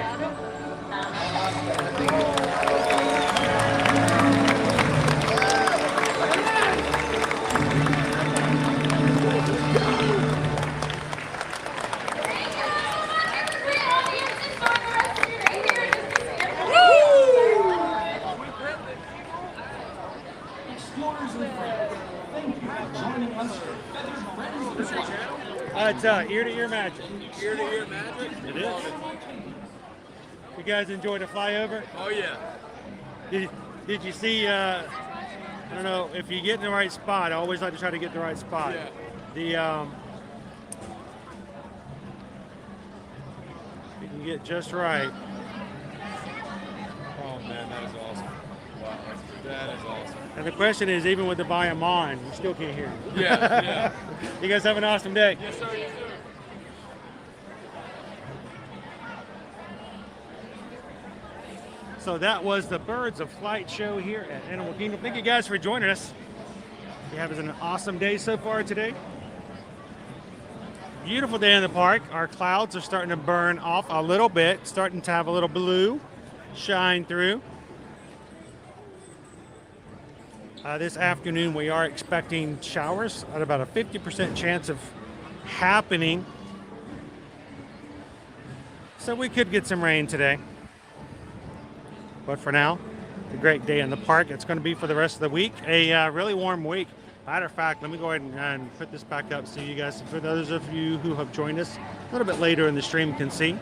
Namaste. It's ear-to-ear magic. Ear-to-ear magic? It is. You guys enjoy the flyover? Oh, yeah. Did you see, I don't know, if you get in the right spot, I always like to try to get in the right spot. Yeah. You can get just right. Oh, man, that is awesome. Wow, that is awesome. And the question is, even with the volume on, you still can't hear you. Yeah, yeah. You guys have an awesome day. Yes, sir, yes, sir. So that was the Birds of Flight show here at Animal Kingdom. Thank you guys for joining us. You have an awesome day so far today. Beautiful day in the park. Our clouds are starting to burn off a little bit, starting to have a little blue shine through. This afternoon we are expecting showers at about a 50% chance of happening. So we could get some rain today. But for now, a great day in the park. It's going to be for the rest of the week. A really warm week. Matter of fact, let me go ahead and put this back up so you guys, for those of you who have joined us a little bit later in the stream, can see.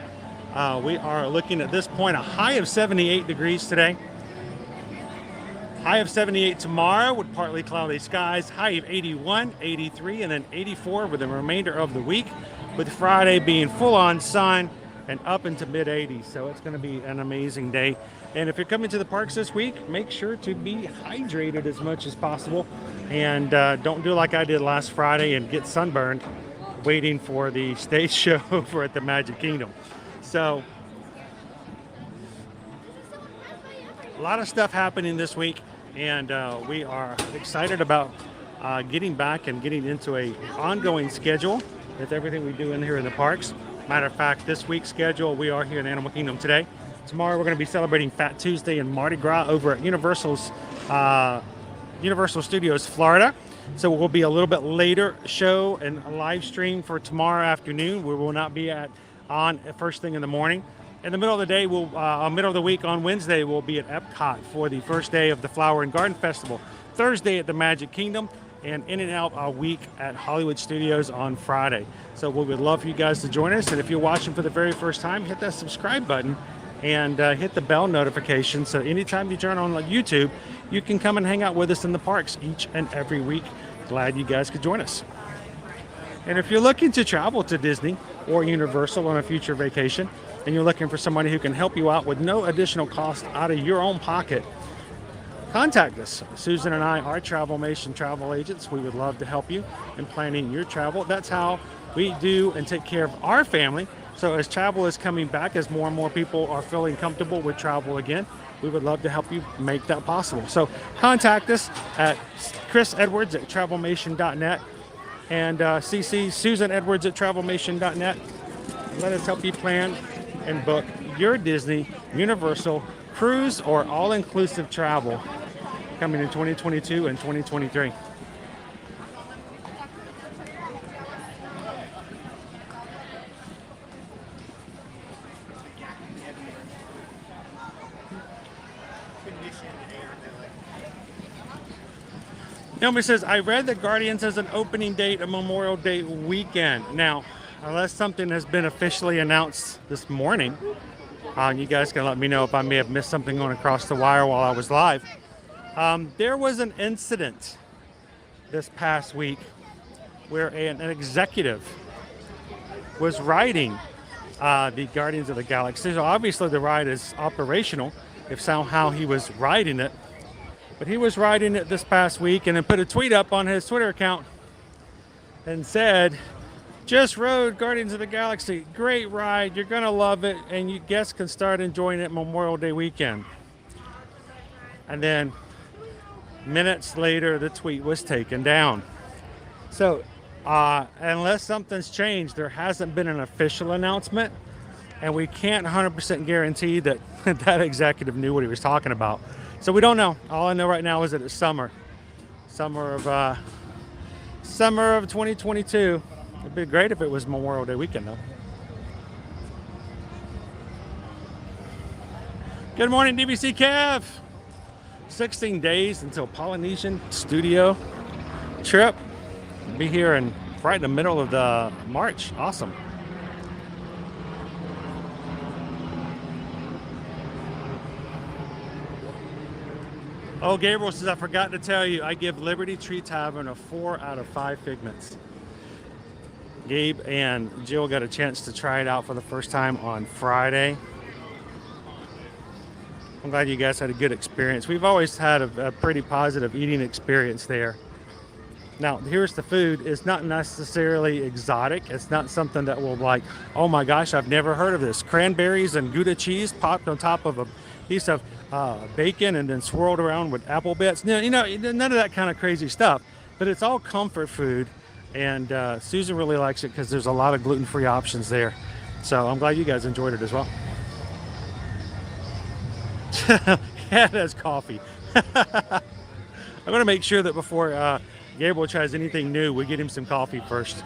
We are looking at this point a high of 78 degrees today. High of 78 tomorrow with partly cloudy skies. High of 81, 83, and then 84 with the remainder of the week, with Friday being full-on sun and up into mid-80s. So it's going to be an amazing day. And if you're coming to the parks this week, make sure to be hydrated as much as possible. And don't do like I did last Friday and get sunburned waiting for the stage show over at the Magic Kingdom. So a lot of stuff happening this week, and we are excited about getting back and getting into a ongoing schedule with everything we do in here in the parks. Matter of fact, this week's schedule, we are here in Animal Kingdom today. Tomorrow we're going to be celebrating Fat Tuesday and Mardi Gras over at Universal Studios, Florida. So we'll be a little bit later show and a live stream for tomorrow afternoon. We will not be on first thing in the morning. In the middle of the day, middle of the week on Wednesday, we'll be at Epcot for the first day of the Flower and Garden Festival. Thursday at the Magic Kingdom, and in and out a week at Hollywood Studios on Friday. So we would love for you guys to join us. And if you're watching for the very first time, hit that subscribe button and hit the bell notification. So anytime you turn on YouTube, you can come and hang out with us in the parks each and every week. Glad you guys could join us. And if you're looking to travel to Disney or Universal on a future vacation, and you're looking for somebody who can help you out with no additional cost out of your own pocket, contact us. Susan and I are Travelmation travel agents. We would love to help you in planning your travel. That's how we do and take care of our family. So as travel is coming back, as more and more people are feeling comfortable with travel again, we would love to help you make that possible. So contact us at chrisedwards at travelmation.net and CC Susan Edwards at travelmation.net. Let us help you plan and book your Disney, Universal, cruise, or all-inclusive travel coming in 2022 and 2023. Naomi says, I read that Guardians has an opening date of Memorial Day weekend. Now, unless something has been officially announced this morning, you guys can let me know if I may have missed something going across the wire while I was live. There was an incident this past week where an executive was riding the Guardians of the Galaxy. So obviously the ride is operational if somehow he was riding it. But he was riding it this past week and then put a tweet up on his Twitter account and said, just rode Guardians of the Galaxy. Great ride. You're going to love it. And you guests can start enjoying it Memorial Day weekend. And then minutes later, the tweet was taken down. So unless something's changed, there hasn't been an official announcement. And we can't 100% guarantee that that executive knew what he was talking about. So we don't know. All I know right now is that it's summer of 2022. It'd be great if it was Memorial Day weekend, though. Good morning, DBC Kev. 16 days until Polynesian studio trip. Be here in right in the middle of the March. Awesome. Oh, Gabriel says, I forgot to tell you, I give Liberty Tree Tavern a 4 out of 5 figments. Gabe and Jill got a chance to try it out for the first time on Friday. I'm glad you guys had a good experience. We've always had a pretty positive eating experience there. Now, here's the food. It's not necessarily exotic. It's not something that will like, oh my gosh, I've never heard of this. Cranberries and Gouda cheese popped on top of a piece of bacon and then swirled around with apple bits. No, you know, none of that kind of crazy stuff. But it's all comfort food. And Susan really likes it because there's a lot of gluten-free options there. So I'm glad you guys enjoyed it as well. Yeah, that's coffee. I'm going to make sure that before Gabriel tries anything new, we get him some coffee first.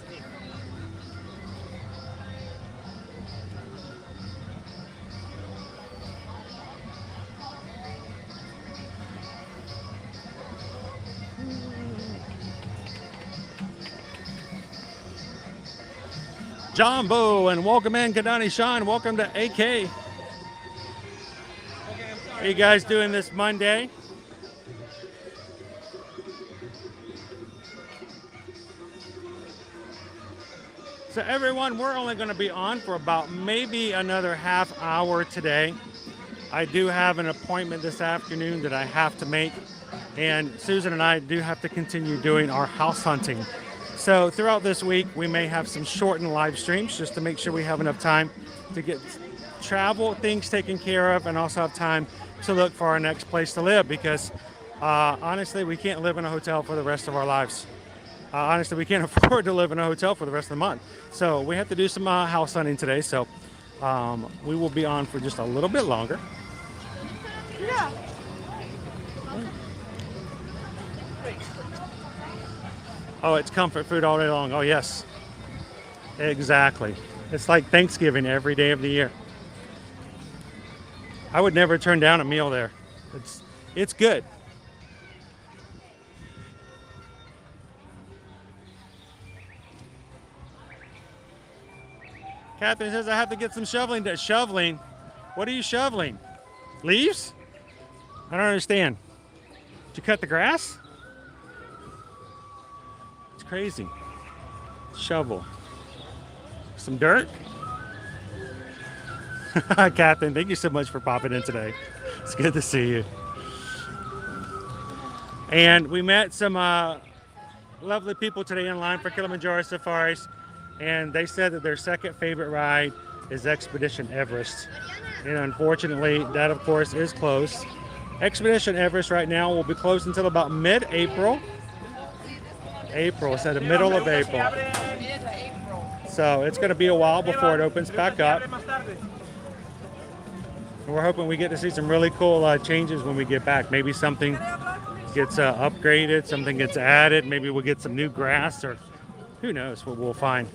Jumbo, and welcome in, Kadani Sean. Welcome to AK. How you guys doing this Monday? So everyone, we're only going to be on for about maybe another half hour today. I do have an appointment this afternoon that I have to make, and Susan and I do have to continue doing our house hunting. So throughout this week, we may have some shortened live streams just to make sure we have enough time to get travel things taken care of and also have time to look for our next place to live, because honestly, we can't live in a hotel for the rest of our lives. Honestly, we can't afford to live in a hotel for the rest of the month. So we have to do some house hunting today. So we will be on for just a little bit longer. Yeah. Oh, it's comfort food all day long. Oh, yes. Exactly. It's like Thanksgiving every day of the year. I would never turn down a meal there. It's good. Catherine says I have to get some shoveling. Shoveling? What are you shoveling? Leaves? I don't understand. Did you cut the grass? It's crazy. Shovel. Some dirt? Catherine, thank you so much for popping in today. It's good to see you. And we met some lovely people today in line for Kilimanjaro Safaris, and they said that their second favorite ride is Expedition Everest. And unfortunately, that of course is closed. Expedition Everest right now will be closed until about mid-April. So the middle of April. So it's going to be a while before it opens back up. And we're hoping we get to see some really cool changes when we get back. Maybe something gets upgraded, something gets added. Maybe we'll get some new grass, or who knows what we'll find.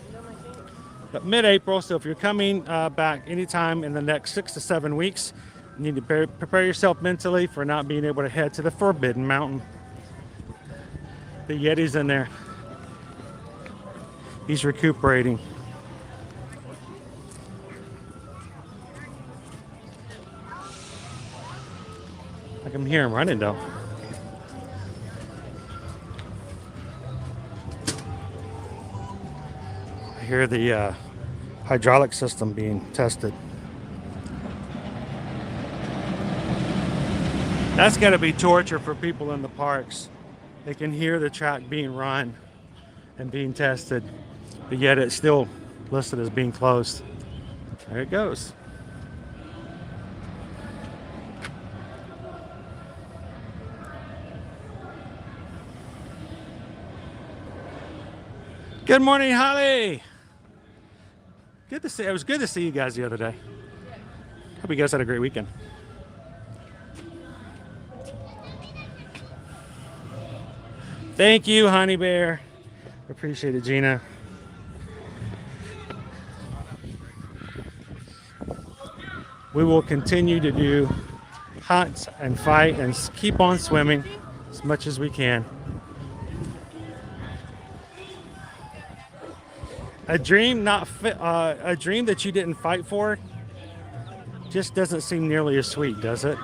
But mid-April, so if you're coming back anytime in the next 6 to 7 weeks, you need to prepare yourself mentally for not being able to head to the Forbidden Mountain. The Yeti's in there. He's recuperating. I can hear him running though. I hear the hydraulic system being tested. That's got to be torture for people in the parks. They can hear the track being run and being tested, but yet it's still listed as being closed. There it goes. Good morning, Holly. Good to see. It was good to see you guys the other day. Hope you guys had a great weekend. Thank you, Honey Bear. Appreciate it, Gina. We will continue to do hunts and fight and keep on swimming as much as we can. A dream a dream that you didn't fight for just doesn't seem nearly as sweet, does it?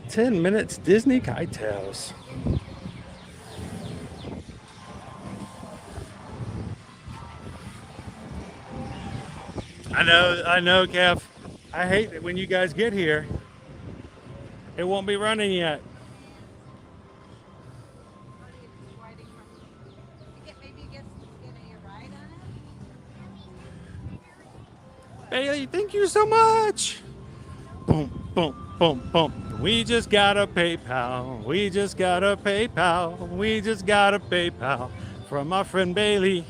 "10 minutes Disney Kite-tails." I know, Kev. I hate that when you guys get here, it won't be running yet. Bailey, thank you so much. Boom, boom, boom, boom. We just got a PayPal. We just got a PayPal. We just got a PayPal from my friend Bailey.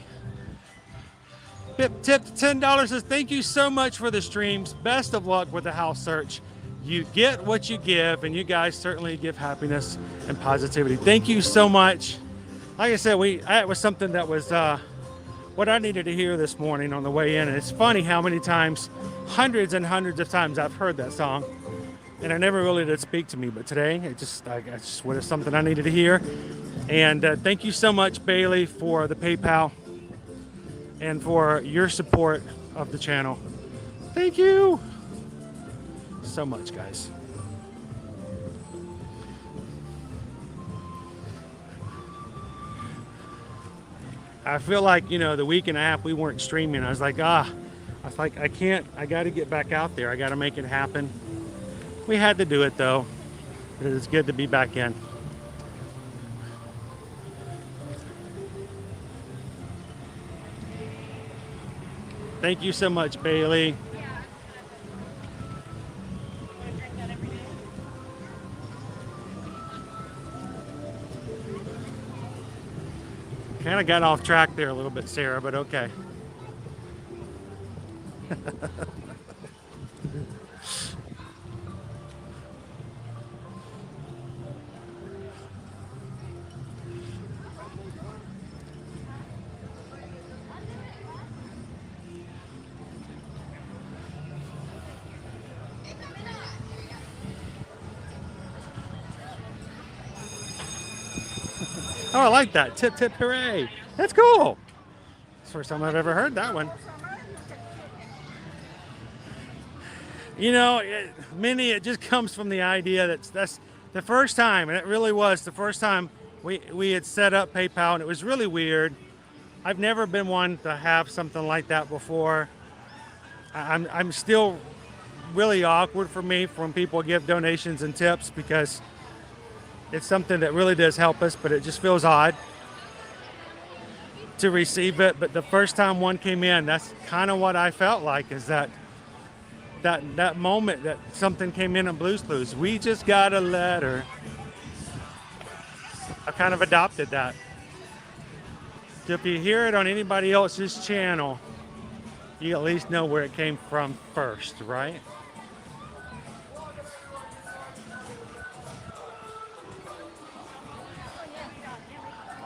Pip tipped $10 says, "Thank you so much for the streams. Best of luck with the house search. You get what you give, and you guys certainly give happiness and positivity." Thank you so much. Like I said, it was something that was what I needed to hear this morning on the way in. And it's funny how many times, hundreds and hundreds of times, I've heard that song, and it never really did speak to me. But today, it just was something I needed to hear. And thank you so much, Bailey, for the PayPal and for your support of the channel. Thank you so much, guys. I feel like, the week and a half we weren't streaming, I was like, I got to get back out there. I got to make it happen. We had to do it, though. But it's good to be back in. Thank you so much, Bailey. Kind of got off track there a little bit, Sarah, but okay. Oh, I like that. Tip, tip, hooray. That's cool. It's the first time I've ever heard that one. It just comes from the idea that's the first time, and it really was the first time we had set up PayPal, and it was really weird. I've never been one to have something like that before. I'm still really awkward for me when people give donations and tips, because it's something that really does help us, but it just feels odd to receive it. But the first time one came in, that's kind of what I felt like, is that moment that something came in Blue's Clues. We just got a letter. I kind of adopted that. So if you hear it on anybody else's channel, you at least know where it came from first, right?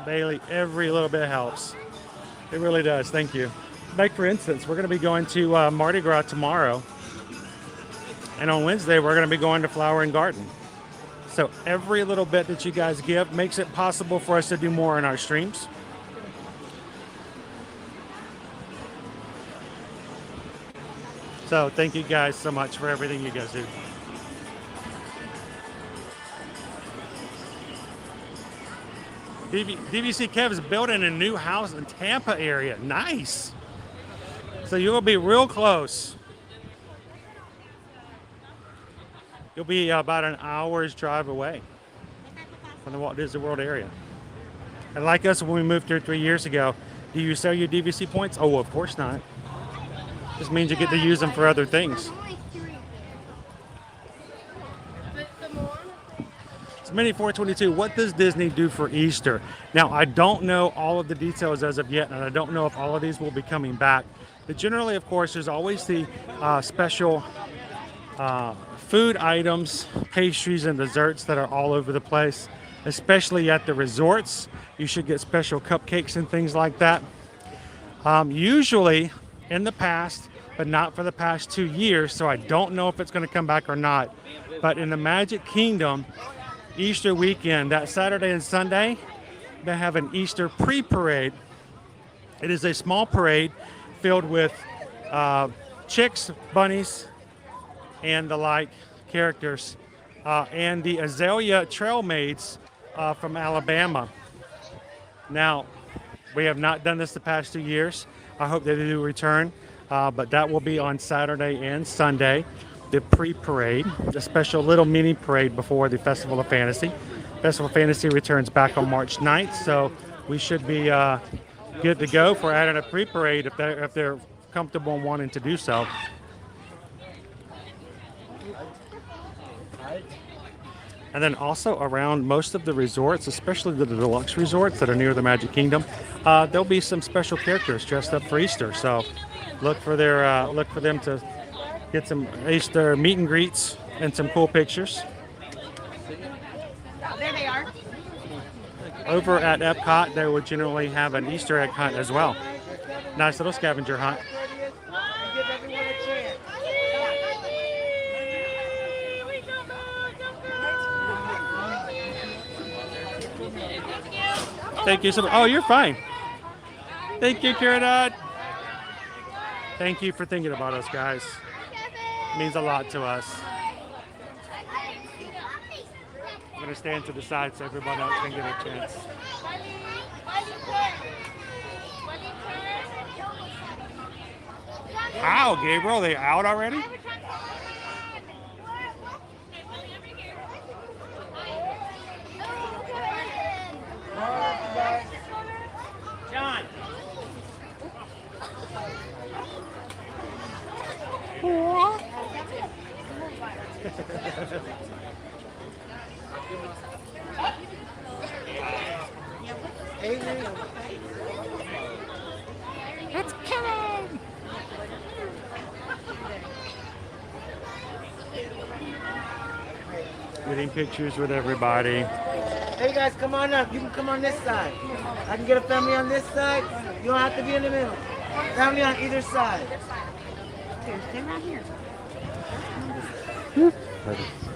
Bailey, every little bit helps. It really does. Thank you. Like, for instance, we're going to be going to Mardi Gras tomorrow. And on Wednesday, we're going to be going to Flower and Garden. So every little bit that you guys give makes it possible for us to do more in our streams. So thank you guys so much for everything you guys do. DVC Kev's building a new house in Tampa area. Nice. So you'll be real close. You'll be about an hour's drive away from the Walt Disney World area. And like us, when we moved here 3 years ago, do you sell your DVC points? Oh, of course not. This means you get to use them for other things. Mini 422, what does Disney do for Easter? Now, I don't know all of the details as of yet, and I don't know if all of these will be coming back. But generally, of course, there's always the special food items, pastries, and desserts that are all over the place, especially at the resorts. You should get special cupcakes and things like that. Usually, in the past, but not for the past 2 years, so I don't know if it's going to come back or not. But in the Magic Kingdom, Easter weekend, that Saturday and Sunday, they have an Easter pre-parade. It is a small parade filled with chicks, bunnies, and the like characters, and the Azalea Trail Maids from Alabama. Now, we have not done this the past 2 years. I hope they do return, but that will be on Saturday and Sunday, the pre-parade, the special little mini parade before the Festival of Fantasy. Festival of Fantasy returns back on March 9th, so we should be good to go for adding a pre-parade if they're comfortable and wanting to do so. And then also around most of the resorts, especially the deluxe resorts that are near the Magic Kingdom, there'll be some special characters dressed up for Easter. So look for them to get some Easter meet and greets and some cool pictures. There they are. Over at Epcot, they would generally have an Easter egg hunt as well. Nice little scavenger hunt. Thank you so much. Oh, you're fine. Thank you, Kira. Thank you for thinking about us, guys. It means a lot to us. I'm going to stand to the side so everybody else can get a chance. How, Gabriel? Are they out already? John. It's coming. Getting pictures with everybody. Hey guys, come on up. You can come on this side. I can get a family on this side. You don't have to be in the middle. Family on either side. Stay right here.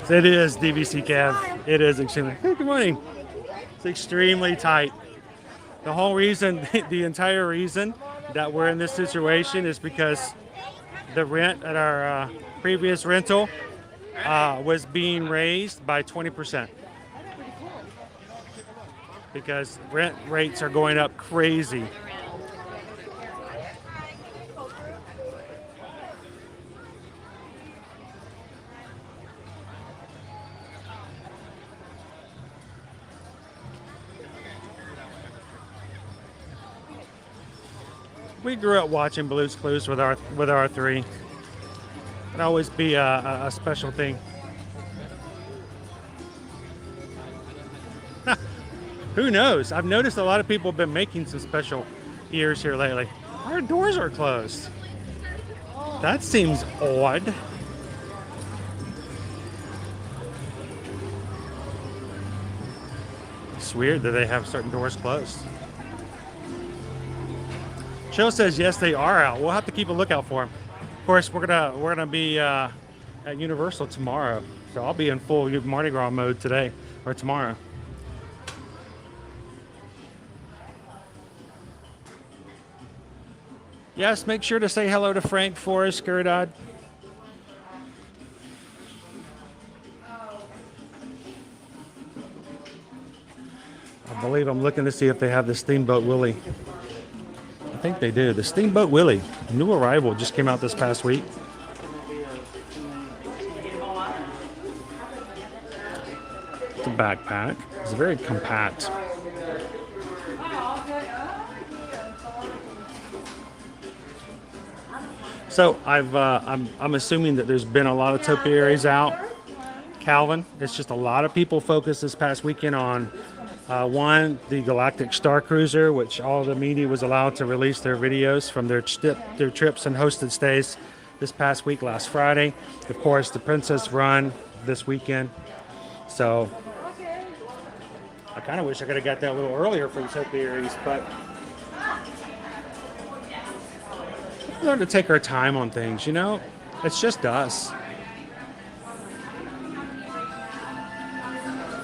It is DVC Cav. It is extremely. Hey, good morning. It's extremely tight. The whole reason, the entire reason that we're in this situation is because the rent at our previous rental was being raised by 20%. Because rent rates are going up crazy. We grew up watching Blue's Clues with our three. It'd always be a special thing. Who knows? I've noticed a lot of people have been making some special ears here lately. Our doors are closed. That seems odd. It's weird that they have certain doors closed. Chill says yes, they are out. We'll have to keep a lookout for them. Of course, we're gonna be at Universal tomorrow, so I'll be in full Mardi Gras mode today or tomorrow. Yes, make sure to say hello to Frank for us, Gerdad. I believe I'm looking to see if they have the Steamboat Willie. I think they do. The Steamboat Willie, new arrival, just came out this past week. It's a backpack. It's very compact. So I'm assuming that there's been a lot of topiaries out. Calvin, it's just a lot of people focused this past weekend on one, the Galactic Star Cruiser, which all the media was allowed to release their videos from their trips and hosted stays this past week, last Friday. Of course, the Princess Run this weekend. So I kind of wish I could have got that a little earlier for the topiaries, but learn to take our time on things, you know? It's just us.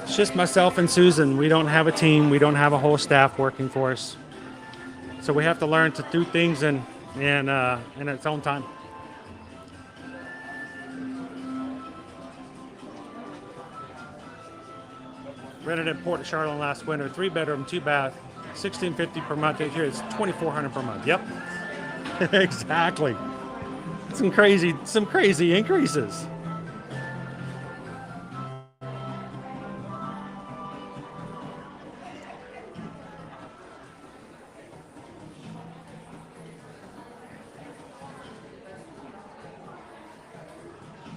It's just myself and Susan. We don't have a team. We don't have a whole staff working for us. So we have to learn to do things in its own time. Rented in Port Charlotte last winter, 3-bedroom, 2-bath, $1,650 per month. Here it's $2,400 per month. Yep, exactly. Some crazy increases.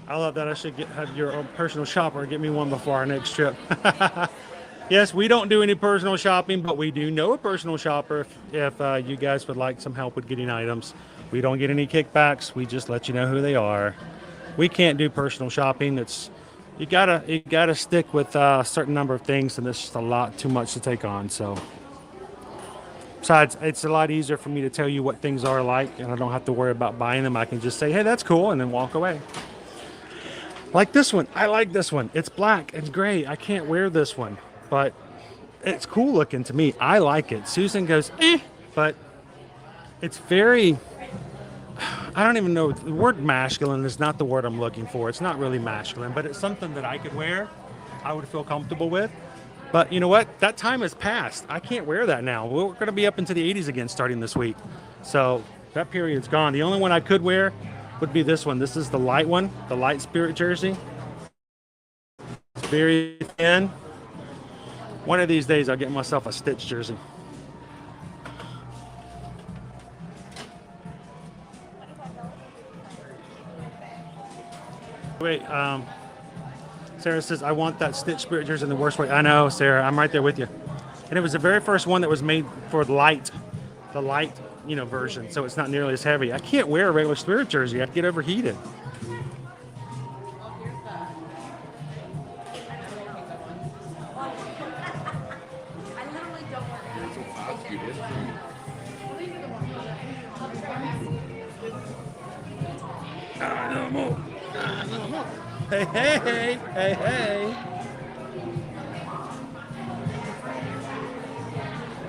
I love that. I should have your own personal shopper. Get me one before our next trip. Yes, we don't do any personal shopping, but we do know a personal shopper if you guys would like some help with getting items. We don't get any kickbacks. We just let you know who they are. We can't do personal shopping. You gotta stick with a certain number of things, and it's just a lot too much to take on. So besides, it's a lot easier for me to tell you what things are like, and I don't have to worry about buying them. I can just say, hey, that's cool, and then walk away. Like this one. I like this one. It's black and gray. I can't wear this one, but it's cool looking to me. I like it. Susan goes, but it's very, I don't even know, the word masculine is not the word I'm looking for. It's not really masculine, but it's something that I could wear. I would feel comfortable with. But you know what? That time has passed. I can't wear that now. We're going to be up into the 80s again starting this week. So that period's gone. The only one I could wear would be this one. This is the light one, the light spirit jersey. It's very thin. One of these days I'll get myself a stitch jersey. Wait, Sarah says, I want that stitch spirit jersey in the worst way. I know, Sarah, I'm right there with you. And it was the very first one that was made for the light, version, so it's not nearly as heavy. I can't wear a regular spirit jersey. I'd get overheated. Hey.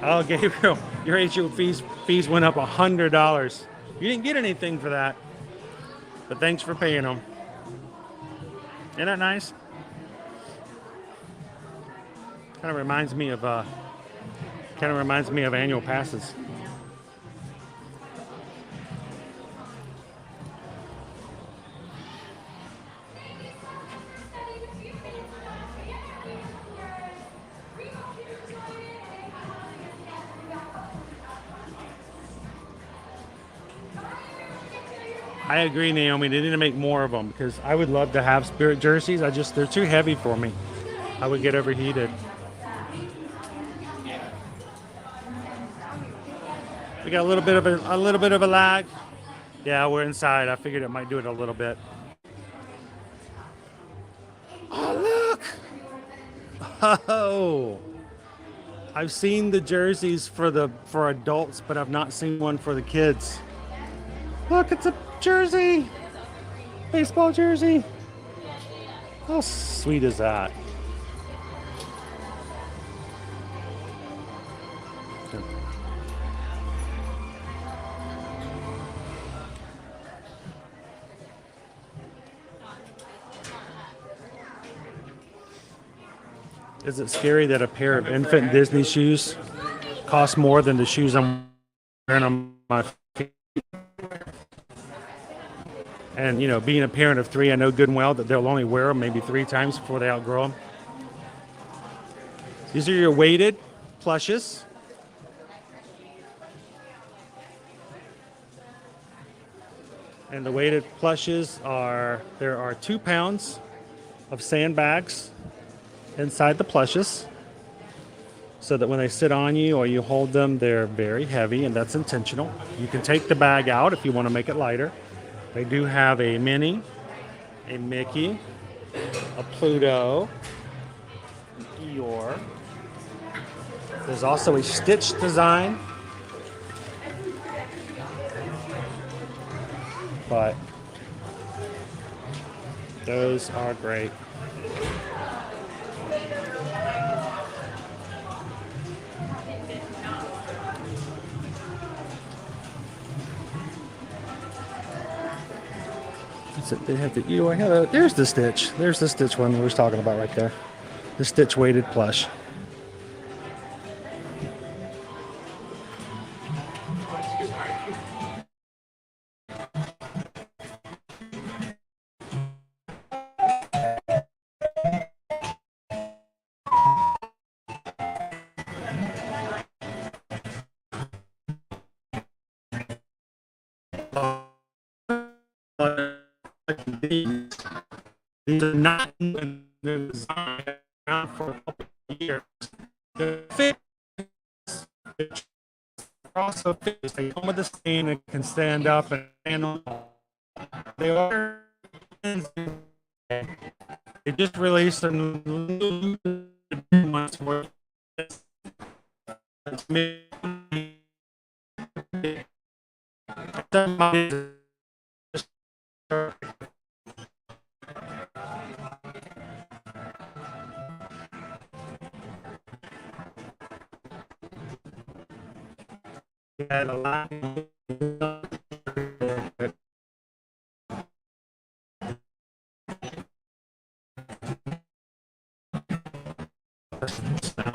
Oh, Gabriel, your HO fees went up $100. You didn't get anything for that, but thanks for paying them. Isn't that nice? Kind of reminds me of annual passes. I agree, Naomi. They need to make more of them because I would love to have spirit jerseys. They're too heavy for me. I would get overheated. We got a little bit of a lag. Yeah, we're inside. I figured it might do it a little bit. Oh, look! Oh, I've seen the jerseys for adults, but I've not seen one for the kids. Look, it's a jersey, baseball jersey. How sweet is that? Is it scary that a pair of infant Disney shoes costs more than the shoes I'm wearing on my feet? And, being a parent of 3, I know good and well that they'll only wear them maybe 3 times before they outgrow them. These are your weighted plushes. And the weighted plushes there are 2 pounds of sandbags inside the plushes, so that when they sit on you or you hold them, they're very heavy, and that's intentional. You can take the bag out if you want to make it lighter. They do have a Minnie, a Mickey, a Pluto, Eeyore. There's also a Stitch design. but those are great. They have the, you know, there's the Stitch. There's the Stitch one we was talking about right there. The Stitch weighted plush. These are not designed around for a couple of years. The fit also fits. They come with a stand and can stand up and stand on. They are. They just released a new one for had a lot.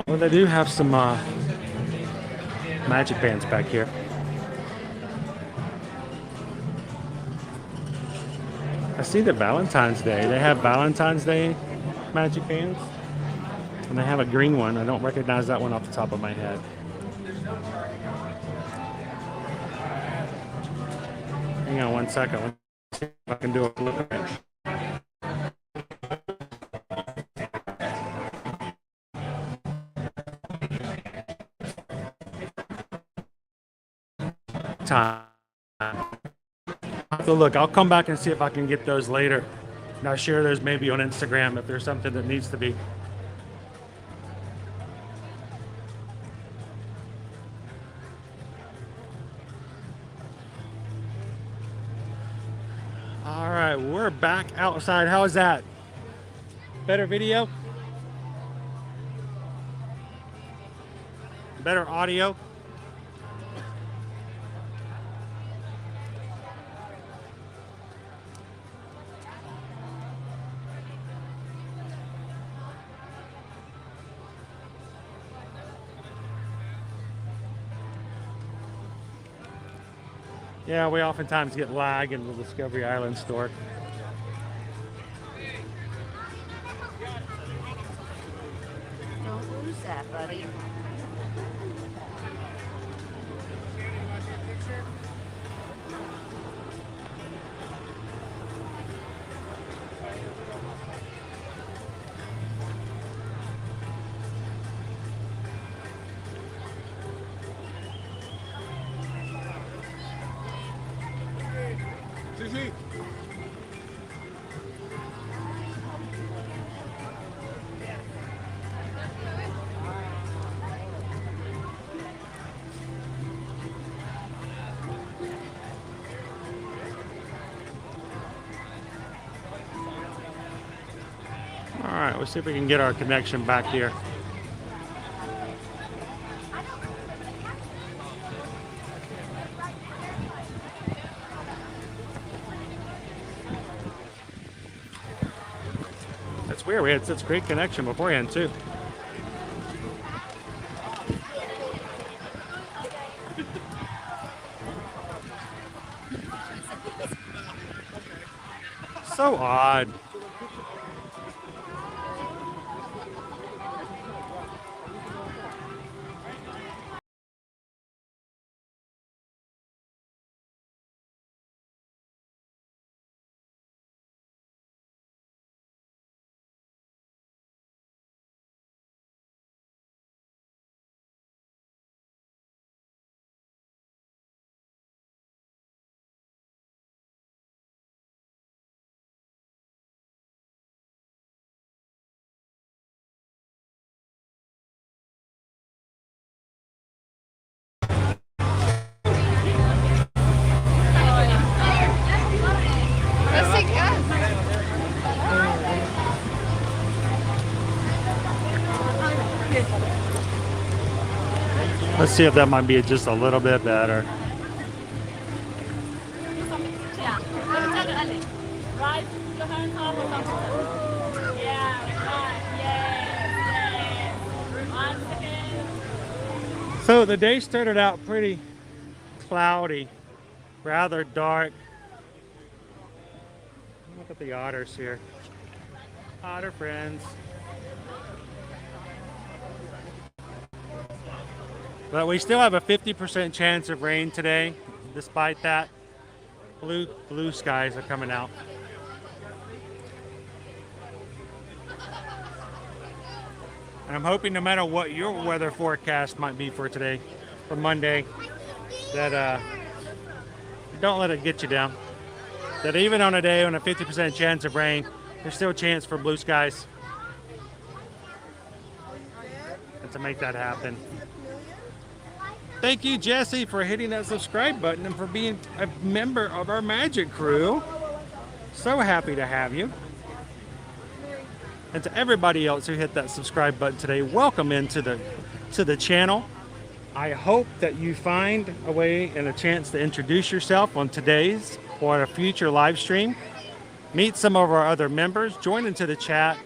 Well, they do have some magic bands back here. I see the Valentine's Day. They have Valentine's Day magic bands. And they have a green one. I don't recognize that one off the top of my head. Hang on one second. Let's see if I can do a look at it. Time. So look, I'll come back and see if I can get those later. And I'll share those maybe on Instagram if there's something that needs to be. All right, we're back outside. How is that? Better video? Better audio? Yeah, we oftentimes get lag in the Discovery Island store. Don't lose that, buddy. All right, let's see if we can get our connection back here. That's weird. We had such great connection beforehand, too. So odd. Let's see if that might be just a little bit better. Yeah. Right, the hand up or something. Yeah, right. Yes. 1 second. So the day started out pretty cloudy, rather dark. Look at the otters here. Otter friends. But we still have a 50% chance of rain today. Despite that, blue skies are coming out. And I'm hoping no matter what your weather forecast might be for today, for Monday, that don't let it get you down. That even on a day on a 50% chance of rain, there's still a chance for blue skies. And to make that happen. Thank you, Jesse, for hitting that subscribe button and for being a member of our magic crew. So happy to have you. And to everybody else who hit that subscribe button today, welcome into the channel. I hope that you find a way and a chance to introduce yourself on today's or a future live stream. Meet some of our other members, join into the chat,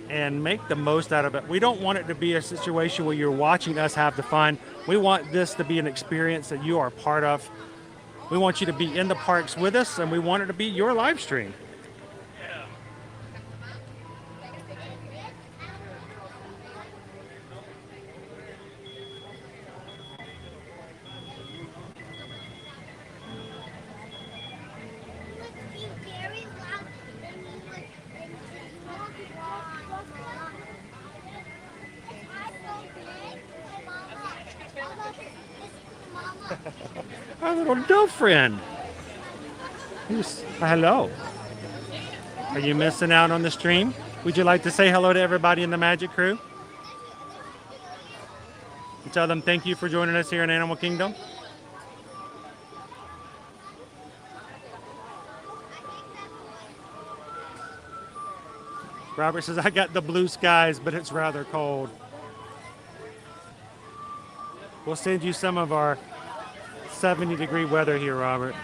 and make the most out of it. We don't want it to be a situation where you're watching us have the fun. We want this to be an experience that you are a part of. We want you to be in the parks with us, and we want it to be your live stream. Our little dove friend. Hello. Are you missing out on the stream? Would you like to say hello to everybody in the Magic Crew? And tell them thank you for joining us here in Animal Kingdom. Robert says, I got the blue skies, but it's rather cold. We'll send you some of our 70-degree weather here, Robert.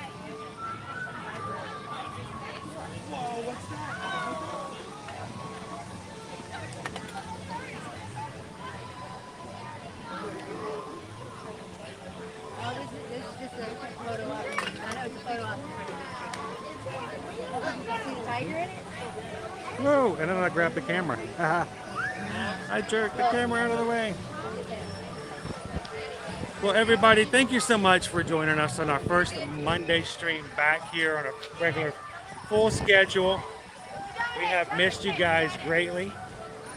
This is just a photo op. I know it's a photo op. See the tiger in it? Whoa, and then I grabbed the camera. I jerked the camera out of the way. Well, everybody, thank you so much for joining us on our first Monday stream back here on a regular full schedule. We have missed you guys greatly,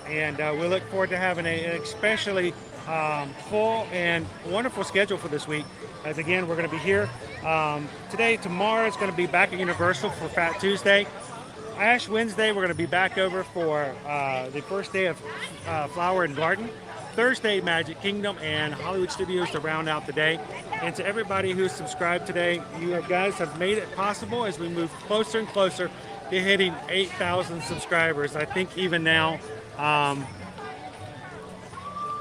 and we look forward to having an especially full and wonderful schedule for this week. As again, we're going to be here today. Tomorrow is going to be back at Universal for Fat Tuesday. Ash Wednesday, we're going to be back over for the first day of Flower and Garden. Thursday, Magic Kingdom and Hollywood Studios to round out the day. And to everybody who's subscribed today, you guys have made it possible as we move closer and closer to hitting 8,000 subscribers. I think even now,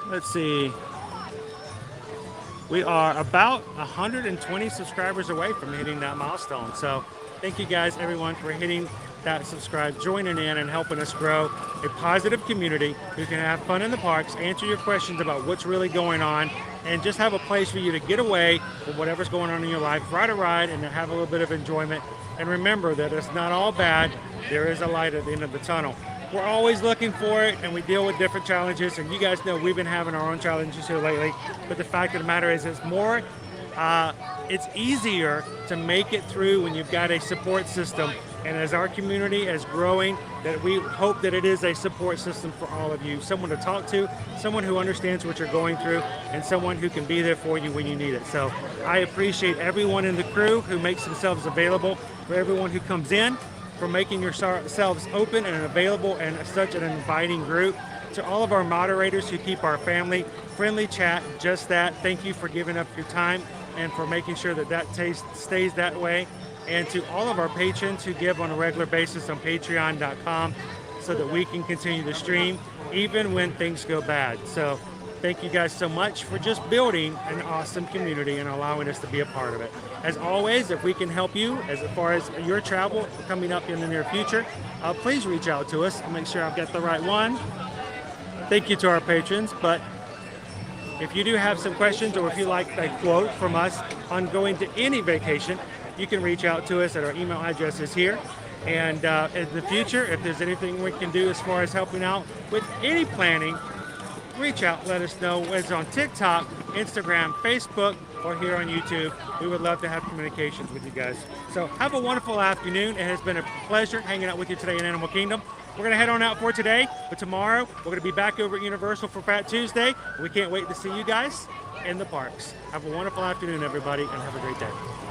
let's see, we are about 120 subscribers away from hitting that milestone. So thank you guys, everyone, for hitting that subscribe, joining in and helping us grow a positive community who can have fun in the parks, answer your questions about what's really going on, and just have a place for you to get away from whatever's going on in your life, ride a ride, and have a little bit of enjoyment. And remember that it's not all bad. There is a light at the end of the tunnel. We're always looking for it, and we deal with different challenges. And you guys know we've been having our own challenges here lately. But the fact of the matter is, it's easier to make it through when you've got a support system. And as our community is growing, that we hope that it is a support system for all of you. Someone to talk to, someone who understands what you're going through, and someone who can be there for you when you need it. So I appreciate everyone in the crew who makes themselves available, for everyone who comes in, for making yourselves open and available and such an inviting group. To all of our moderators who keep our family-friendly chat just that, thank you for giving up your time and for making sure that that stays that way. And to all of our patrons who give on a regular basis on patreon.com so that we can continue to stream even when things go bad. So Thank you guys so much for just building an awesome community and allowing us to be a part of it. As always, if we can help you as far as your travel coming up in the near future, please reach out to us and make sure I've got the right one. Thank you to our patrons, but if you do have some questions or if you like a quote from us on going to any vacation, you can reach out to us at our email address is here. And in the future, if there's anything we can do as far as helping out with any planning, reach out, let us know. Whether it's on TikTok, Instagram, Facebook, or here on YouTube. We would love to have communications with you guys. So have a wonderful afternoon. It has been a pleasure hanging out with you today in Animal Kingdom. We're going to head on out for today, but tomorrow we're going to be back over at Universal for Fat Tuesday. We can't wait to see you guys in the parks. Have a wonderful afternoon, everybody, and have a great day.